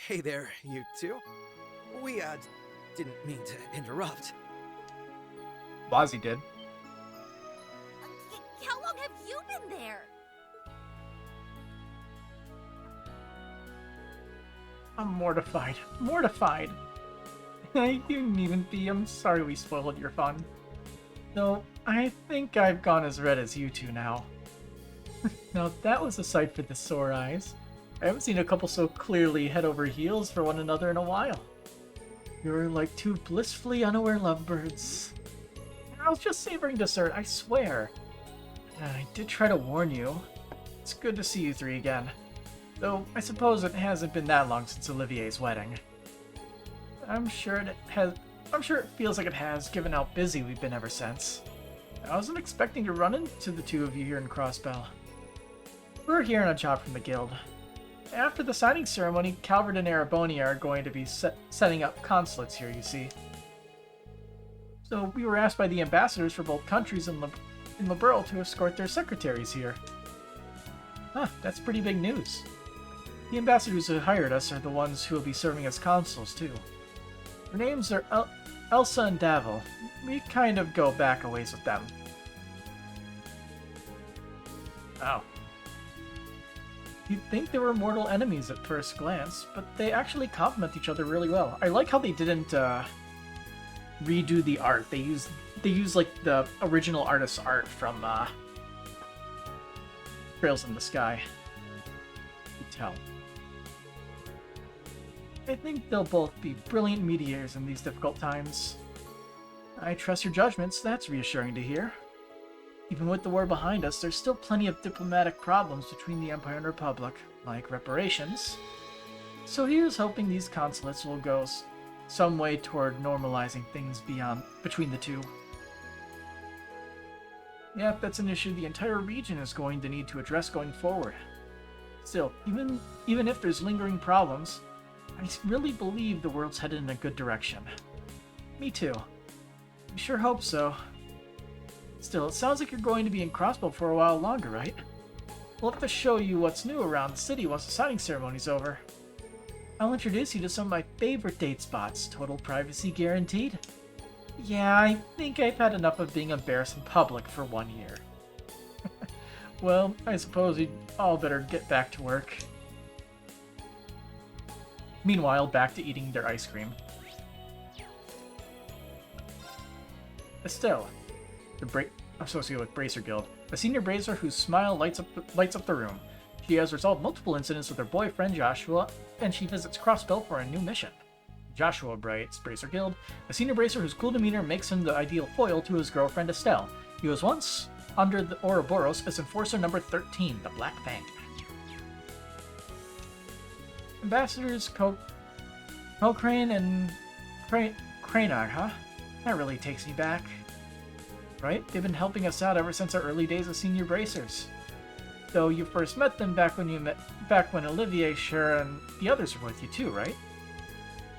Hey there, you two. We, didn't mean to interrupt. Wazzy did. How long have you been there? I'm mortified. Mortified. You needn't even be. I'm sorry we spoiled your fun. Though, I think I've gone as red as you two now. Now that was a sight for the sore eyes. I haven't seen a couple so clearly head over heels for one another in a while. You're like two blissfully unaware lovebirds. I was just savoring dessert, I swear. I did try to warn you. It's good to see you three again. Though, I suppose it hasn't been that long since Olivier's wedding. I'm sure it feels like it has, given how busy we've been ever since. I wasn't expecting to run into the two of you here in Crossbell. We're here on a job from the guild. After the signing ceremony, Calvert and Arabonia are going to be setting up consulates here, you see. So we were asked by the ambassadors for both countries in Liberl to escort their secretaries here. Huh, that's pretty big news. The ambassadors who hired us are the ones who will be serving as consuls, too. Their names are Elsa and Davil. We kind of go back a ways with them. Wow. You'd think they were mortal enemies at first glance, but they actually complement each other really well. I like how they didn't redo the art. They used like the original artist's art from Trails in the Sky. You can tell. I think they'll both be brilliant mediators in these difficult times. I trust your judgments, that's reassuring to hear. Even with the war behind us, there's still plenty of diplomatic problems between the Empire and Republic, like reparations. So here's hoping these consulates will go some way toward normalizing things between the two. Yep, that's an issue the entire region is going to need to address going forward. Still, even if there's lingering problems, I really believe the world's headed in a good direction. Me too. I sure hope so. Still, it sounds like you're going to be in Crossbell for a while longer, right? We'll have to show you what's new around the city once the signing ceremony's over. I'll introduce you to some of my favorite date spots, total privacy guaranteed. Yeah, I think I've had enough of being embarrassed in public for 1 year. Well, I suppose you'd all better get back to work. Meanwhile, back to eating their ice cream. Estelle, associated with Bracer Guild, a senior bracer whose smile lights up the room. She has resolved multiple incidents with her boyfriend Joshua, and she visits Crossbell for a new mission. Joshua writes, Bracer Guild, a senior bracer whose cool demeanor makes him the ideal foil to his girlfriend Estelle. He was once under the Ouroboros as Enforcer number 13, the Black Fang. Ambassadors Cochrane and Cranag, huh? That really takes me back. Right? They've been helping us out ever since our early days as senior bracers. Though you first met them back when Olivier, Shara, and the others were with you too, right?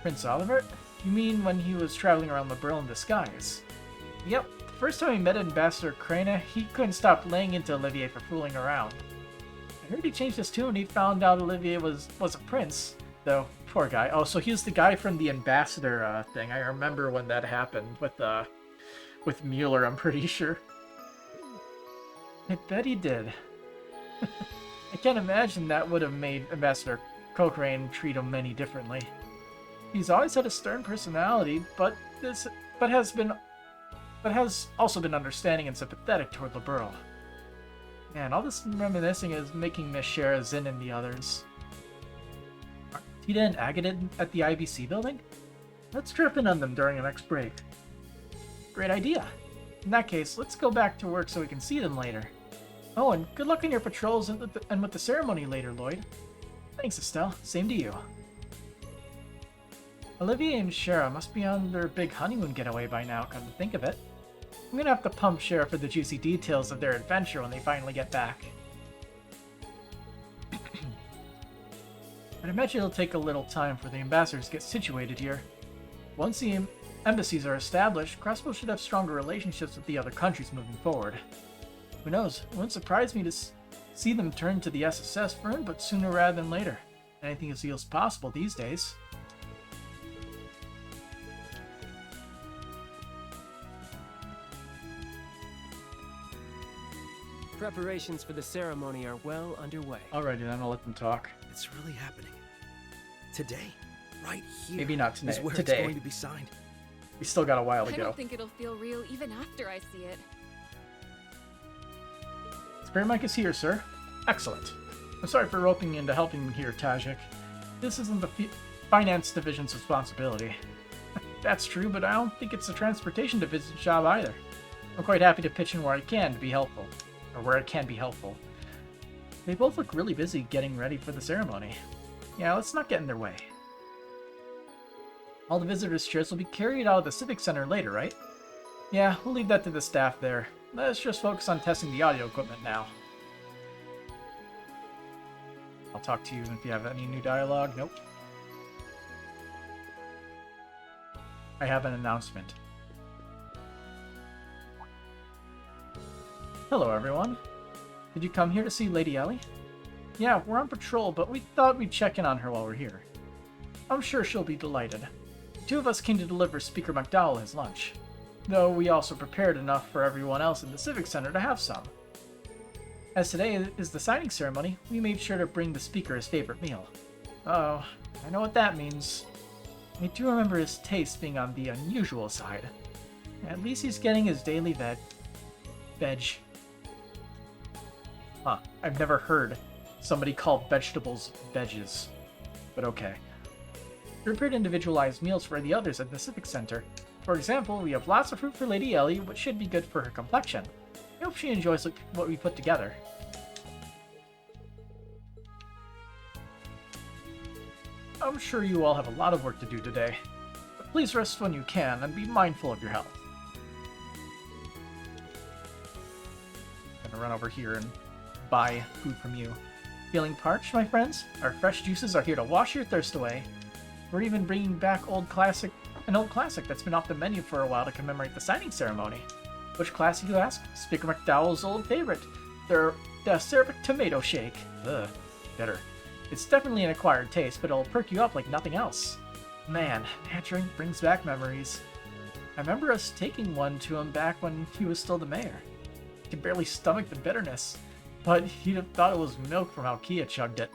Prince Oliver? You mean when he was traveling around the Brill in disguise? Yep, the first time we met Ambassador Crana, he couldn't stop laying into Olivier for fooling around. I heard he changed his tune when he found out Olivier was a prince. Though, poor guy. Oh, so he's the guy from the ambassador thing. I remember when that happened with Mueller, I'm pretty sure. I bet he did. I can't imagine that would have made Ambassador Cochrane treat him any differently. He's always had a stern personality, but has also been understanding and sympathetic toward Liberl. Man, all this reminiscing is making Miss Shara, Zin, and the others. Aren't Tita and Agate at the IBC building? Let's trip in on them during the next break. Great idea. In that case, let's go back to work so we can see them later. Oh, and good luck in your patrols and with the ceremony later, Lloyd. Thanks, Estelle. Same to you. Olivier and Shara must be on their big honeymoon getaway by now, come to think of it. I'm gonna have to pump Shara for the juicy details of their adventure when they finally get back. I'd imagine it'll take a little time for the ambassadors to get situated here. Once the embassies are established, Crossbell should have stronger relationships with the other countries moving forward. Who knows, it wouldn't surprise me to see them turn to the SSS for input sooner rather than later. Anything is possible these days. Preparations for the ceremony are well underway. Alrighty then, I'll let them talk. It's really happening. Today, right here. Maybe not tonight. Is where today. It's going to be signed. We still got a while to I go. don't think it'll feel real even after I see it. Spare Mike is here, sir. Excellent. I'm sorry for roping you into helping me here, Tajik. This isn't the finance division's responsibility. That's true, but I don't think it's the transportation division's job either. I'm quite happy to pitch in where I can to be helpful. Or where it can be helpful. They both look really busy getting ready for the ceremony. Yeah, let's not get in their way. All the visitors' chairs will be carried out of the Civic Center later, right? Yeah, we'll leave that to the staff there. Let's just focus on testing the audio equipment now. I'll talk to you if you have any new dialogue. Nope. I have an announcement. Hello, everyone. Did you come here to see Lady Ellie? Yeah, we're on patrol, but we thought we'd check in on her while we're here. I'm sure she'll be delighted. The two of us came to deliver Speaker McDowell his lunch, though we also prepared enough for everyone else in the Civic Center to have some. As today is the signing ceremony, we made sure to bring the speaker his favorite meal. Oh, I know what that means. I do remember his taste being on the unusual side. At least he's getting his daily veg. Huh, I've never heard somebody call vegetables veggies. But okay. We prepared individualized meals for the others at the Civic Center. For example, we have lots of fruit for Lady Ellie, which should be good for her complexion. I hope she enjoys what we put together. I'm sure you all have a lot of work to do today, but please rest when you can and be mindful of your health. I'm gonna run over here and buy food from you. Feeling parched, my friends? Our fresh juices are here to wash your thirst away. We're even bringing back an old classic that's been off the menu for a while to commemorate the signing ceremony. Which classic, you ask? Speaker McDowell's old favorite, the acerbic tomato shake. Ugh, bitter. It's definitely an acquired taste, but it'll perk you up like nothing else. Man, that drink brings back memories. I remember us taking one to him back when he was still the mayor. He could barely stomach the bitterness, but he'd have thought it was milk from how Kia chugged it.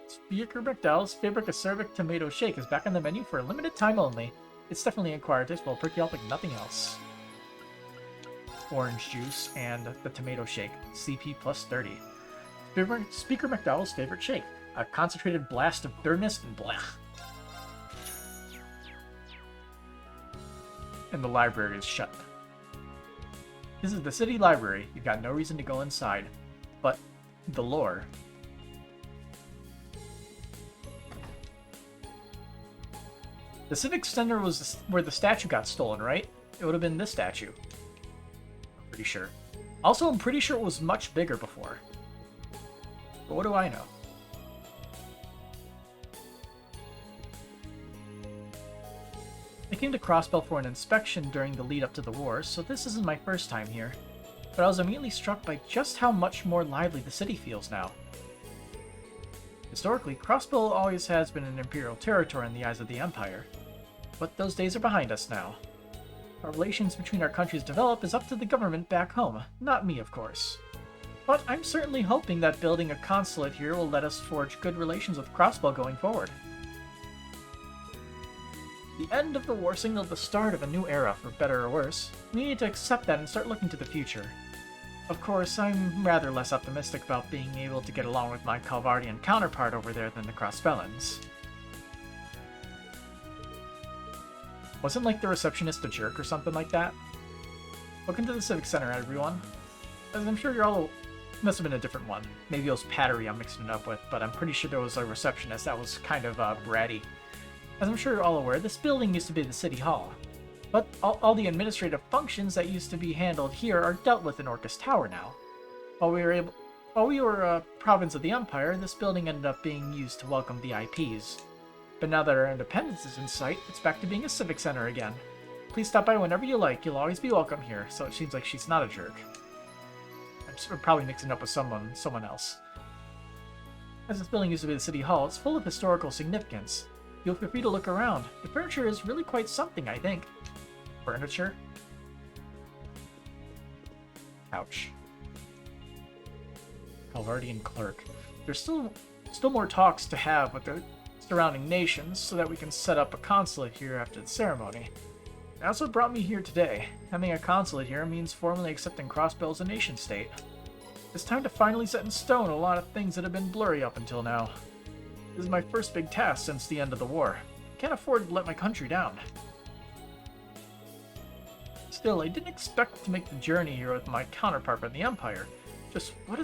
Speaker McDowell's favorite acerbic tomato shake is back on the menu for a limited time only. It's definitely an acquired taste, but it'll perk you up like nothing else. Orange juice and the tomato shake, CP plus 30. Speaker McDowell's favorite shake, a concentrated blast of bitterness and blah. And the library is shut. This is the city library. You've got no reason to go inside. But the lore. The Civic Center was where the statue got stolen, right? It would have been this statue. I'm pretty sure. Also, I'm pretty sure it was much bigger before. But what do I know? I came to Crossbell for an inspection during the lead up to the war, so this isn't my first time here. But I was immediately struck by just how much more lively the city feels now. Historically, Crossbell always has been an imperial territory in the eyes of the Empire. But those days are behind us now. How relations between our countries develop is up to the government back home, not me, of course. But I'm certainly hoping that building a consulate here will let us forge good relations with Crossbell going forward. The end of the war signaled the start of a new era, for better or worse. We need to accept that and start looking to the future. Of course, I'm rather less optimistic about being able to get along with my Calvardian counterpart over there than the Crossbellans. Wasn't like the receptionist a jerk or something like that? Welcome to the Civic Center, everyone. As I'm sure you're all... Must have been a different one. Maybe it was Pattery I'm mixing it up with, but I'm pretty sure there was a receptionist that was kind of bratty. As I'm sure you're all aware, this building used to be the City Hall. But all the administrative functions that used to be handled here are dealt with in Orcus Tower now. While we were a province of the Empire, this building ended up being used to welcome the IPs. But now that our independence is in sight, it's back to being a civic center again. Please stop by whenever you like, you'll always be welcome here, so it seems like she's not a jerk. I'm probably mixing up with someone else. As this building used to be the City Hall, it's full of historical significance. Feel free to look around. The furniture is really quite something, I think. Furniture? Couch. Calvardian clerk. There's still more talks to have with the surrounding nations so that we can set up a consulate here after the ceremony. That's what brought me here today. Having a consulate here means formally accepting Crossbell as a nation-state. It's time to finally set in stone a lot of things that have been blurry up until now. This is my first big task since the end of the war. Can't afford to let my country down. Still, I didn't expect to make the journey here with my counterpart from the Empire. Just what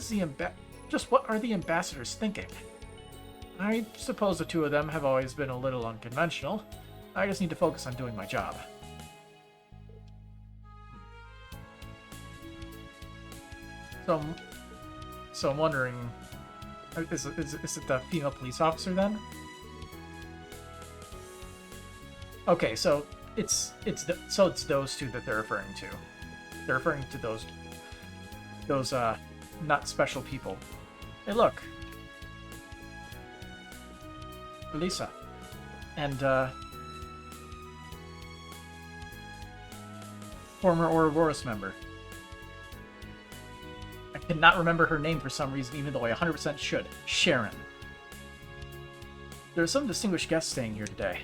are the ambassadors thinking? I suppose the two of them have always been a little unconventional. I just need to focus on doing my job. So I'm wondering, is it the female police officer then? Okay, so it's those two that they're referring to. They're referring to those not special people. Hey, look. Lisa. And, former Ouroboros member. I cannot remember her name for some reason, even though I 100% should. Sharon. There are some distinguished guests staying here today.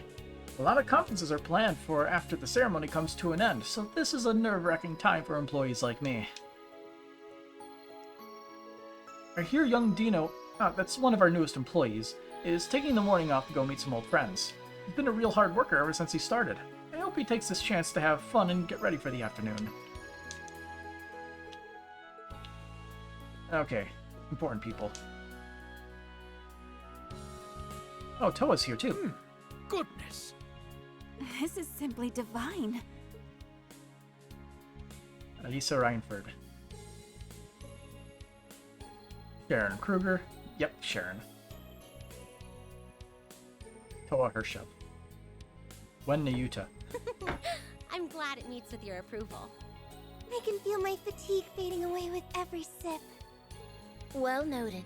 A lot of conferences are planned for after the ceremony comes to an end, so this is a nerve-wracking time for employees like me. I hear young Dino, that's one of our newest employees, is taking the morning off to go meet some old friends. He's been a real hard worker ever since he started. I hope he takes this chance to have fun and get ready for the afternoon. Okay, important people. Oh, Toa's here too. Goodness. This is simply divine. Lisa Reinford. Sharon Kruger. Yep, Sharon. Toa Hershov. Wen Nayuta. I'm glad it meets with your approval. I can feel my fatigue fading away with every sip. Well noted.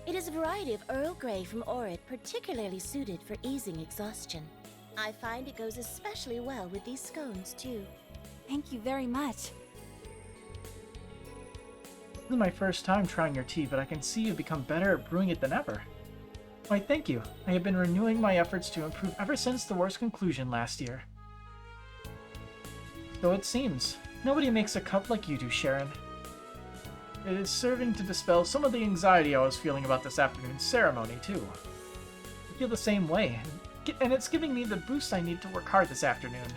It is a variety of Earl Grey from Orid particularly suited for easing exhaustion. I find it goes especially well with these scones, too. Thank you very much. This is my first time trying your tea, but I can see you've become better at brewing it than ever. Why, thank you. I have been renewing my efforts to improve ever since the war's conclusion last year. So it seems. Nobody makes a cup like you do, Sharon. It is serving to dispel some of the anxiety I was feeling about this afternoon's ceremony, too. I feel the same way, and it's giving me the boost I need to work hard this afternoon.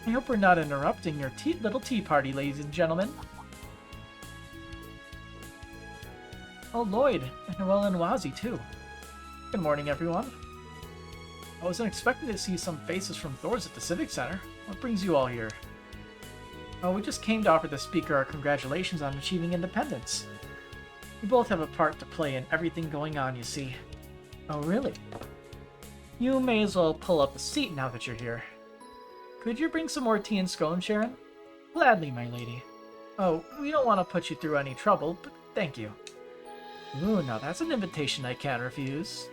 I hope we're not interrupting your little tea party, ladies and gentlemen. Oh, Lloyd, and Noelle and Wazi, too. Good morning, everyone. I wasn't expecting to see some faces from Thor's at the Civic Center. What brings you all here? Oh, we just came to offer the speaker our congratulations on achieving independence. We both have a part to play in everything going on, you see. Oh, really? You may as well pull up a seat now that you're here. Could you bring some more tea and scone, Sharon? Gladly, my lady. Oh, we don't want to put you through any trouble, but thank you. Ooh, now that's an invitation I can't refuse.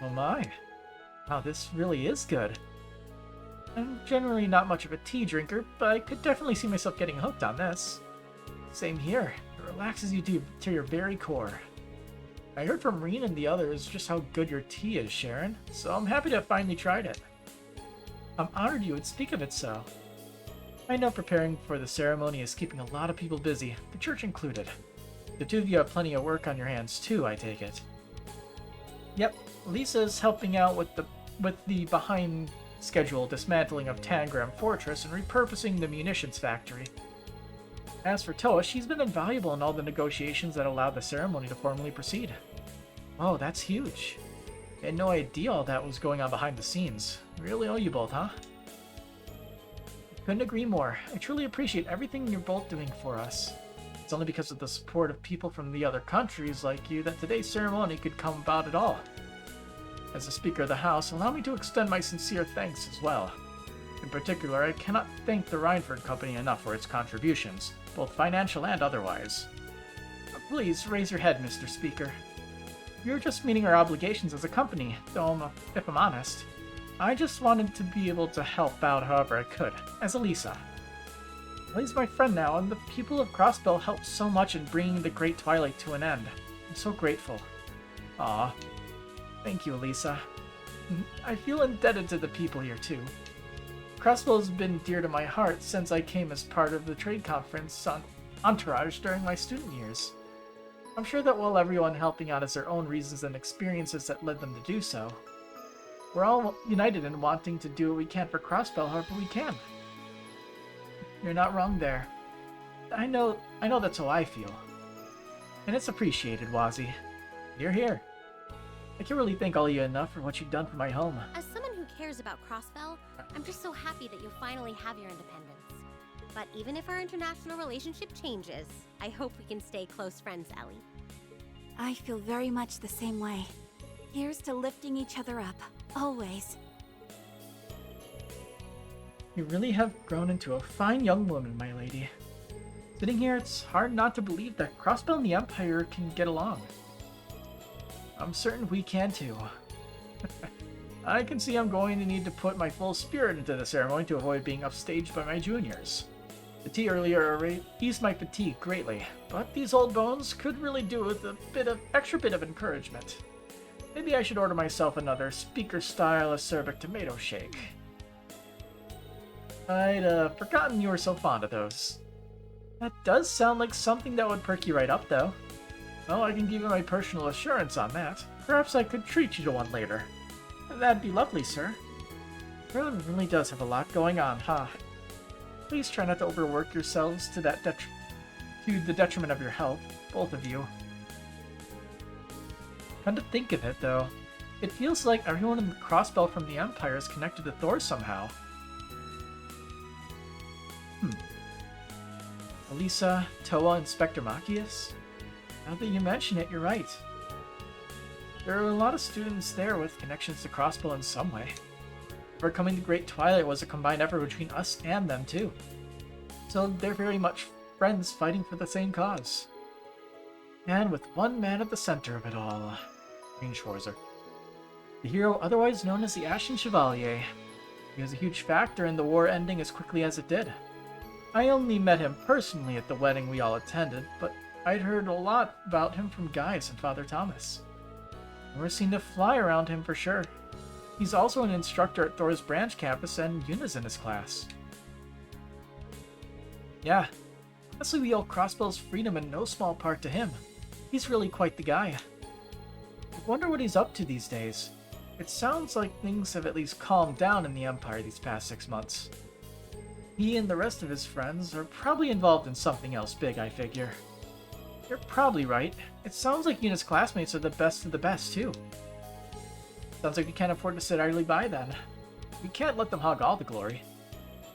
Oh my. Wow, this really is good. I'm generally not much of a tea drinker, but I could definitely see myself getting hooked on this. Same here. It relaxes you to your very core. I heard from Reen and the others just how good your tea is, Sharon, so I'm happy to have finally tried it. I'm honored you would speak of it so. I know preparing for the ceremony is keeping a lot of people busy, the church included. The two of you have plenty of work on your hands too, I take it. Yep, Lisa's helping out with the behind schedule dismantling of Tangram Fortress and repurposing the munitions factory. As for Toa, she's been invaluable in all the negotiations that allowed the ceremony to formally proceed. Oh, that's huge. I had no idea all that was going on behind the scenes. Really owe you both, huh? Couldn't agree more. I truly appreciate everything you're both doing for us. It's only because of the support of people from the other countries like you that today's ceremony could come about at all. As the Speaker of the House, allow me to extend my sincere thanks as well. In particular, I cannot thank the Reinford Company enough for its contributions, both financial and otherwise. Please raise your head, Mr. Speaker. You're just meeting our obligations as a company, though if I'm honest. I just wanted to be able to help out however I could, as Elisa. Ellie's my friend now, and the people of Crossbell helped so much in bringing the Great Twilight to an end. I'm so grateful. Aw. Thank you, Elisa. I feel indebted to the people here, too. Crossbell has been dear to my heart since I came as part of the trade conference on Entourage during my student years. I'm sure that while everyone helping out has their own reasons and experiences that led them to do so, we're all united in wanting to do what we can for Crossbell however we can. You're not wrong there. I know that's how I feel. And it's appreciated, Wazi. You're here. I can't really thank all of you enough for what you've done for my home. As someone who cares about Crossbell, I'm just so happy that you'll finally have your independence. But even if our international relationship changes, I hope we can stay close friends, Ellie. I feel very much the same way. Here's to lifting each other up, always. You really have grown into a fine young woman, my lady. Sitting here, it's hard not to believe that Crossbell and the Empire can get along. I'm certain we can too. I can see I'm going to need to put my full spirit into the ceremony to avoid being upstaged by my juniors. The tea earlier eased my fatigue greatly, but these old bones could really do with a extra bit of encouragement. Maybe I should order myself another speaker-style acerbic tomato shake. I'd forgotten you were so fond of those. That does sound like something that would perk you right up, though. Well, I can give you my personal assurance on that. Perhaps I could treat you to one later. That'd be lovely, sir. Merlin really does have a lot going on, huh? Please try not to overwork yourselves to the detriment of your health, both of you. Come to think of it, though, it feels like everyone in the Crossbell from the Empire is connected to Thor somehow. Elisa, Toa, and Spectre Machias? Now that you mention it, you're right. There are a lot of students there with connections to Crossbell in some way. Overcoming the Great Twilight was a combined effort between us and them, too. So they're very much friends fighting for the same cause. And with one man at the center of it all, Green Schwarzer. The hero otherwise known as the Ashen Chevalier. He was a huge factor in the war ending as quickly as it did. I only met him personally at the wedding we all attended, but I'd heard a lot about him from Gaius and Father Thomas. We're seen to fly around him for sure. He's also an instructor at Thor's branch campus, and Yuna's in his class. Yeah, honestly we owe Crossbell's freedom in no small part to him. He's really quite the guy. I wonder what he's up to these days. It sounds like things have at least calmed down in the Empire these past 6 months. He and the rest of his friends are probably involved in something else big, I figure. You're probably right. It sounds like Yuna's classmates are the best of the best, too. Sounds like we can't afford to sit idly by then. We can't let them hog all the glory.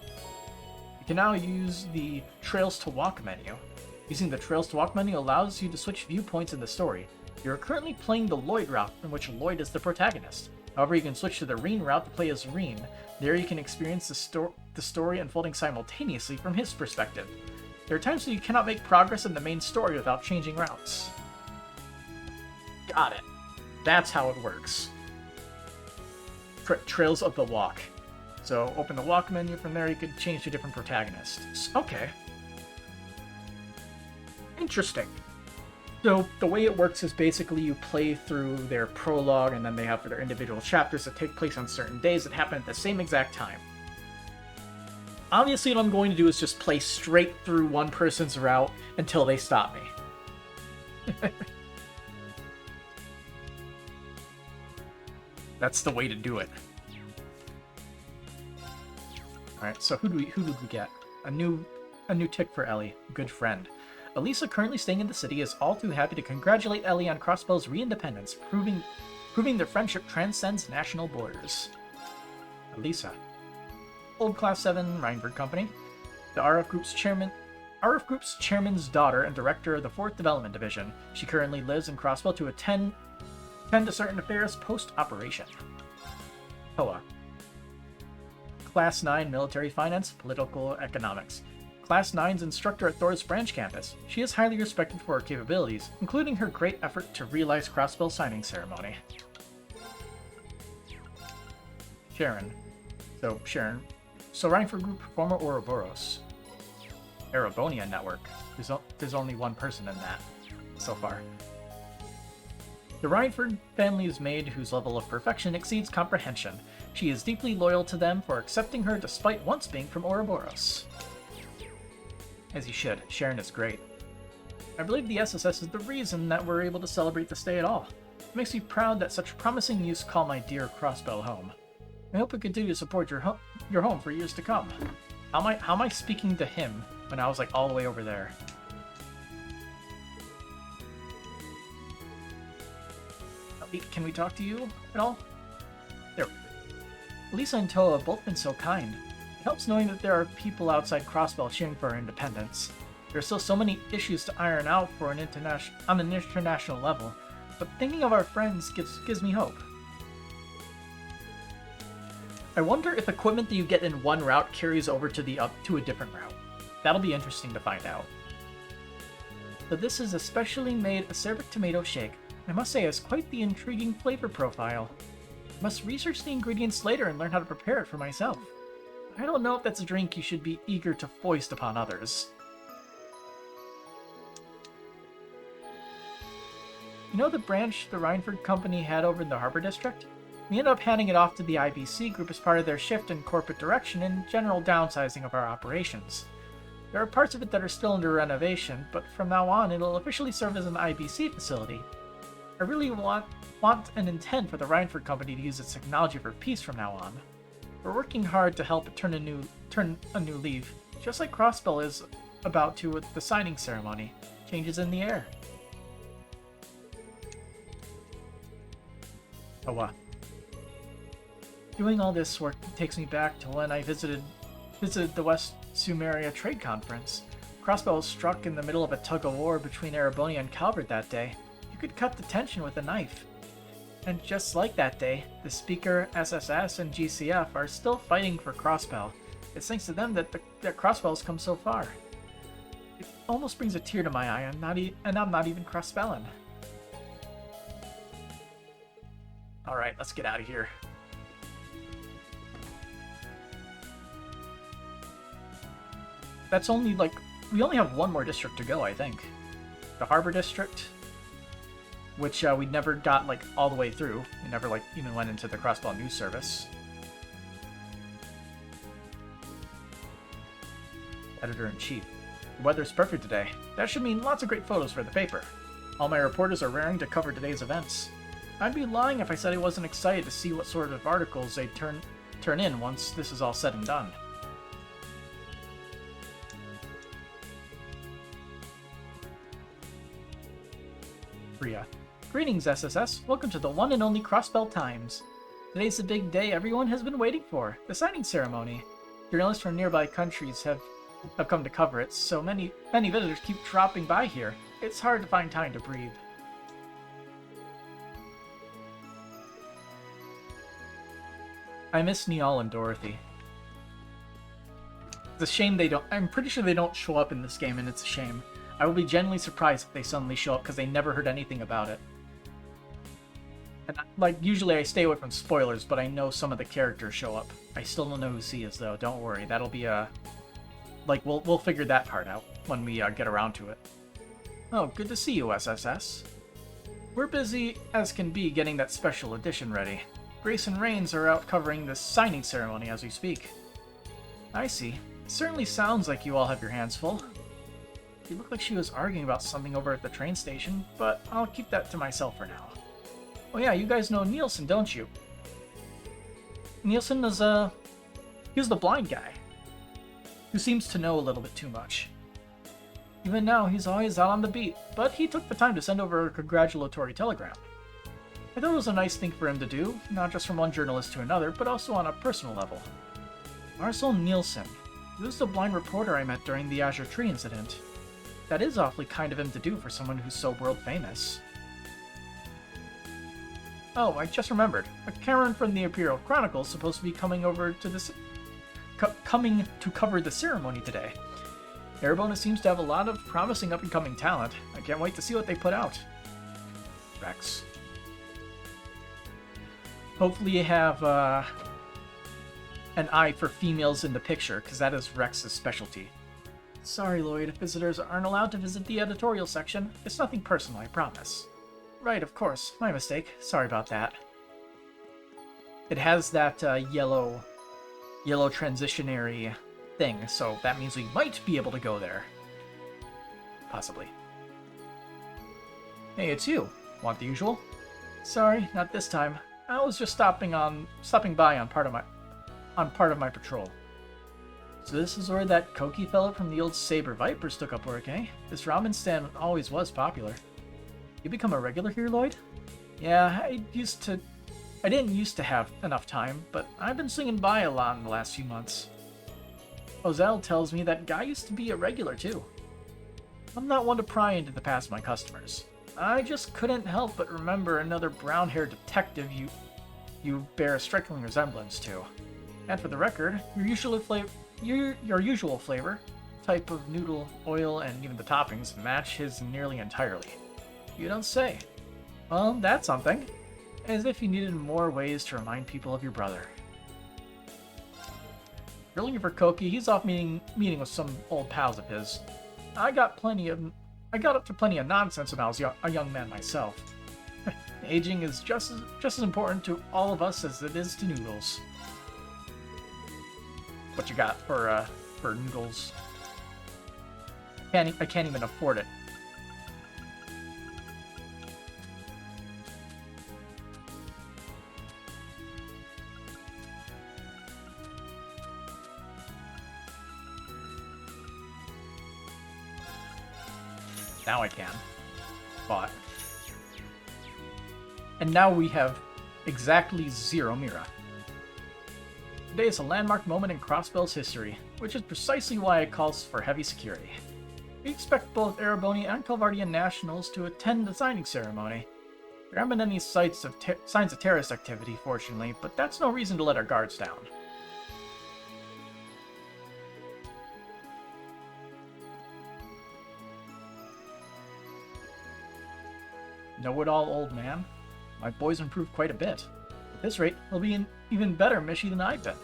You can now use the Trails to Walk menu. Using the Trails to Walk menu allows you to switch viewpoints in the story. You're currently playing the Lloyd route, in which Lloyd is the protagonist. However, you can switch to the Reen route to play as Reen. There you can experience the story unfolding simultaneously from his perspective. There are times when you cannot make progress in the main story without changing routes. Got it. That's how it works. Trails of the Walk. So open the Walk menu, from there you could change to different protagonists. Okay. Interesting. So the way it works is basically you play through their prologue, and then they have their individual chapters that take place on certain days that happen at the same exact time. Obviously what I'm going to do is just play straight through one person's route until they stop me. That's the way to do it. Alright, so who did we get? A new tick for Ellie, good friend. Elisa, currently staying in the city, is all too happy to congratulate Ellie on Crossbell's re-independence, proving their friendship transcends national borders. Elisa. Old Class 7 Reinberg Company. The RF Group's chairman's daughter and director of the 4th Development Division. She currently lives in Crossbell to attend to certain affairs post-operation. Toa. Class 9 Military Finance, Political Economics. Class 9's instructor at Thor's branch campus. She is highly respected for her capabilities, including her great effort to realize Crossbell's signing ceremony. Sharon. So running for group former Ouroboros. Erebonian Network. There's only one person in that so far. The Rhineford family is maid whose level of perfection exceeds comprehension. She is deeply loyal to them for accepting her despite once being from Ouroboros. As you should. Sharon is great. I believe the SSS is the reason that we're able to celebrate this day at all. It makes me proud that such promising youths call my dear Crossbell home. I hope we continue to support your home for years to come. How am I speaking to him when I was like all the way over there? Can we talk to you at all? There. Lisa and Toa have both been so kind. It helps knowing that there are people outside Crossbell cheering for our independence. There are still so many issues to iron out on an international level, but thinking of our friends gives me hope. I wonder if equipment that you get in one route carries over to a different route. That'll be interesting to find out. So this is a specially made acerbic tomato shake. I must say it has quite the intriguing flavor profile. I must research the ingredients later and learn how to prepare it for myself. I don't know if that's a drink you should be eager to foist upon others. You know the branch the Rhineford Company had over in the Harbor District? We ended up handing it off to the IBC group as part of their shift in corporate direction and general downsizing of our operations. There are parts of it that are still under renovation, but from now on it'll officially serve as an IBC facility. I really want and intend for the Rhineford Company to use its technology for peace from now on. We're working hard to help it turn a new leaf, just like Crossbell is about to with the signing ceremony. Changes in the air. Oh, doing all this work takes me back to when I visited the West Sumeria Trade Conference. Crossbell was struck in the middle of a tug-of-war between Erebonia and Calvert that day. You could cut the tension with a knife. And just like that day, the Speaker, SSS, and GCF are still fighting for Crossbell. It's thanks to them that Crossbell's come so far. It almost brings a tear to my eye, and I'm not even Crossbellan. Alright, let's get out of here. That's only, like, we only have one more district to go, I think. The Harbor District, which we never got, like, all the way through. We never, like, even went into the Crossbell News Service. Editor-in-Chief. The weather's perfect today. That should mean lots of great photos for the paper. All my reporters are raring to cover today's events. I'd be lying if I said I wasn't excited to see what sort of articles they'd turn in once this is all said and done. Priya. Greetings, SSS. Welcome to the one and only Crossbell Times. Today's the big day everyone has been waiting for, the signing ceremony. Journalists from nearby countries have come to cover it, so many visitors keep dropping by here. It's hard to find time to breathe. I miss Niall and Dorothy. It's a shame they don't. I'm pretty sure they don't show up in this game, and it's a shame. I will be genuinely surprised if they suddenly show up because they never heard anything about it. And, like, usually I stay away from spoilers, but I know some of the characters show up. I still don't know who C is, though. Don't worry. That'll be a... Like, we'll figure that part out when we get around to it. Oh, good to see you, SSS. We're busy as can be getting that special edition ready. Grace and Rains are out covering the signing ceremony as we speak. I see. It certainly sounds like you all have your hands full. She looked like she was arguing about something over at the train station, but I'll keep that to myself for now. Oh yeah, you guys know Nielsen, don't you? Nielsen is he was the blind guy, who seems to know a little bit too much. Even now, he's always out on the beat, but he took the time to send over a congratulatory telegram. I thought it was a nice thing for him to do, not just from one journalist to another, but also on a personal level. Marcel Nielsen. He was the blind reporter I met during the Azure Tree incident. That is awfully kind of him to do for someone who's so world-famous. Oh, I just remembered. A Karen from the Imperial Chronicle is supposed to be coming over to this... coming to cover the ceremony today. Erebonia seems to have a lot of promising up-and-coming talent. I can't wait to see what they put out. Rex. Hopefully you have an eye for females in the picture, because that is Rex's specialty. Sorry, Lloyd, visitors aren't allowed to visit the editorial section. It's nothing personal, I promise. Right, of course. My mistake. Sorry about that. It has that yellow transitionary thing, so that means we might be able to go there. Possibly. Hey, it's you. Want the usual? Sorry, not this time. I was just stopping by on part of my patrol. So this is where that Koki fellow from the old Saber Vipers took up work, eh? This ramen stand always was popular. You become a regular here, Lloyd? Yeah, I didn't used to have enough time, but I've been swinging by a lot in the last few months. Ozell tells me that guy used to be a regular, too. I'm not one to pry into the past of my customers. I just couldn't help but remember another brown-haired detective you bear a striking resemblance to. And for the record, your usual flavor, type of noodle, oil, and even the toppings match his nearly entirely. You don't say. Well, that's something. As if you needed more ways to remind people of your brother. You're looking for Koki. He's off meeting with some old pals of his. I got up to plenty of nonsense when I was a young man myself. Aging is just as important to all of us as it is to noodles. What you got for noodles? I can't even afford it. Now I can. Bought. And now we have exactly 0 Mira. Today is a landmark moment in Crossbell's history, which is precisely why it calls for heavy security. We expect both Ereboni and Calvardian nationals to attend the signing ceremony. There haven't been any signs of terrorist activity, fortunately, but that's no reason to let our guards down. Know-it-all, old man. My boy's improved quite a bit. At this rate, he'll be an even better Mishi than I've been.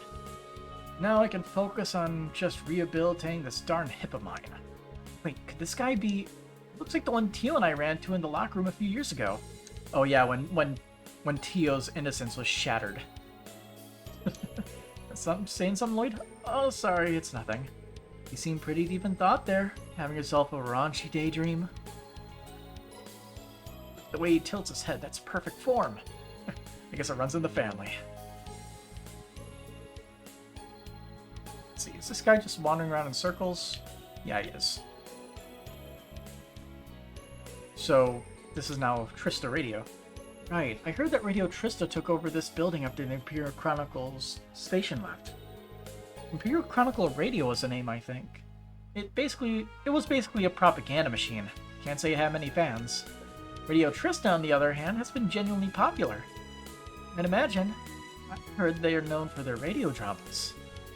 Now I can focus on just rehabilitating this darn hip of mine. Wait, could this guy be... Looks like the one Tio and I ran to in the locker room a few years ago. Oh yeah, when Tio's innocence was shattered. Saying something, Lloyd? Oh, sorry, it's nothing. You seem pretty deep in thought there, having yourself a raunchy daydream. The way he tilts his head, that's perfect form. I guess it runs in the family. Let's see, is this guy just wandering around in circles? Yeah, he is. So, this is now Trista Radio. Right, I heard that Radio Trista took over this building after the Imperial Chronicles station left. Imperial Chronicle Radio was the name, I think. It was basically a propaganda machine. Can't say it had many fans. Radio Trista, on the other hand, has been genuinely popular. And imagine, I heard they are known for their radio dramas.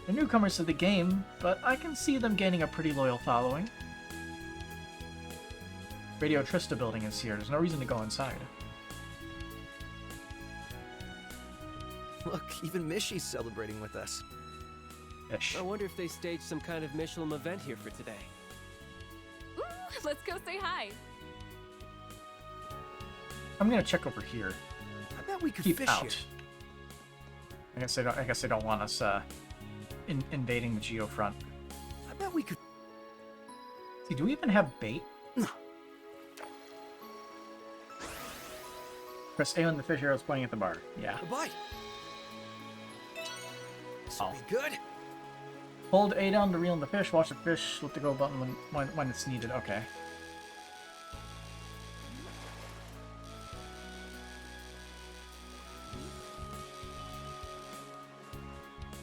They're newcomers to the game, but I can see them gaining a pretty loyal following. Radio Trista building is here. There's no reason to go inside. Look, even Mishy's celebrating with us. Ish. I wonder if they staged some kind of Michelin event here for today. Ooh, let's go say hi. I'm gonna check over here. I bet we could Keep fish out. here. I guess they don't want us invading the geo front. I bet we could. See, do we even have bait? No. Press A on the fish arrows pointing at the bar. Yeah. Goodbye. This'll be good. Hold A down to reel in the fish. Watch the fish with the go button when it's needed. Okay.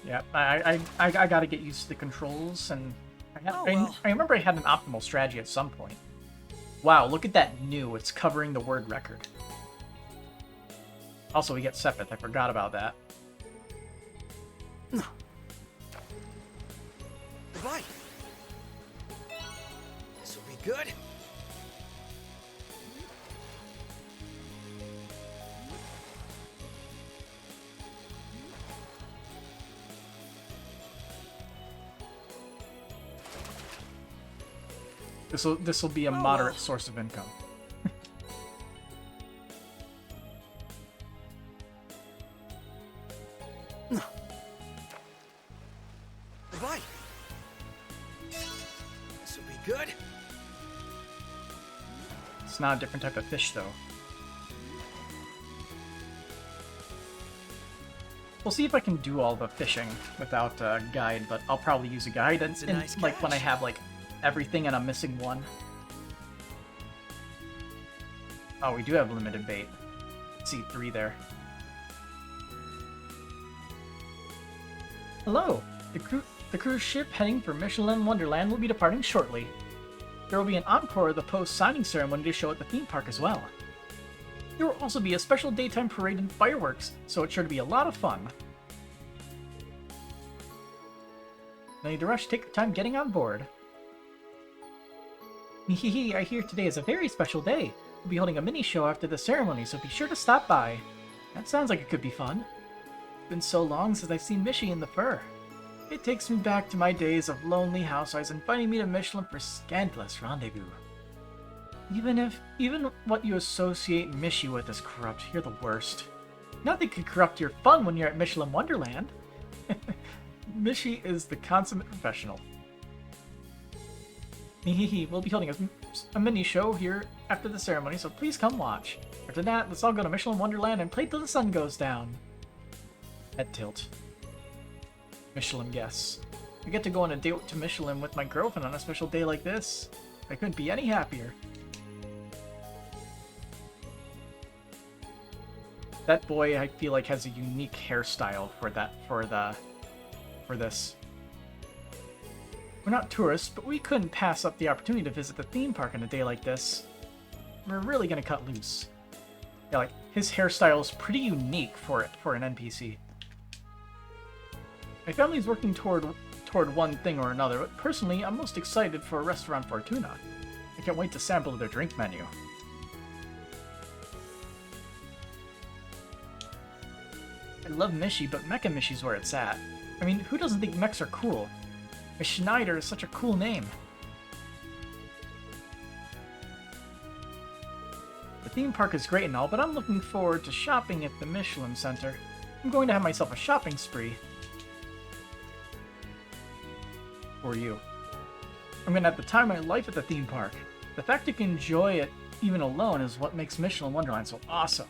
Yeah, I gotta get used to the controls, and I remember I had an optimal strategy at some point. Wow, look at that new. It's covering the word record. Also, we get Sepith. I forgot about that. Goodbye. This'll be good. This will be a moderate source of income. Goodbye. This'll be good. It's not a different type of fish, though. We'll see if I can do all the fishing without a guide, but I'll probably use a guide. And, nice like when I have like everything and I'm missing one. Oh, we do have limited bait. See 3 there. Hello! The cruise ship heading for Michelin Wonderland will be departing shortly. There will be an encore of the post-signing ceremony to show at the theme park as well. There will also be a special daytime parade and fireworks, so it's sure to be a lot of fun. No need to rush, take your time getting on board. Hehe, I hear today is a very special day. We'll be holding a mini show after the ceremony, so be sure to stop by. That sounds like it could be fun. It's been so long since I've seen Mishy in the fur. It takes me back to my days of lonely housewives inviting me to Michelin for scandalous rendezvous. Even what you associate Mishy with is corrupt, you're the worst. Nothing could corrupt your fun when you're at Michelin Wonderland. Mishy is the consummate professional. We'll be holding a mini show here after the ceremony, so please come watch. After that, let's all go to Michelin Wonderland and play till the sun goes down. Head tilt. Michelin guess. I get to go on a date to Michelin with my girlfriend on a special day like this. I couldn't be any happier. That boy, I feel like, has a unique hairstyle for this. We're not tourists, but we couldn't pass up the opportunity to visit the theme park on a day like this. We're really gonna cut loose. Yeah, like, his hairstyle is pretty unique for an NPC. My family's working toward one thing or another, but personally, I'm most excited for Restaurant Fortuna. I can't wait to sample their drink menu. I love Mishy, but Mecha Mishy's where it's at. I mean, who doesn't think mechs are cool? Schneider is such a cool name. The theme park is great and all, but I'm looking forward to shopping at the Michelin Center. I'm going to have myself a shopping spree. For you. I'm going to have the time of my life at the theme park. The fact you can enjoy it even alone is what makes Michelin Wonderland so awesome.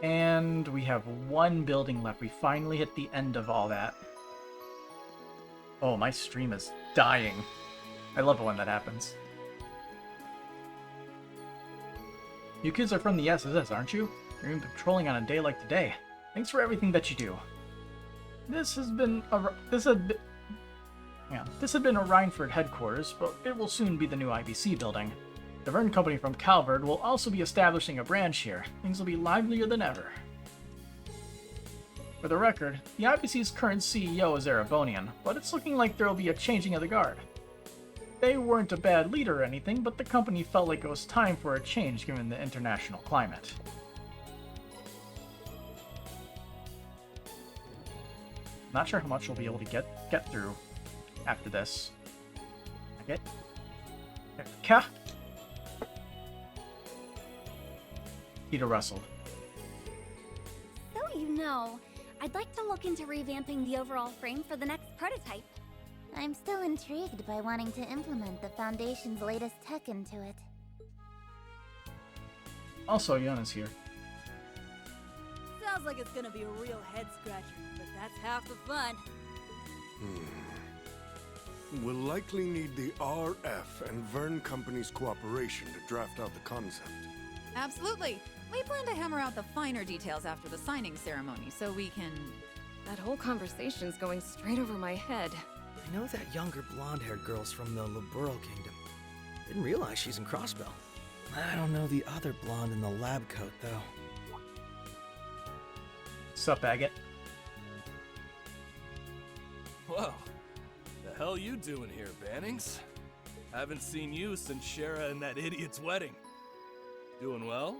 And we have one building left. We finally hit the end of all that. Oh, my stream is dying. I love it when that happens. You kids are from the SSS, aren't you? You're even patrolling on a day like today. Thanks for everything that you do. This had been a Rhineford headquarters, but it will soon be the new IBC building. The Vern Company from Calvard will also be establishing a branch here. Things will be livelier than ever. For the record, the IBC's current CEO is Erebonian, but it's looking like there will be a changing of the guard. They weren't a bad leader or anything, but the company felt like it was time for a change given the international climate. Not sure how much we'll be able to get through after this. Okay. Ka. Peter rustled. So you know, I'd like to look into revamping the overall frame for the next prototype. I'm still intrigued by wanting to implement the Foundation's latest tech into it. Also, Yona's here. Sounds like it's gonna be a real head-scratcher, but that's half the fun. We'll likely need the RF and Vern Company's cooperation to draft out the concept. Absolutely. We plan to hammer out the finer details after the signing ceremony, so we can... That whole conversation's going straight over my head. I know that younger blonde-haired girl's from the Liberal Kingdom. Didn't realize she's in Crossbell. I don't know the other blonde in the lab coat, though. Sup, Agate? Whoa. The hell you doing here, Bannings? Haven't seen you since Shara and that idiot's wedding. Doing well?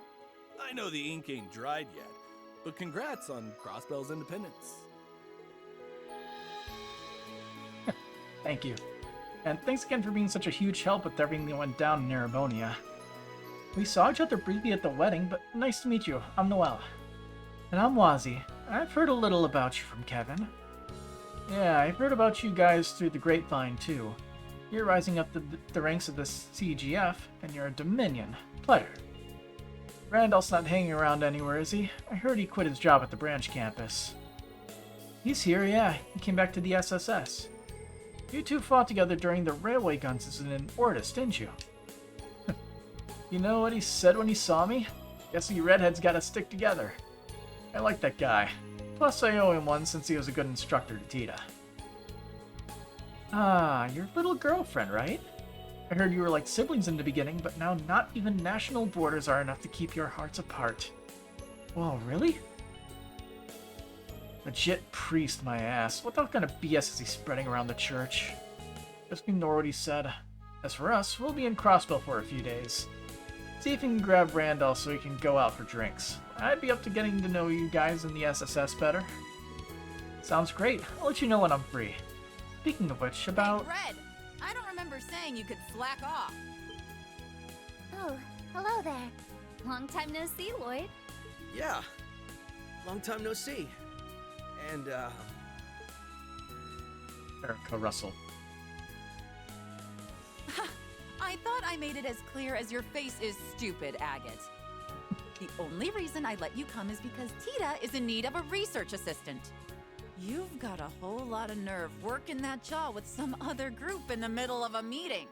I know the ink ain't dried yet, but congrats on Crossbell's independence. Thank you. And thanks again for being such a huge help with everything that went down in Erebonia. We saw each other briefly at the wedding, but nice to meet you. I'm Noelle. And I'm Wazi. I've heard a little about you from Kevin. Yeah, I've heard about you guys through the grapevine, too. You're rising up the ranks of the CGF, and you're a Dominion. Pleasure. Randall's not hanging around anywhere, is he? I heard he quit his job at the branch campus. He's here, yeah. He came back to the SSS. You two fought together during the railway guns incident in Ortis, didn't you? You know what he said when he saw me? Guess you redheads gotta stick together. I like that guy. Plus, I owe him one since he was a good instructor to Tita. Ah, your little girlfriend, right? I heard you were like siblings in the beginning, but now not even national borders are enough to keep your hearts apart. Whoa, really? Legit priest, my ass. What kind of BS is he spreading around the church? Just ignore what he said. As for us, we'll be in Crossbell for a few days. See if you can grab Randall so we can go out for drinks. I'd be up to getting to know you guys in the SSS better. Sounds great. I'll let you know when I'm free. Speaking of which, about... Hey, Red! I don't remember saying you could slack off. Oh, hello there. Long time no see, Lloyd. Yeah. Long time no see. And, Erica Russell. I thought I made it as clear as your face is stupid, Agate. The only reason I let you come is because Tita is in need of a research assistant. You've got a whole lot of nerve working that jaw with some other group in the middle of a meeting.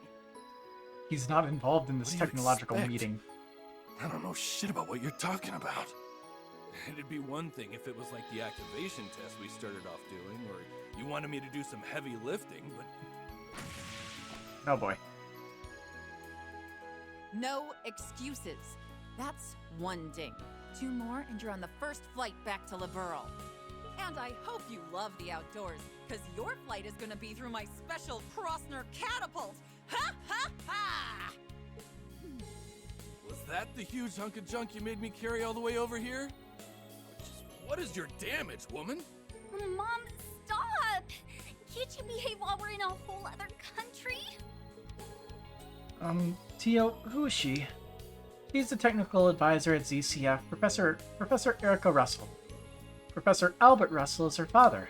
He's not involved in this What do you technological expect? meeting. I don't know shit about what you're talking about. It'd be one thing if it was like the activation test we started off doing, or you wanted me to do some heavy lifting, but... Oh boy. No excuses. That's one ding. 2 more and you're on the first flight back to Liberl. And I hope you love the outdoors, because your flight is going to be through my special Crossner catapult. Ha ha ha! Was that the huge hunk of junk you made me carry all the way over here? What is your damage, woman? Mom, stop! Can't you behave while we're in a whole other country? Tio, who is she? She's the technical advisor at ZCF, Professor Erica Russell. Professor Albert Russell is her father.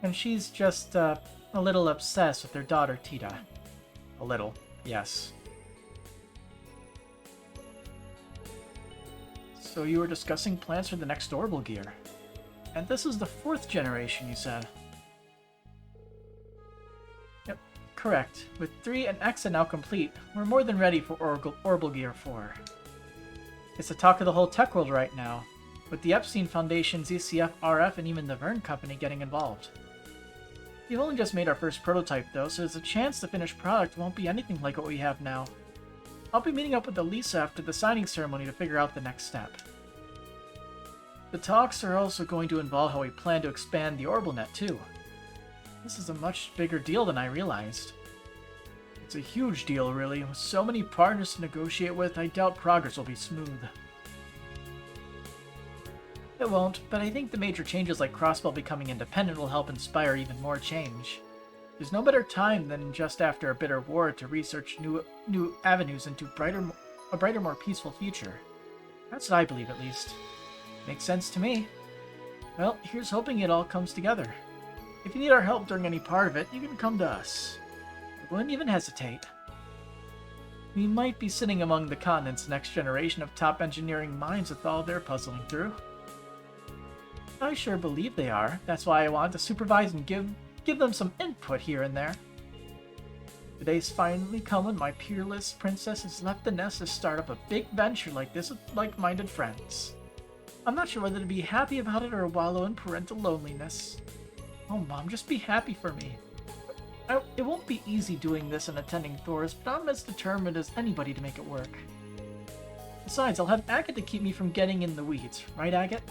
And she's just, a little obsessed with her daughter, Tita. A little, yes. So you were discussing plans for the next orbital gear. And this is the 4th generation, you said. Yep, correct. With 3 and X now complete, we're more than ready for orbital gear 4. It's the talk of the whole tech world right now, with the Epstein Foundation, ZCF, RF, and even the Verne Company getting involved. We've only just made our first prototype though, so there's a chance the finished product won't be anything like what we have now. I'll be meeting up with Elisa after the signing ceremony to figure out the next step. The talks are also going to involve how we plan to expand the orbital net too. This is a much bigger deal than I realized. It's a huge deal really, with so many partners to negotiate with, I doubt progress will be smooth. It won't, but I think the major changes like Crossbell becoming independent will help inspire even more change. There's no better time than just after a bitter war to research new avenues into a brighter, more peaceful future. That's what I believe, at least. Makes sense to me. Well, here's hoping it all comes together. If you need our help during any part of it, you can come to us. I wouldn't even hesitate. We might be sitting among the continent's next generation of top engineering minds with all they're puzzling through. I sure believe they are. That's why I want to supervise and give them some input here and there. The day's finally come when my peerless princess has left the nest to start up a big venture like this with like-minded friends. I'm not sure whether to be happy about it or wallow in parental loneliness. Oh, Mom, just be happy for me. It won't be easy doing this and attending Thor's, but I'm as determined as anybody to make it work. Besides, I'll have Agate to keep me from getting in the weeds, right, Agate?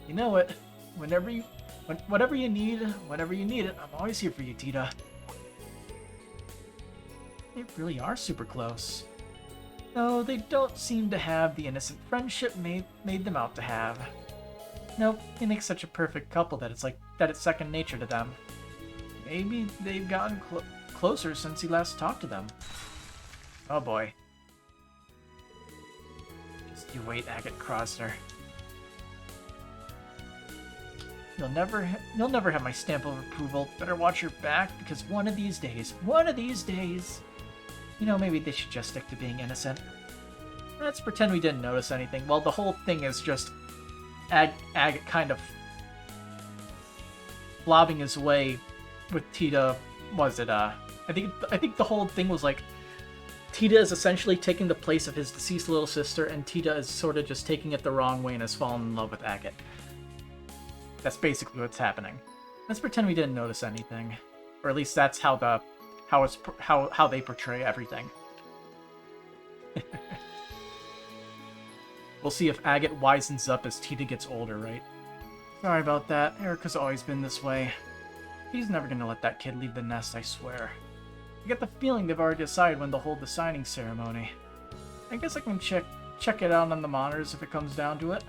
You know it. Whatever you need it, I'm always here for you, Tita. They really are super close. Though they don't seem to have the innocent friendship made them out to have. Nope, they make such a perfect couple that it's second nature to them. Maybe they've gotten closer since he last talked to them. Oh boy. Just you wait, Agate Crossner. You'll never have my stamp of approval. Better watch your back, because one of these days, you know, maybe they should just stick to being innocent. Let's pretend we didn't notice anything. Well, the whole thing is just Agate kind of blobbing his way with Tita. Was it, I think the whole thing was like, Tita is essentially taking the place of his deceased little sister, and Tita is sort of just taking it the wrong way and has fallen in love with Agate. That's basically what's happening. Let's pretend we didn't notice anything. Or at least that's how they portray everything. We'll see if Agate wisens up as Tita gets older, right? Sorry about that. Erica's always been this way. He's never gonna let that kid leave the nest, I swear. I get the feeling they've already decided when to hold the signing ceremony. I guess I can check it out on the monitors if it comes down to it.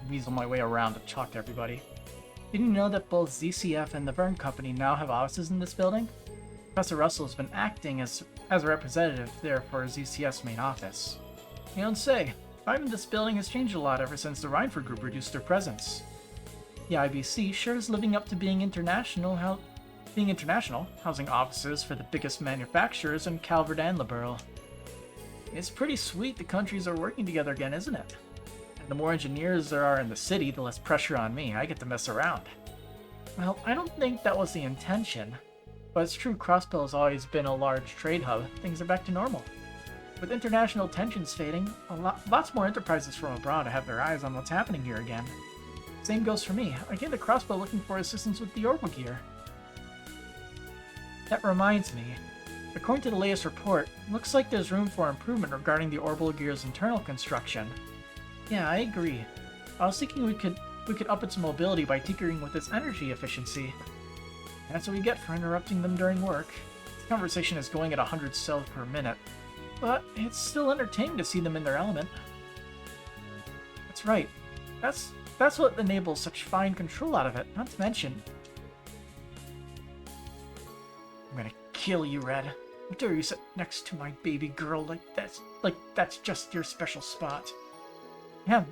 Weasel my way around to talk to everybody. Did you know that both ZCF and the Vern Company now have offices in this building? Professor Russell has been acting as a representative there for ZCF's main office. You don't say. Crime in this building has changed a lot ever since the Reinford Group reduced their presence. The IBC sure is living up to being international, housing offices for the biggest manufacturers in Calvert and Liberal. It's pretty sweet the countries are working together again, isn't it? And the more engineers there are in the city, the less pressure on me. I get to mess around. Well, I don't think that was the intention. But it's true, Crossbell has always been a large trade hub. Things are back to normal. With international tensions fading, lots more enterprises from abroad have their eyes on what's happening here again. Same goes for me. I came to Crossbell looking for assistance with the orbital gear. That reminds me. According to the latest report, looks like there's room for improvement regarding the orbital gear's internal construction. Yeah, I agree. I was thinking we could up its mobility by tinkering with its energy efficiency. That's what we get for interrupting them during work. This conversation is going at 100 cells per minute, but it's still entertaining to see them in their element. That's right. That's what enables such fine control out of it, not to mention... I'm gonna kill you, Red. How dare you sit next to my baby girl like that's just your special spot. Yeah,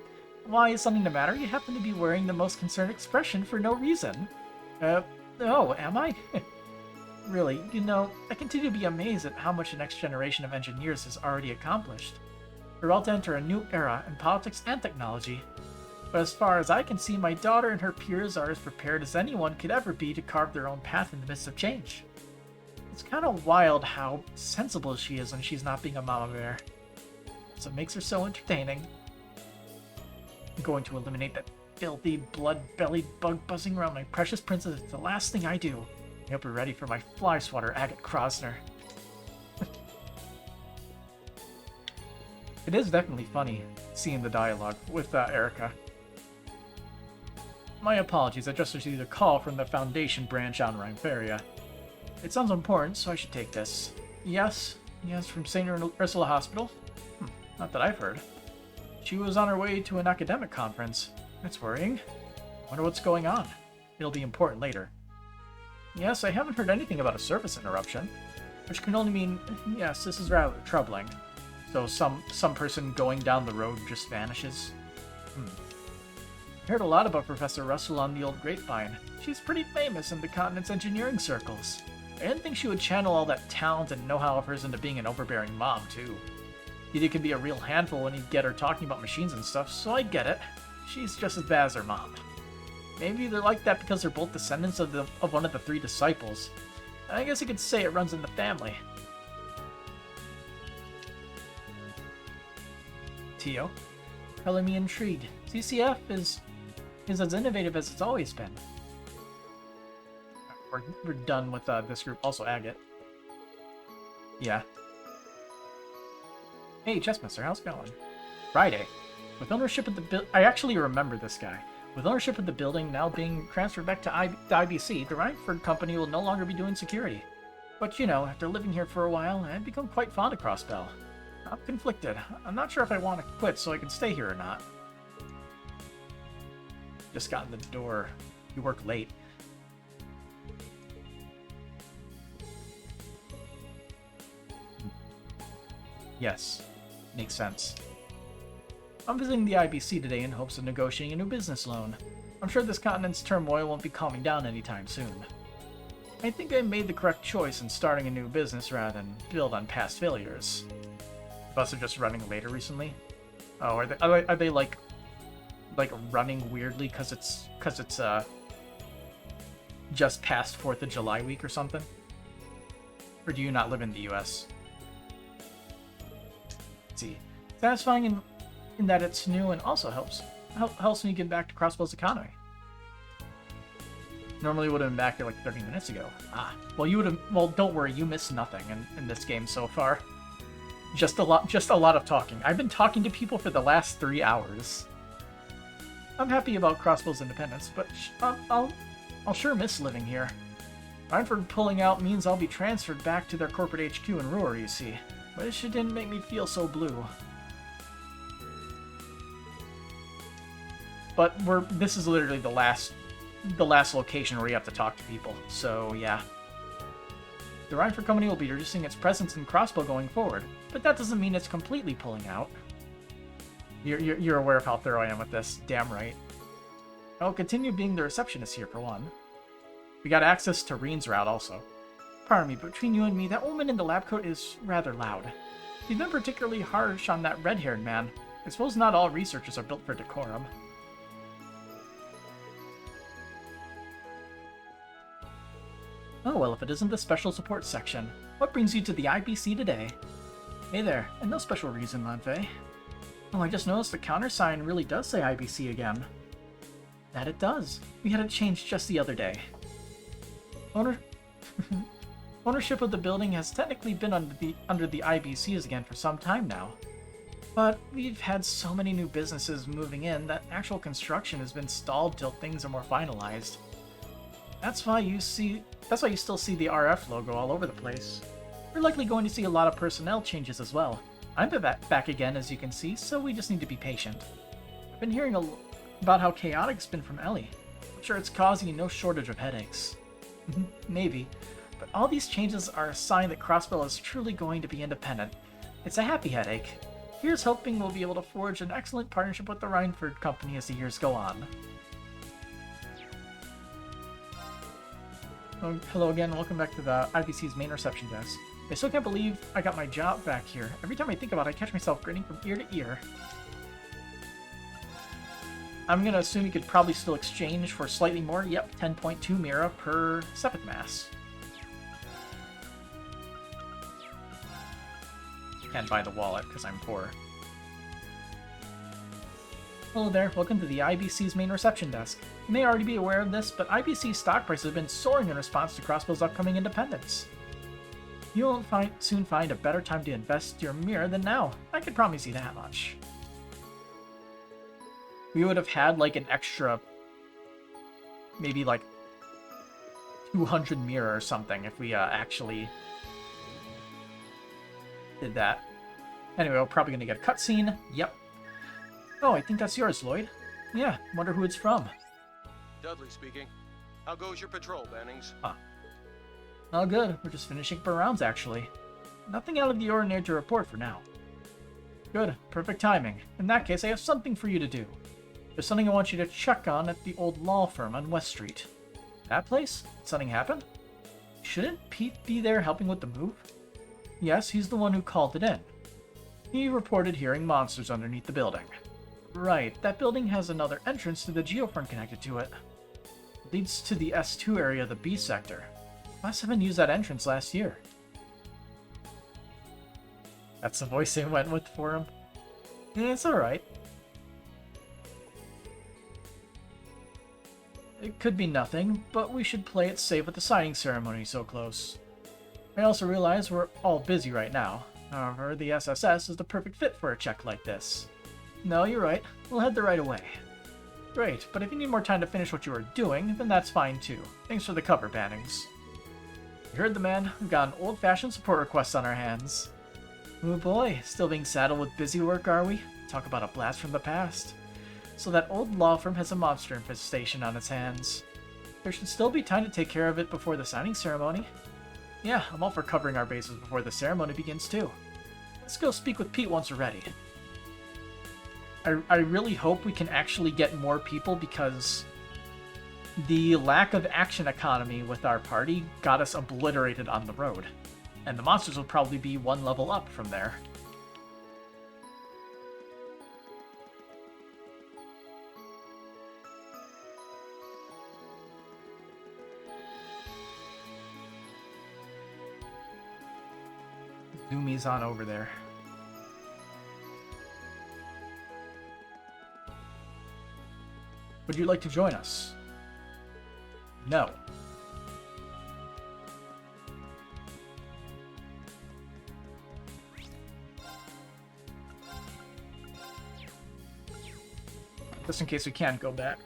why is something the matter? You happen to be wearing the most concerned expression for no reason. Oh, am I? Really, you know, I continue to be amazed at how much the next generation of engineers has already accomplished. We're about to enter a new era in politics and technology. But as far as I can see, my daughter and her peers are as prepared as anyone could ever be to carve their own path in the midst of change. It's kind of wild how sensible she is when she's not being a mama bear. That's what makes her so entertaining. I'm going to eliminate that filthy, blood-bellied bug buzzing around my precious princess. It's the last thing I do. I hope you're ready for my fly swatter, Agate Krosner. It is definitely funny seeing the dialogue with Erica. My apologies, I just received a call from the Foundation branch on Rhymeferia. It sounds important, so I should take this. Yes, from St. Ursula Hospital? Not that I've heard. She was on her way to an academic conference. That's worrying. Wonder what's going on. It'll be important later. Yes, I haven't heard anything about a service interruption, which can only mean, yes, this is rather troubling. So some person going down the road just vanishes. I heard a lot about Professor Russell on the old grapevine. She's pretty famous in the continent's engineering circles. I didn't think she would channel all that talent and know-how of hers into being an overbearing mom, too. It can be a real handful when you get her talking about machines and stuff, so I get it. She's just as bad as her mom. Maybe they're like that because they're both descendants of one of the 3 disciples. I guess you could say it runs in the family. Tio, color me intrigued. CCF is as innovative as it's always been. We're done with this group. Also, Agate. Yeah. Hey, Chessmaster, how's it going? Friday. With ownership of the I actually remember this guy. With ownership of the building now being transferred back to IBC, the Reinford Company will no longer be doing security. But you know, after living here for a while, I've become quite fond of Crossbell. I'm conflicted. I'm not sure if I want to quit so I can stay here or not. Just got in the door. You work late. Yes, makes sense. I'm visiting the IBC today in hopes of negotiating a new business loan. I'm sure this continent's turmoil won't be calming down anytime soon. I think I made the correct choice in starting a new business rather than build on past failures. Bus are just running later recently? Oh, are they like running weirdly because it's just past 4th of July week or something? Or do you not live in the US? Let's see. Satisfying in that it's new and also helps me get back to Crossbell's economy. Normally would have been back here like 30 minutes ago. Ah, well you would have. Well, don't worry, you missed nothing in this game so far. Just a lot of talking. I've been talking to people for the last 3 hours. I'm happy about Crossbell's independence, but I'll sure miss living here. Reinford pulling out means I'll be transferred back to their corporate HQ in Reverie, you see. But it sure didn't make me feel so blue. But this is literally the last location where you have to talk to people, so yeah. The Reinford Company will be reducing its presence in Crossbell going forward, but that doesn't mean it's completely pulling out. You're aware of how thorough I am with this, damn right. I'll continue being the receptionist here for one. We got access to Reen's route also. Pardon me, but between you and me, that woman in the lab coat is rather loud. You've been particularly harsh on that red-haired man. I suppose not all researchers are built for decorum. Oh, well, if it isn't the special support section. What brings you to the IBC today? Hey there, and no special reason, Lanfei. Oh, I just noticed the countersign really does say IBC again. That it does. We had it changed just the other day. Ownership of the building has technically been under the IBCs again for some time now. But we've had so many new businesses moving in that actual construction has been stalled till things are more finalized. That's why you still see the RF logo all over the place. We're likely going to see a lot of personnel changes as well. I'm back again, as you can see, so we just need to be patient. I've been hearing about how chaotic it's been from Ellie. I'm sure it's causing you no shortage of headaches. Maybe, but all these changes are a sign that Crossbell is truly going to be independent. It's a happy headache. Here's hoping we'll be able to forge an excellent partnership with the Reinford Company as the years go on. Oh, hello again, welcome back to the IBC's main reception desk. I still can't believe I got my job back here. Every time I think about it, I catch myself grinning from ear to ear. I'm gonna assume you could probably still exchange for slightly more. Yep, 10.2 Mira per 7th Mass. Can't buy the wallet because I'm poor. Hello there, welcome to the IBC's main reception desk. You may already be aware of this, but IBC's stock price has been soaring in response to Crossbell's upcoming independence. You won't soon find a better time to invest your Mira than now. I can promise you that much. We would have had like an extra, maybe like 200 Mira or something if we actually did that. Anyway, we're probably going to get a cutscene. Yep. Oh, I think that's yours, Lloyd. Yeah, wonder who it's from. Dudley speaking. How goes your patrol, Bannings? Huh. All good. We're just finishing up our rounds, actually. Nothing out of the ordinary to report for now. Good. Perfect timing. In that case, I have something for you to do. There's something I want you to check on at the old law firm on West Street. That place? Did something happen? Shouldn't Pete be there helping with the move? Yes, he's the one who called it in. He reported hearing monsters underneath the building. Right, that building has another entrance to the geofront connected to it. It leads to the S2 area of the B sector. Last time I used that entrance last year. That's the voice they went with for him. Yeah, it's alright. It could be nothing, but we should play it safe with the signing ceremony so close. I also realize we're all busy right now. However, the SSS is the perfect fit for a check like this. No, you're right. We'll head there right away. Great, but if you need more time to finish what you were doing, then that's fine too. Thanks for the cover, Bannings. You heard the man. We've got an old-fashioned support request on our hands. Oh boy, still being saddled with busy work, are we? Talk about a blast from the past. So that old law firm has a monster infestation on its hands. There should still be time to take care of it before the signing ceremony. Yeah, I'm all for covering our bases before the ceremony begins too. Let's go speak with Pete once we're ready. I really hope we can actually get more people because the lack of action economy with our party got us obliterated on the road. And the monsters will probably be one level up from there. Zoomies on over there. Would you like to join us? No. Just in case we can't go back.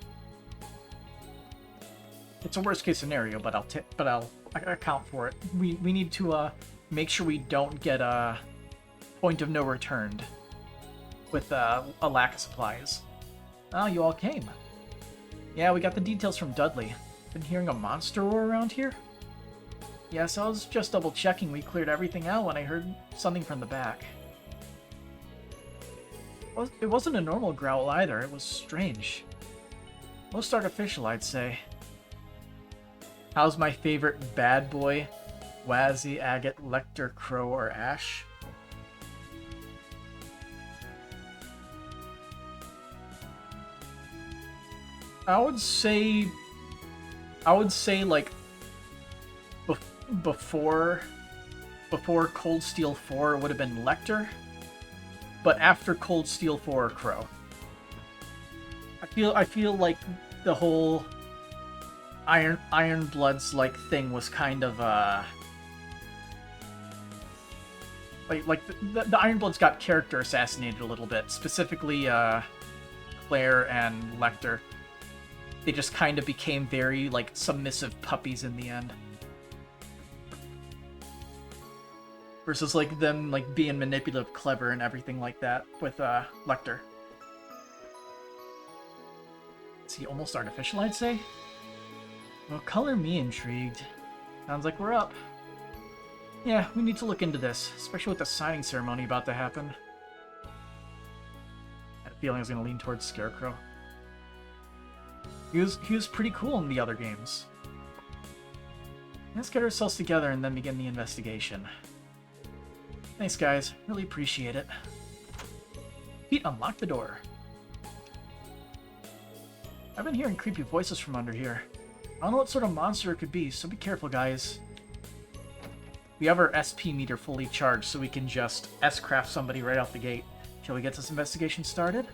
It's a worst case scenario, but I'll account for it. We need to make sure we don't get a point of no return with a lack of supplies. Oh, you all came. Yeah, we got the details from Dudley. Been hearing a monster roar around here? Yes, I was just double checking we cleared everything out when I heard something from the back. It wasn't a normal growl either, it was strange. Most artificial, I'd say. How's my favorite bad boy? Wazzy, Agate, Lecter, Crow, or Ash? I would say like before Cold Steel 4 would have been Lecter, but after Cold Steel 4 Crow. I feel like the whole Iron Bloods like thing was kind of like the Iron Bloods got character assassinated a little bit, specifically Claire and Lecter. They just kind of became very, like, submissive puppies in the end. Versus, like, them, like, being manipulative, clever, and everything like that with, Lecter. Is he almost artificial, I'd say? Well, color me intrigued. Sounds like we're up. Yeah, we need to look into this, especially with the signing ceremony about to happen. I had a feeling I was going to lean towards Scarecrow. He was pretty cool in the other games. Let's get ourselves together and then begin the investigation. Thanks, guys. Really appreciate it. Pete, unlock the door. I've been hearing creepy voices from under here. I don't know what sort of monster it could be, so be careful, guys. We have our SP meter fully charged, so we can just S-craft somebody right out the gate. Shall we get this investigation started?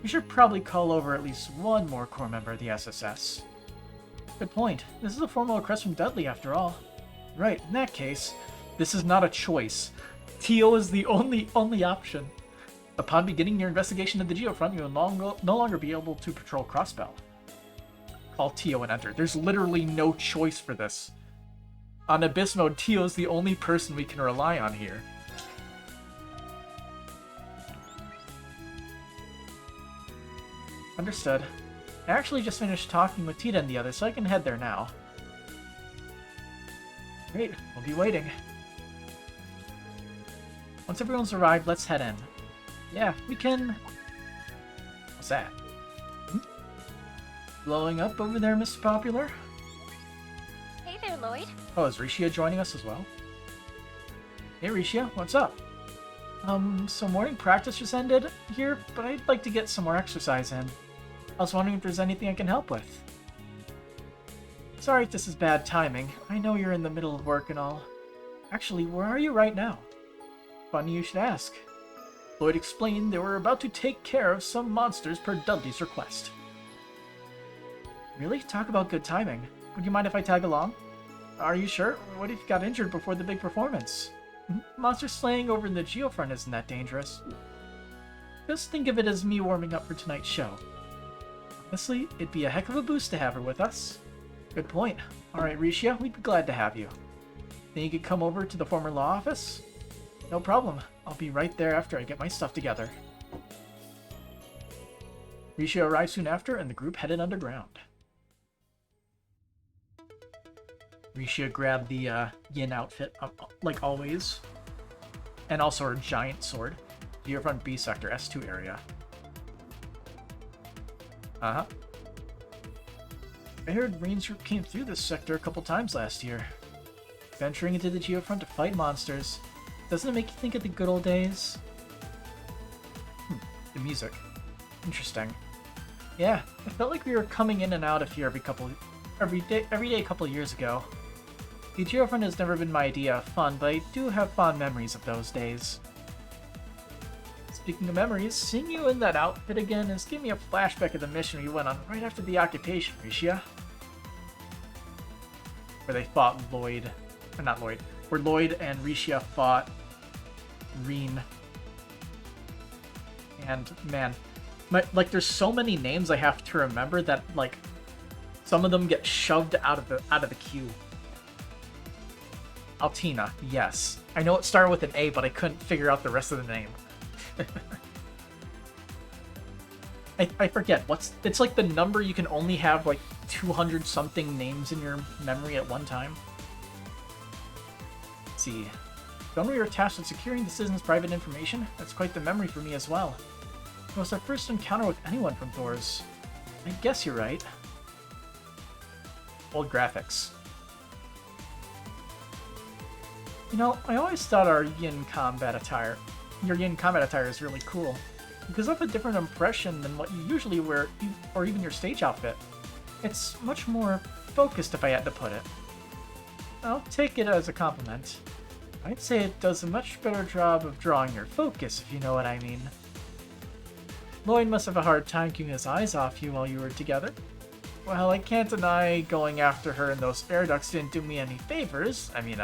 We should probably call over at least one more core member of the SSS. Good point. This is a formal request from Dudley, after all. Right, in that case, this is not a choice. Tio is the only option. Upon beginning your investigation of the Geofront, you will no longer be able to patrol Crossbell. Call Tio and enter. There's literally no choice for this. On Abyss mode, Tio is the only person we can rely on here. Understood. I actually just finished talking with Tita and the others, so I can head there now. Great, we'll be waiting. Once everyone's arrived, let's head in. Yeah, we can... What's that? Blowing up over there, Mr. Popular? Hey there, Lloyd. Oh, is Rishia joining us as well? Hey, Rishia, what's up? So morning practice just ended here, but I'd like to get some more exercise in. I was wondering if there's anything I can help with. Sorry if this is bad timing. I know you're in the middle of work and all. Actually, where are you right now? Funny you should ask. Lloyd explained they were about to take care of some monsters per Dudley's request. Really? Talk about good timing. Would you mind if I tag along? Are you sure? What if you got injured before the big performance? Monster slaying over in the Geofront isn't that dangerous. Just think of it as me warming up for tonight's show. Honestly, it'd be a heck of a boost to have her with us. Good point. Alright, Rishia, we'd be glad to have you. Think you could come over to the former law office? No problem. I'll be right there after I get my stuff together. Rishia arrived soon after, and the group headed underground. Rishia grabbed the Yin outfit, like always. And also her giant sword. Geofront B sector, S2 area. Uh-huh. I heard Rain's group came through this sector a couple times last year. Venturing into the Geofront to fight monsters. Doesn't it make you think of the good old days? The music. Interesting. Yeah, I felt like we were coming in and out of here every day a couple of years ago. The Geofront has never been my idea of fun, but I do have fond memories of those days. Speaking of memories, seeing you in that outfit again is giving me a flashback of the mission we went on right after the occupation, Rishia. where they fought Lloyd, or not Lloyd, where Lloyd and Risha fought Reen. And man, like there's so many names I have to remember that like some of them get shoved out of the queue. Altina, yes. I know it started with an A, but I couldn't figure out the rest of the name. I forget it's like the number you can only have like 200 something names in your memory at one time. Let's see. When we were tasked with securing the citizens' private information, that's quite the memory for me as well. It was our first encounter with anyone from Thor's. I guess you're right. Old graphics. You know, I always thought your yin combat attire is really cool. It gives up a different impression than what you usually wear, or even your stage outfit. It's much more focused, if I had to put it. I'll take it as a compliment. I'd say it does a much better job of drawing your focus, if you know what I mean. Lloyd must have a hard time keeping his eyes off you while you were together. Well, I can't deny going after her in those air ducts didn't do me any favors. I mean,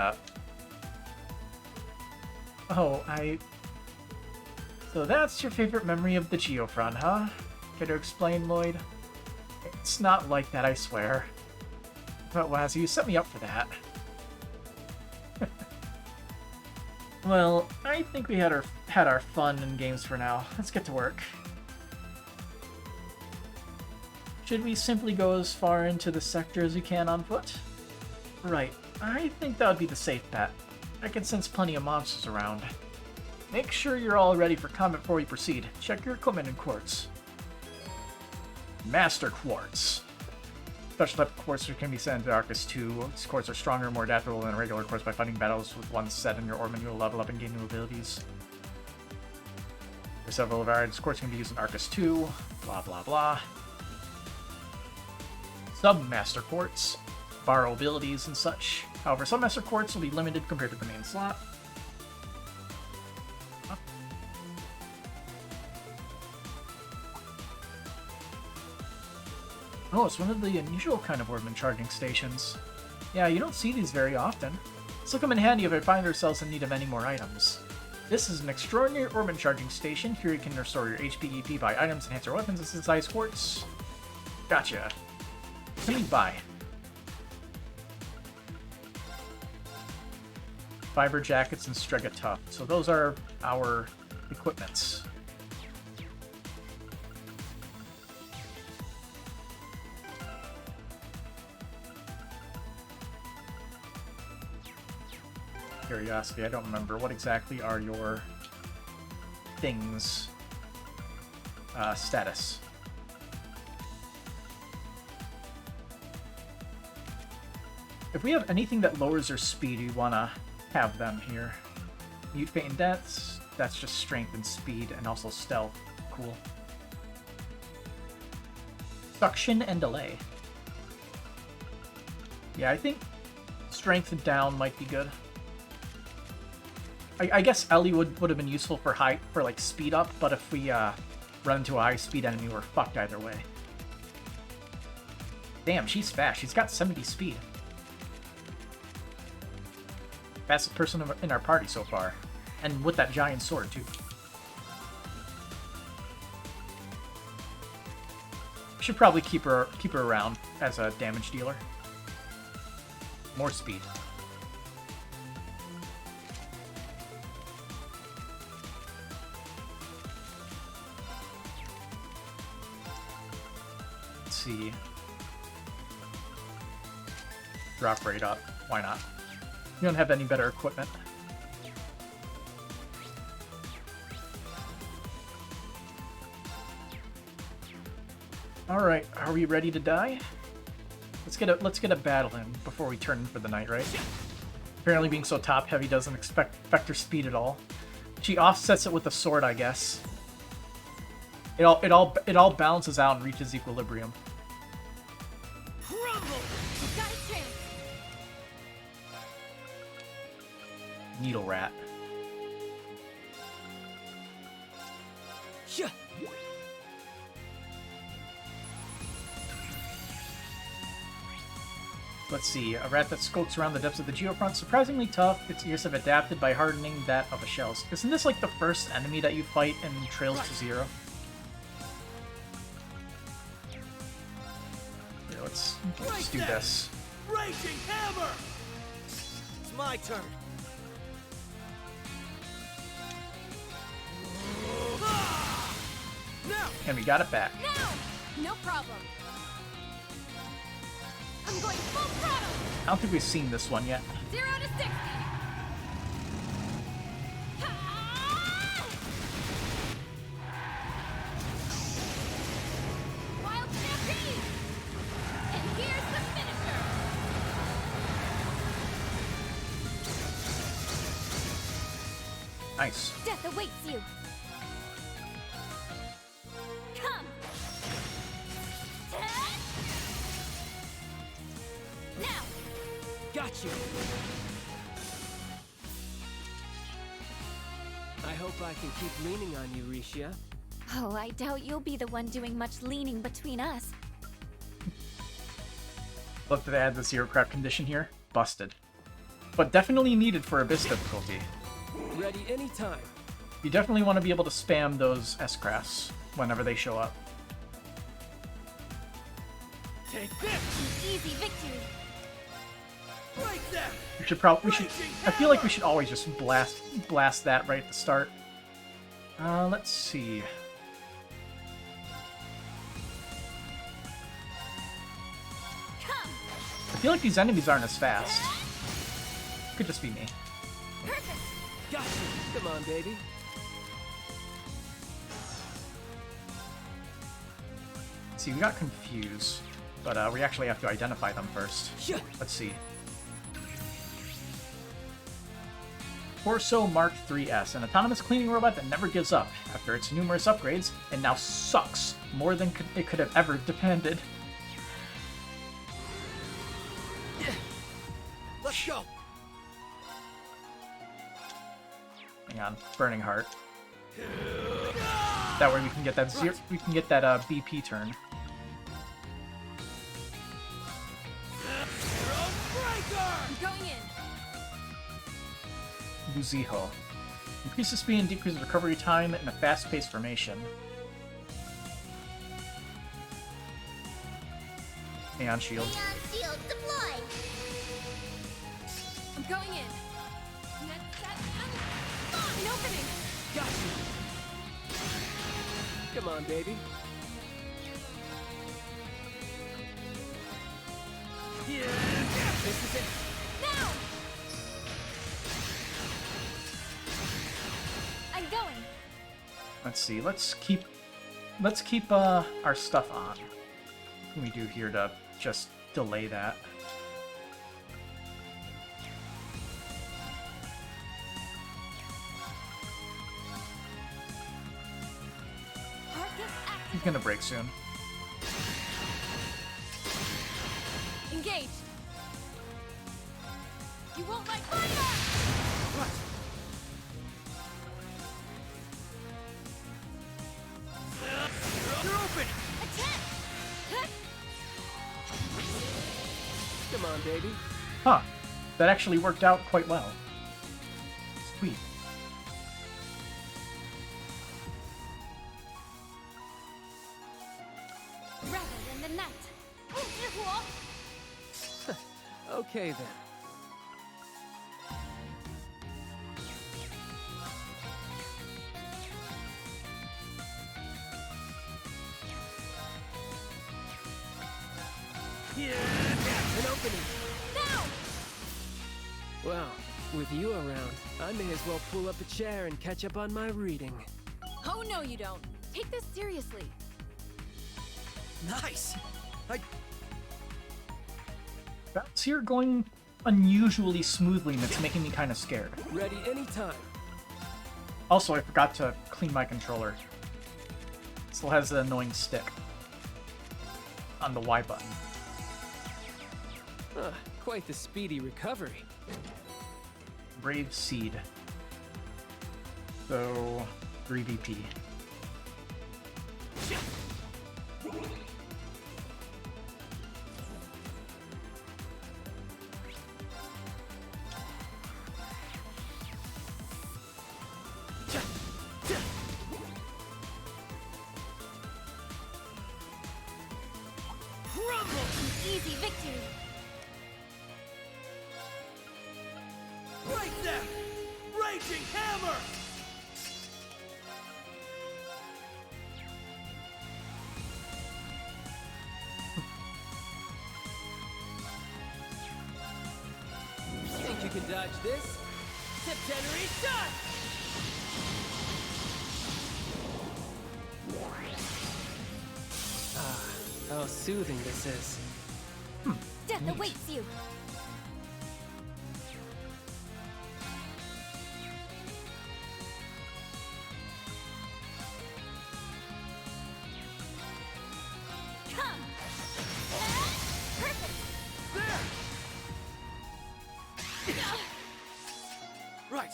So that's your favorite memory of the Geofront, huh? Care to explain, Lloyd? It's not like that, I swear. But Wazzy, you set me up for that. Well, I think we had our fun and games for now. Let's get to work. Should we simply go as far into the sector as we can on foot? Right. I think that would be the safe bet. I can sense plenty of monsters around. Make sure you're all ready for combat before we proceed. Check your equipment and quartz. Master Quartz. Special type of quartz that can be sent into Arcus 2. These quartz are stronger and more adaptable than regular quartz. By fighting battles with one set in your orbit, you'll level up and gain new abilities. There's several varieties. Quartz can be used in Arcus 2. Blah blah blah. Submaster Quartz. Borrow abilities and such. However, Submaster Quartz will be limited compared to the main slot. Oh, it's one of the unusual kind of orbman charging stations. Yeah, you don't see these very often. This will come in handy if we find ourselves in need of any more items. This is an extraordinary orbman charging station. Here you can restore your HP, EP, buy items, enhance your weapons, and synthesize quartz. Gotcha. What do you buy? Fiber jackets and Strega Tough. So those are our equipments. Curiosity, I don't remember. What exactly are your things? Status. If we have anything that lowers their speed, we want to have them here. Mute Fate and Deaths, that's just strength and speed, and also stealth. Cool. Suction and Delay. Yeah, I think strength down might be good. I guess Ellie would have been useful for like speed up, but if we run into a high speed enemy, we're fucked either way. Damn, she's fast. She's got 70 speed. Fastest person in our party so far, and with that giant sword too. We should probably keep her around as a damage dealer. More speed. See. Drop rate up. Why not? We don't have any better equipment. Alright, are we ready to die? Let's get a battle in before we turn in for the night, right? Apparently being so top heavy doesn't affect her speed at all. She offsets it with the sword, I guess. It all balances out and reaches equilibrium. Needle Rat. Yeah. Let's see. A rat that skulks around the depths of the geofront. Surprisingly tough. Its ears have adapted by hardening that of a shell's. Isn't this like the first enemy that you fight in Trails to Zero? Here, let's do this. Raging hammer! It's my turn. Now! And we got it back. Now! No problem. I'm going full throttle! I don't think we've seen this one yet. 0 to 60! Wild stampede! And here's the finisher! Nice. Death awaits you. Come. Now. Got you. I hope I can keep leaning on you, Risha. Oh, I doubt you'll be the one doing much leaning between us. Look, did they add the zero craft condition here? Busted. But definitely needed for Abyss difficulty. Ready anytime. You definitely want to be able to spam those S-crafts whenever they show up. Take this! Easy victory. Break that! I feel like we should always just blast that right at the start. Let's see. I feel like these enemies aren't as fast. Could just be me. Got you. Come on, baby. See, we got confused, but we actually have to identify them first. Let's see. Corso Mark 3S, an autonomous cleaning robot that never gives up. After its numerous upgrades, it now sucks more than it could have ever demanded. Let's go. Hang on, Burning Heart. That way we can get that BP turn. I'm going in. Buziho. Increases speed and decreases recovery time in a fast-paced formation. Neon Shield. Neon shield deployed. I'm going in. Net set and an opening. Got you. Come on, baby. This is it. Now. I'm going. Let's see. Let's keep our stuff on. What can we do here to just delay that? He's gonna break soon. Engaged. You won't like fire! What? You're open! Attack! Come on, baby. Huh. That actually worked out quite well. Sweet. Rather than the night. Okay, then. An opening. Now! Well, with you around, I may as well pull up a chair and catch up on my reading. Oh, no, you don't. Take this seriously. Nice. That's here going unusually smoothly, and it's making me kind of scared. Ready anytime. Also, I forgot to clean my controller. It still has the annoying stick on the Y button. Quite the speedy recovery. Brave Seed. So, 3 VP. you can dodge this. Septenary shot! Ah, how soothing this is. Death Neat. awaits you. Come. Perfect. Right.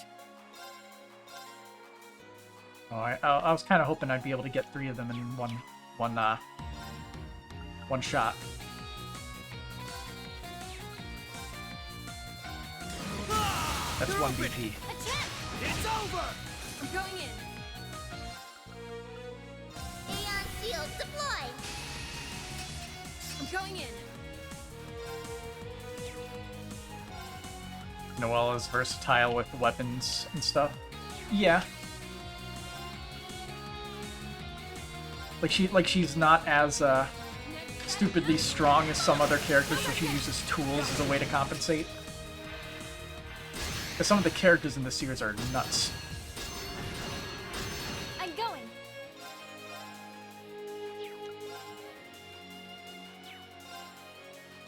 Oh, I was kind of hoping I'd be able to get 3 of them in one shot. That's 1 BP. It's over! I'm going in. Aeon shield deployed. I'm going in. Noelle is versatile with weapons and stuff. Yeah. She's not as stupidly strong as some other characters, so she uses tools as a way to compensate. Because some of the characters in the series are nuts. I'm going.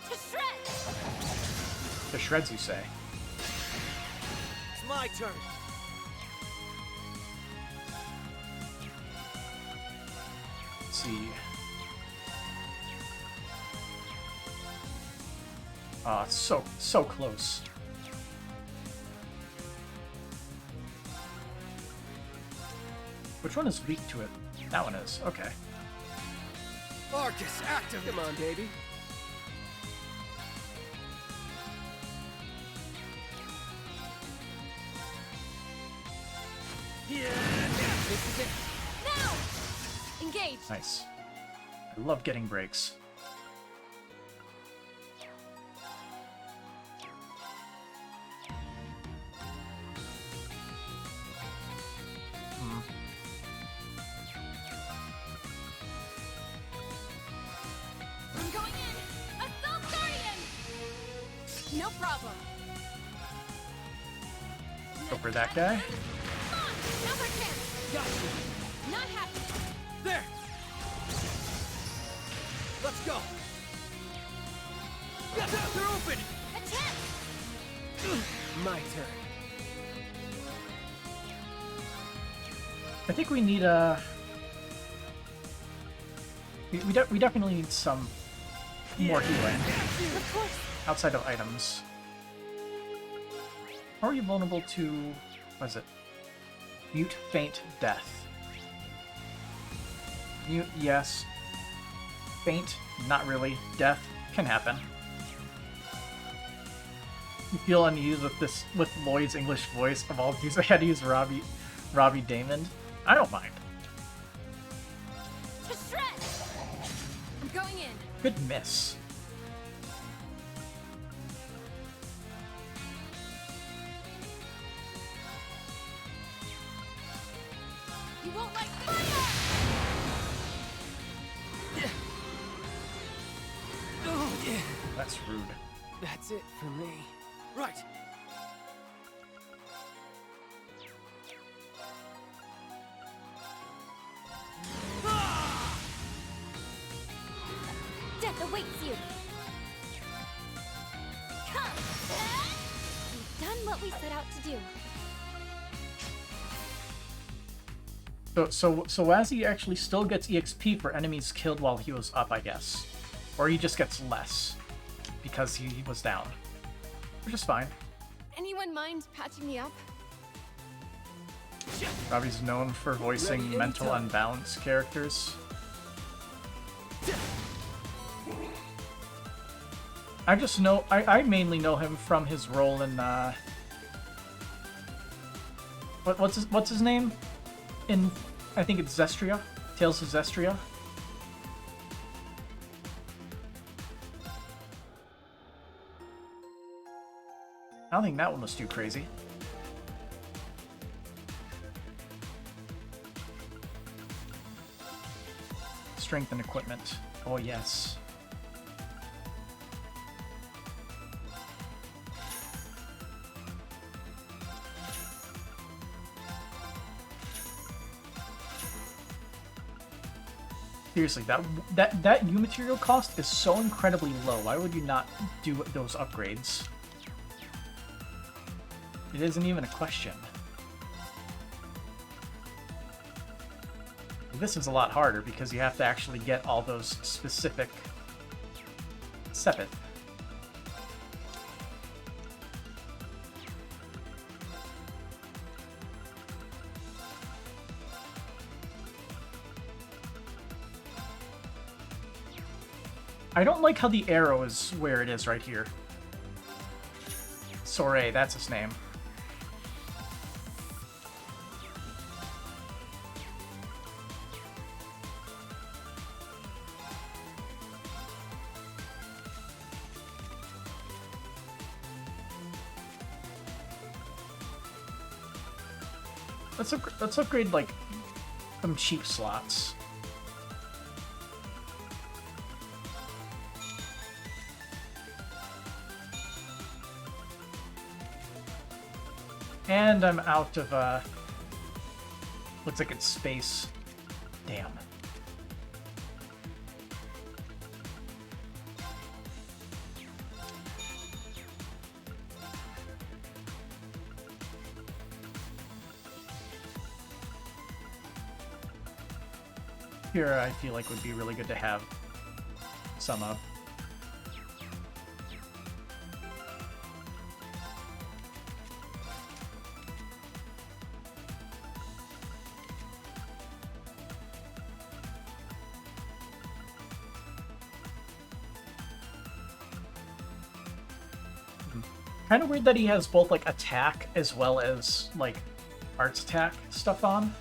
To shreds. To shreds, you say? It's my turn. Let's see. So close. Which one is weak to it? That one is. Okay. Arcus, active. Come on, baby. Yeah. This is it. Now! Engage. Nice. I love getting breaks. I'm going in. Assault Guardian. No problem. Go for that guy. Come on. Now's our chance. Gotcha. Not happy. There. Let's go. They're open. Attack. My turn. I think we need a. We definitely need some more healing Of course. outside of items. How are you vulnerable to? What is it? Mute, faint, death. Mute, yes. Faint, not really. Death can happen. You feel uneasy with Lloyd's English voice of all these. I had to use Robbie Damon. I don't mind. To shreds. I'm going in. Good miss. You won't like fire. Oh, yeah. That's rude. That's it for me. Right. Death awaits you. Come. We've done what we set out to do. So Wazzy actually still gets EXP for enemies killed while he was up, I guess. Or he just gets less because he was down. Which is fine. Anyone mind patching me up? Robbie's known for voicing Ready mental anytime. unbalanced characters. I just know I mainly know him from his role in what's his name? In I think it's Zestria? Tales of Zestria. I don't think that one was too crazy. Strength and equipment. Oh yes. Seriously, that U material cost is so incredibly low. Why would you not do those upgrades? It isn't even a question. This is a lot harder because you have to actually get all those specific Sepith. I don't like how the arrow is where it is right here. Soray, that's his name. Let's upgrade, like, some cheap slots. And I'm out of, looks like it's space. Damn. Here, I feel like would be really good to have some of. Kind of weird that he has both, like, attack as well as, like, arts attack stuff on.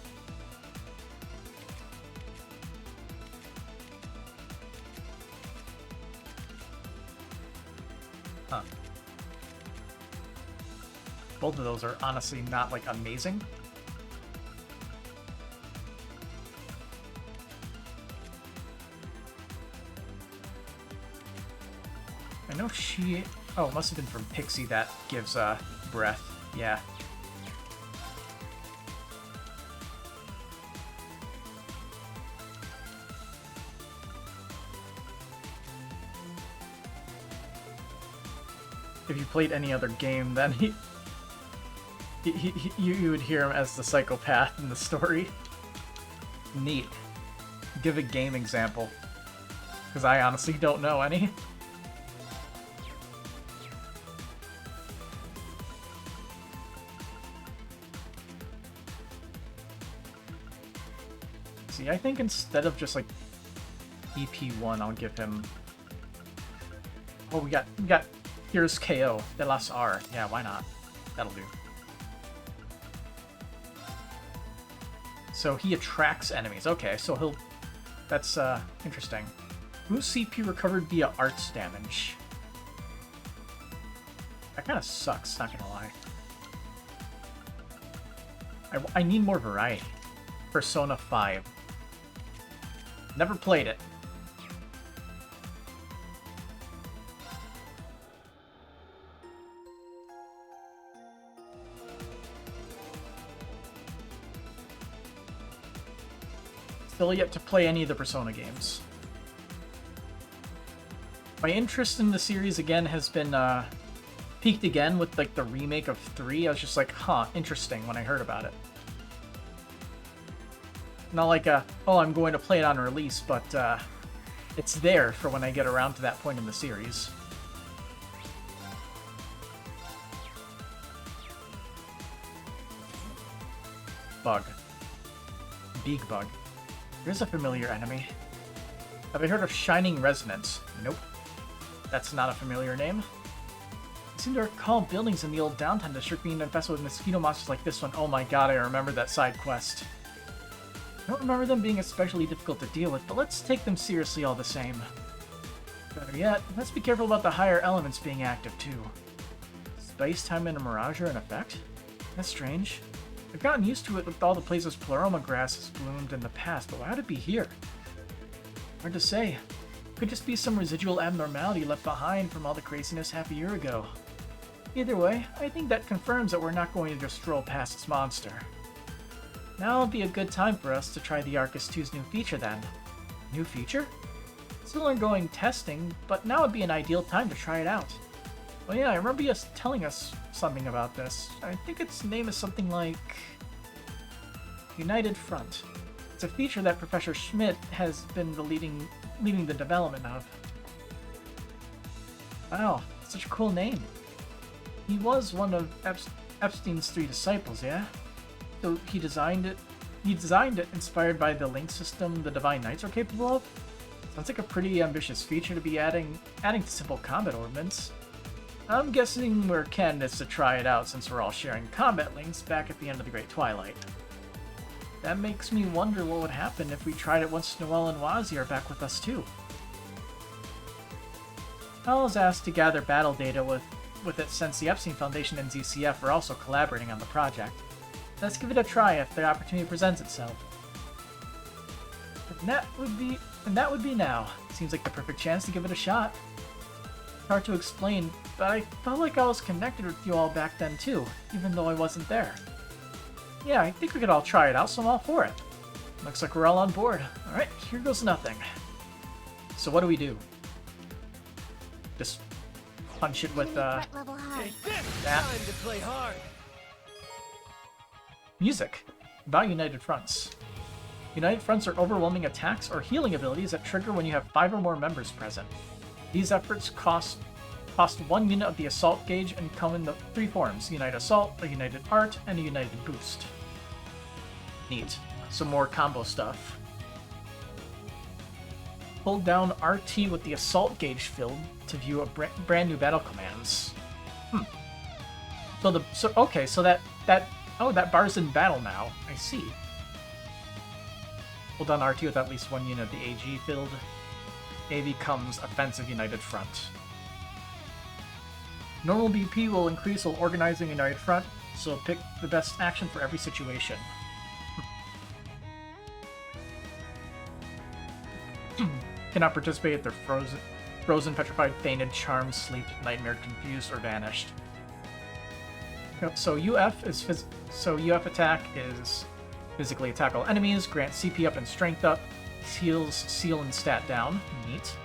Huh. Both of those are honestly not, like, amazing. I know she... Oh, it must have been from Pixie that gives, breath. Yeah. If you played any other game, then you would hear him as the psychopath in the story. Neat. Give a game example. Because I honestly don't know any. See, I think instead of just like EP1, I'll give him... Oh, we got here's KO, de las R. Yeah, why not? That'll do. So he attracts enemies. Okay, so he'll... That's, interesting. Boost CP recovered via arts damage. That kind of sucks, not gonna lie. I need more variety. Persona 5. Never played it. Still yet to play any of the Persona games. My interest in the series again has been peaked again with like the remake of 3. I was just like, huh, interesting when I heard about it. Not like oh, I'm going to play it on release, but it's there for when I get around to that point in the series. Bug. Big bug. Here's a familiar enemy. Have I heard of Shining Resonance? Nope. That's not a familiar name. I seem to recall buildings in the old downtown district being infested with mosquito monsters like this one. Oh my god, I remember that side quest. I don't remember them being especially difficult to deal with, but let's take them seriously all the same. Better yet, let's be careful about the higher elements being active too. Space-time and a mirage are in effect? That's strange. I've gotten used to it with all the places pleroma grass has bloomed in the past, but why'd it be here? Hard to say. Could just be some residual abnormality left behind from all the craziness half a year ago. Either way, I think that confirms that we're not going to just stroll past this monster. Now would be a good time for us to try the Arcus 2's new feature then. New feature? Still undergoing testing, but now would be an ideal time to try it out. Oh yeah, I remember you telling us something about this. I think its name is something like United Front. It's a feature that Professor Schmidt has been leading the development of. Wow, such a cool name. He was one of Epstein's 3 disciples, yeah? So he designed it inspired by the link system the Divine Knights are capable of? Sounds like a pretty ambitious feature to be adding to simple combat ordnance. I'm guessing we're candidates to try it out since we're all sharing combat links back at the end of the Great Twilight. That makes me wonder what would happen if we tried it once Noelle and Wazi are back with us too. I was asked to gather battle data with it since the Epstein Foundation and ZCF are also collaborating on the project. Let's give it a try if the opportunity presents itself. And that would be now. Seems like the perfect chance to give it a shot. Hard to explain, but I felt like I was connected with you all back then too, even though I wasn't there. Yeah, I think we could all try it out, so I'm all for it. Looks like we're all on board. Alright, here goes nothing. So what do we do? Just punch it with, that. Time to play hard. Music. About United Fronts. United Fronts are overwhelming attacks or healing abilities that trigger when you have 5 or more members present. These efforts cost 1 unit of the assault gauge and come in the 3 forms: United Assault, a United Art, and a United Boost. Neat. Some more combo stuff. Hold down RT with the assault gauge filled to view a brand new battle commands. So that bar's in battle now. I see. Hold on RT with at least 1 unit of the AG filled. AV comes Offensive United Front. Normal BP will increase while organizing United Front, so pick the best action for every situation. Cannot participate if they're frozen, petrified, fainted, charmed, sleep, nightmare, confused, or vanished. So UF attack is physically attack all enemies, grant CP up and strength up, heals seal and stat down. Neat.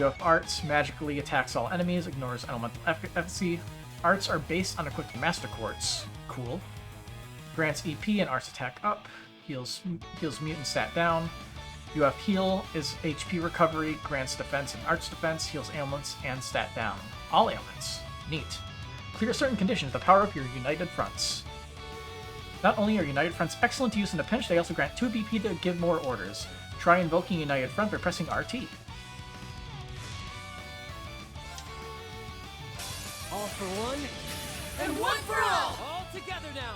UF arts magically attacks all enemies, ignores elemental efficacy. Arts are based on equipped master quartz. Cool. Grants EP and arts attack up, heals mutant stat down. UF heal is HP recovery, grants defense and arts defense, heals ailments and stat down. All ailments. Neat. Clear certain conditions to power up your United Fronts. Not only are United Fronts excellent to use in a pinch, they also grant 2 BP to give more orders. Try invoking United Front by pressing RT. All for one, and one for all! All together now!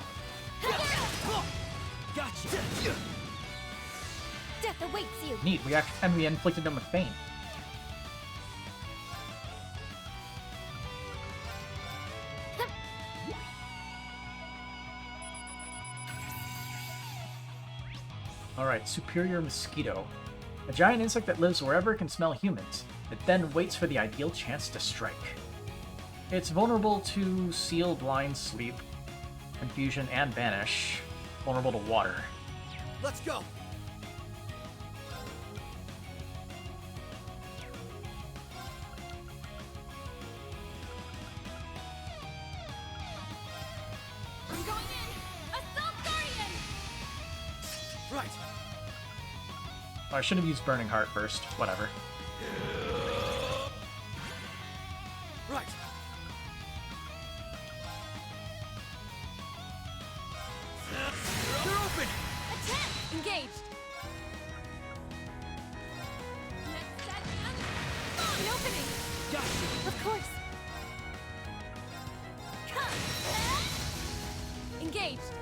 Gotcha! Death awaits you! Neat, we inflicted them with Feint. Alright, Superior Mosquito. A giant insect that lives wherever it can smell humans. It then waits for the ideal chance to strike. It's vulnerable to Seal, Blind, Sleep, Confusion, and Vanish. Vulnerable to water. Let's go! I'm going in! Assault Guardian! Right. Oh, I should have used Burning Heart first. Whatever. Right. They're open! Attack! Engaged! An opening! Gotcha! Of course! Engaged!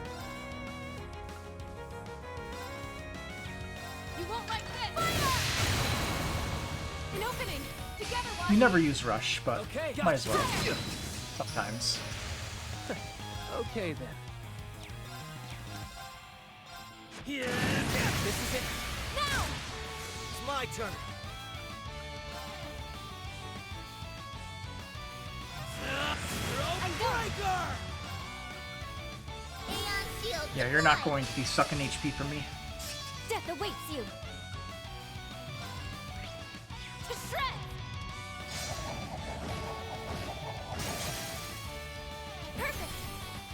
You won't like this! Fire! An opening! Together, We never use Rush, but Okay, might as well. gotcha. Sometimes. Okay then. Yeah, this is it. Now! It's my turn. Breaker! Aeon Shield! Yeah, you're not going to be sucking HP from me. Death awaits you!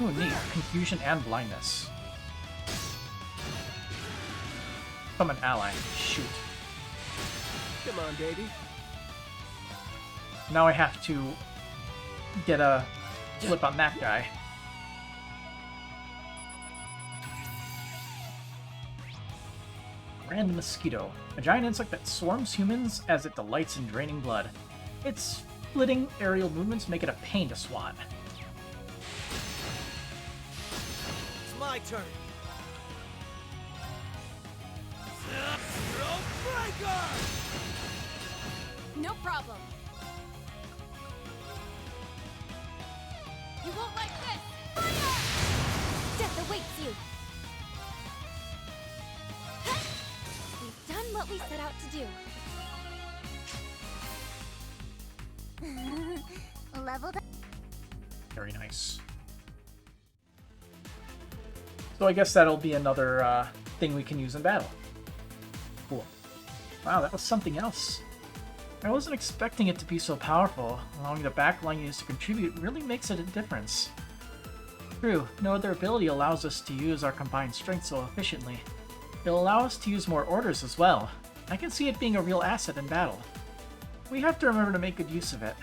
Ooh, neat. Confusion and blindness. Become an ally. Shoot. Come on, baby. Now I have to get a flip on that guy. Grand mosquito. A giant insect that swarms humans as it delights in draining blood. Its flitting aerial movements make it a pain to swat. It's my turn. No problem. You won't like this! Fire! Death awaits you! We've done what we set out to do. Leveled up. Very nice. So I guess that'll be another thing we can use in battle. Cool. Wow, that was something else. I wasn't expecting it to be so powerful. Allowing the backline units to contribute really makes it a difference. True, no other ability allows us to use our combined strength so efficiently. It'll allow us to use more orders as well. I can see it being a real asset in battle. We have to remember to make good use of it.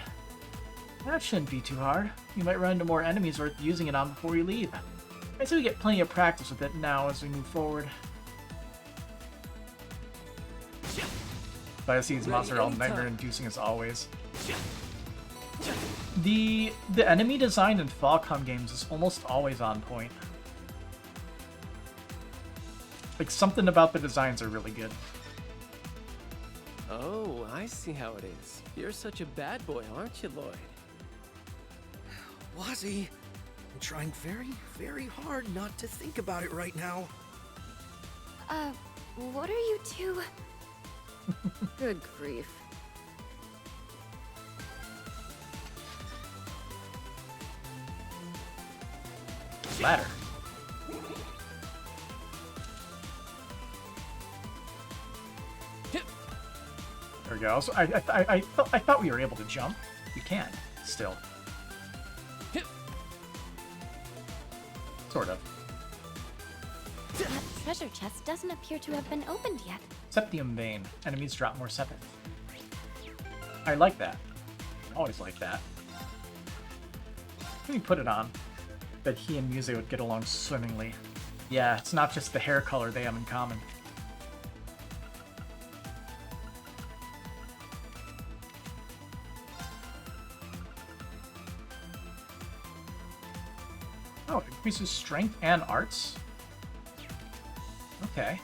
That shouldn't be too hard. You might run into more enemies worth using it on before you leave. I say we get plenty of practice with it now as we move forward. I see these monsters are all nightmare-inducing as always. The enemy design in Falcom games is almost always on point. Like, something about the designs are really good. Oh, I see how it is. You're such a bad boy, aren't you, Lloyd? Wazzy, I'm trying very, very hard not to think about it right now. What are you two? Good grief. Ladder. There we go. So I thought we were able to jump. We can still. Sort of. That treasure chest doesn't appear to have been opened yet. Septium vein. Enemies drop more sepith. I like that. Always like that. Let me put it on. That he and Muse would get along swimmingly. Yeah, it's not just the hair color they have in common. Oh, it increases strength and arts? Okay.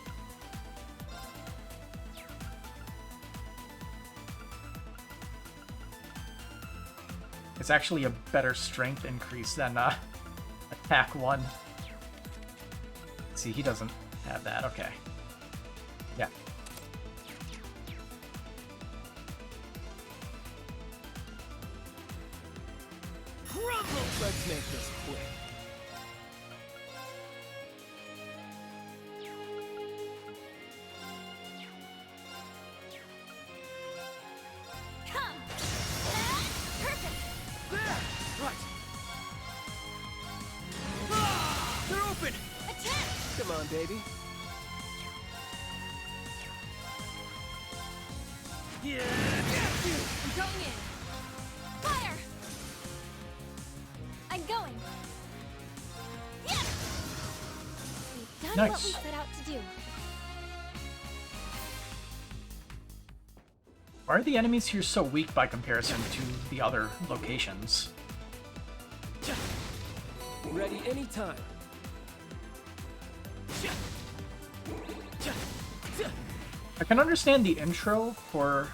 It's actually a better strength increase than attack 1. See, he doesn't have that. Okay. Yeah. Let's make this quick. Come! Perfect! There! Right! They're open! Attack! Come on, baby. Yeah! I'm going in! Fire! I'm going! Yes! We've done Nice. what we set out to do. Why are the enemies here so weak by comparison to the other locations? Ready anytime. I can understand the intro for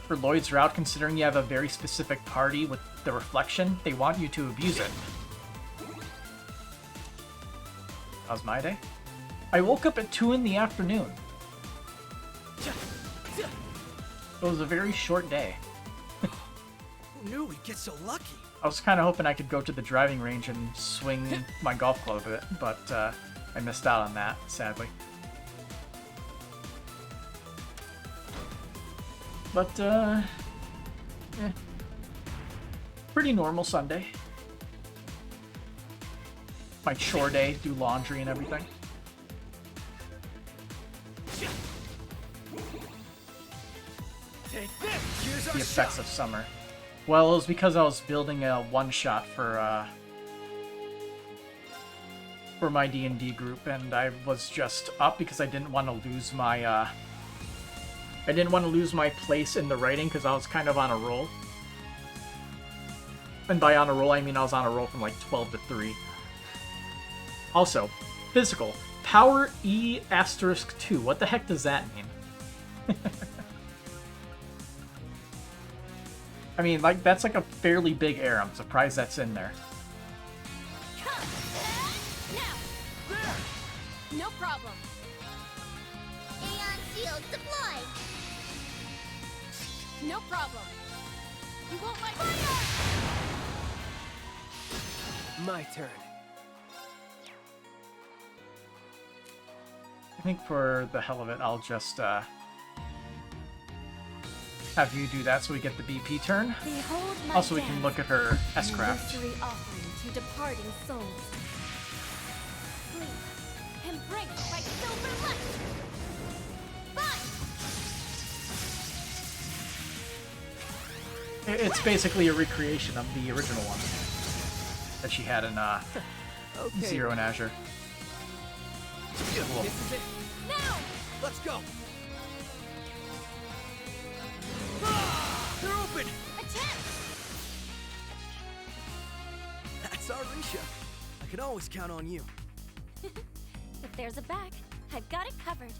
Lloyd's route, considering you have a very specific party with the reflection. They want you to abuse it. How's my day? I woke up at 2 in the afternoon. It was a very short day. Who knew we'd get so lucky? I was kind of hoping I could go to the driving range and swing my golf club a bit, but I missed out on that, sadly. But, pretty normal Sunday. my chore day, do laundry and everything. Take this. Here's The effects of summer. Well, it was because I was building a one-shot for my D&D group, and I was just up because I didn't want to lose my place in the writing because I was kind of on a roll. And by on a roll, I mean I was on a roll from like 12 to 3. Also, physical. Power E asterisk 2. What the heck does that mean? I mean, like, that's like a fairly big error. I'm surprised that's in there. No problem. Aeon shield deployed. No problem. You won't like fire. My turn. I think for the hell of it, I'll just have you do that so we get the BP turn. Behold my Also, we can look at her S-craft. Anniversary offering to departing souls. Sleep and break by silver light. It's basically a recreation of the original one that she had in Okay. Zero and Azure. Cool. This is it. Now! Let's go. They're open. Attempt! That's our Risha. I can always count on you. If there's a back, I've got it covered.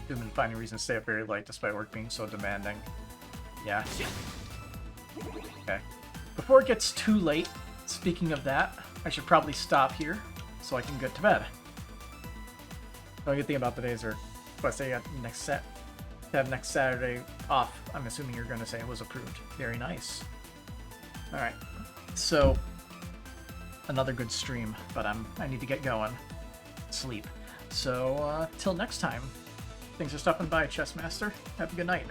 You've been finding reasons to stay up very late despite work being so demanding. Yeah. Okay. Before it gets too late, speaking of that, I should probably stop here so I can get to bed. The only good thing about the days are, if I say next Saturday off, I'm assuming you're going to say it was approved. Very nice. Alright. So, another good stream, but I need to get going. Sleep. So, till next time. Thanks for stopping by, Chessmaster. Have a good night.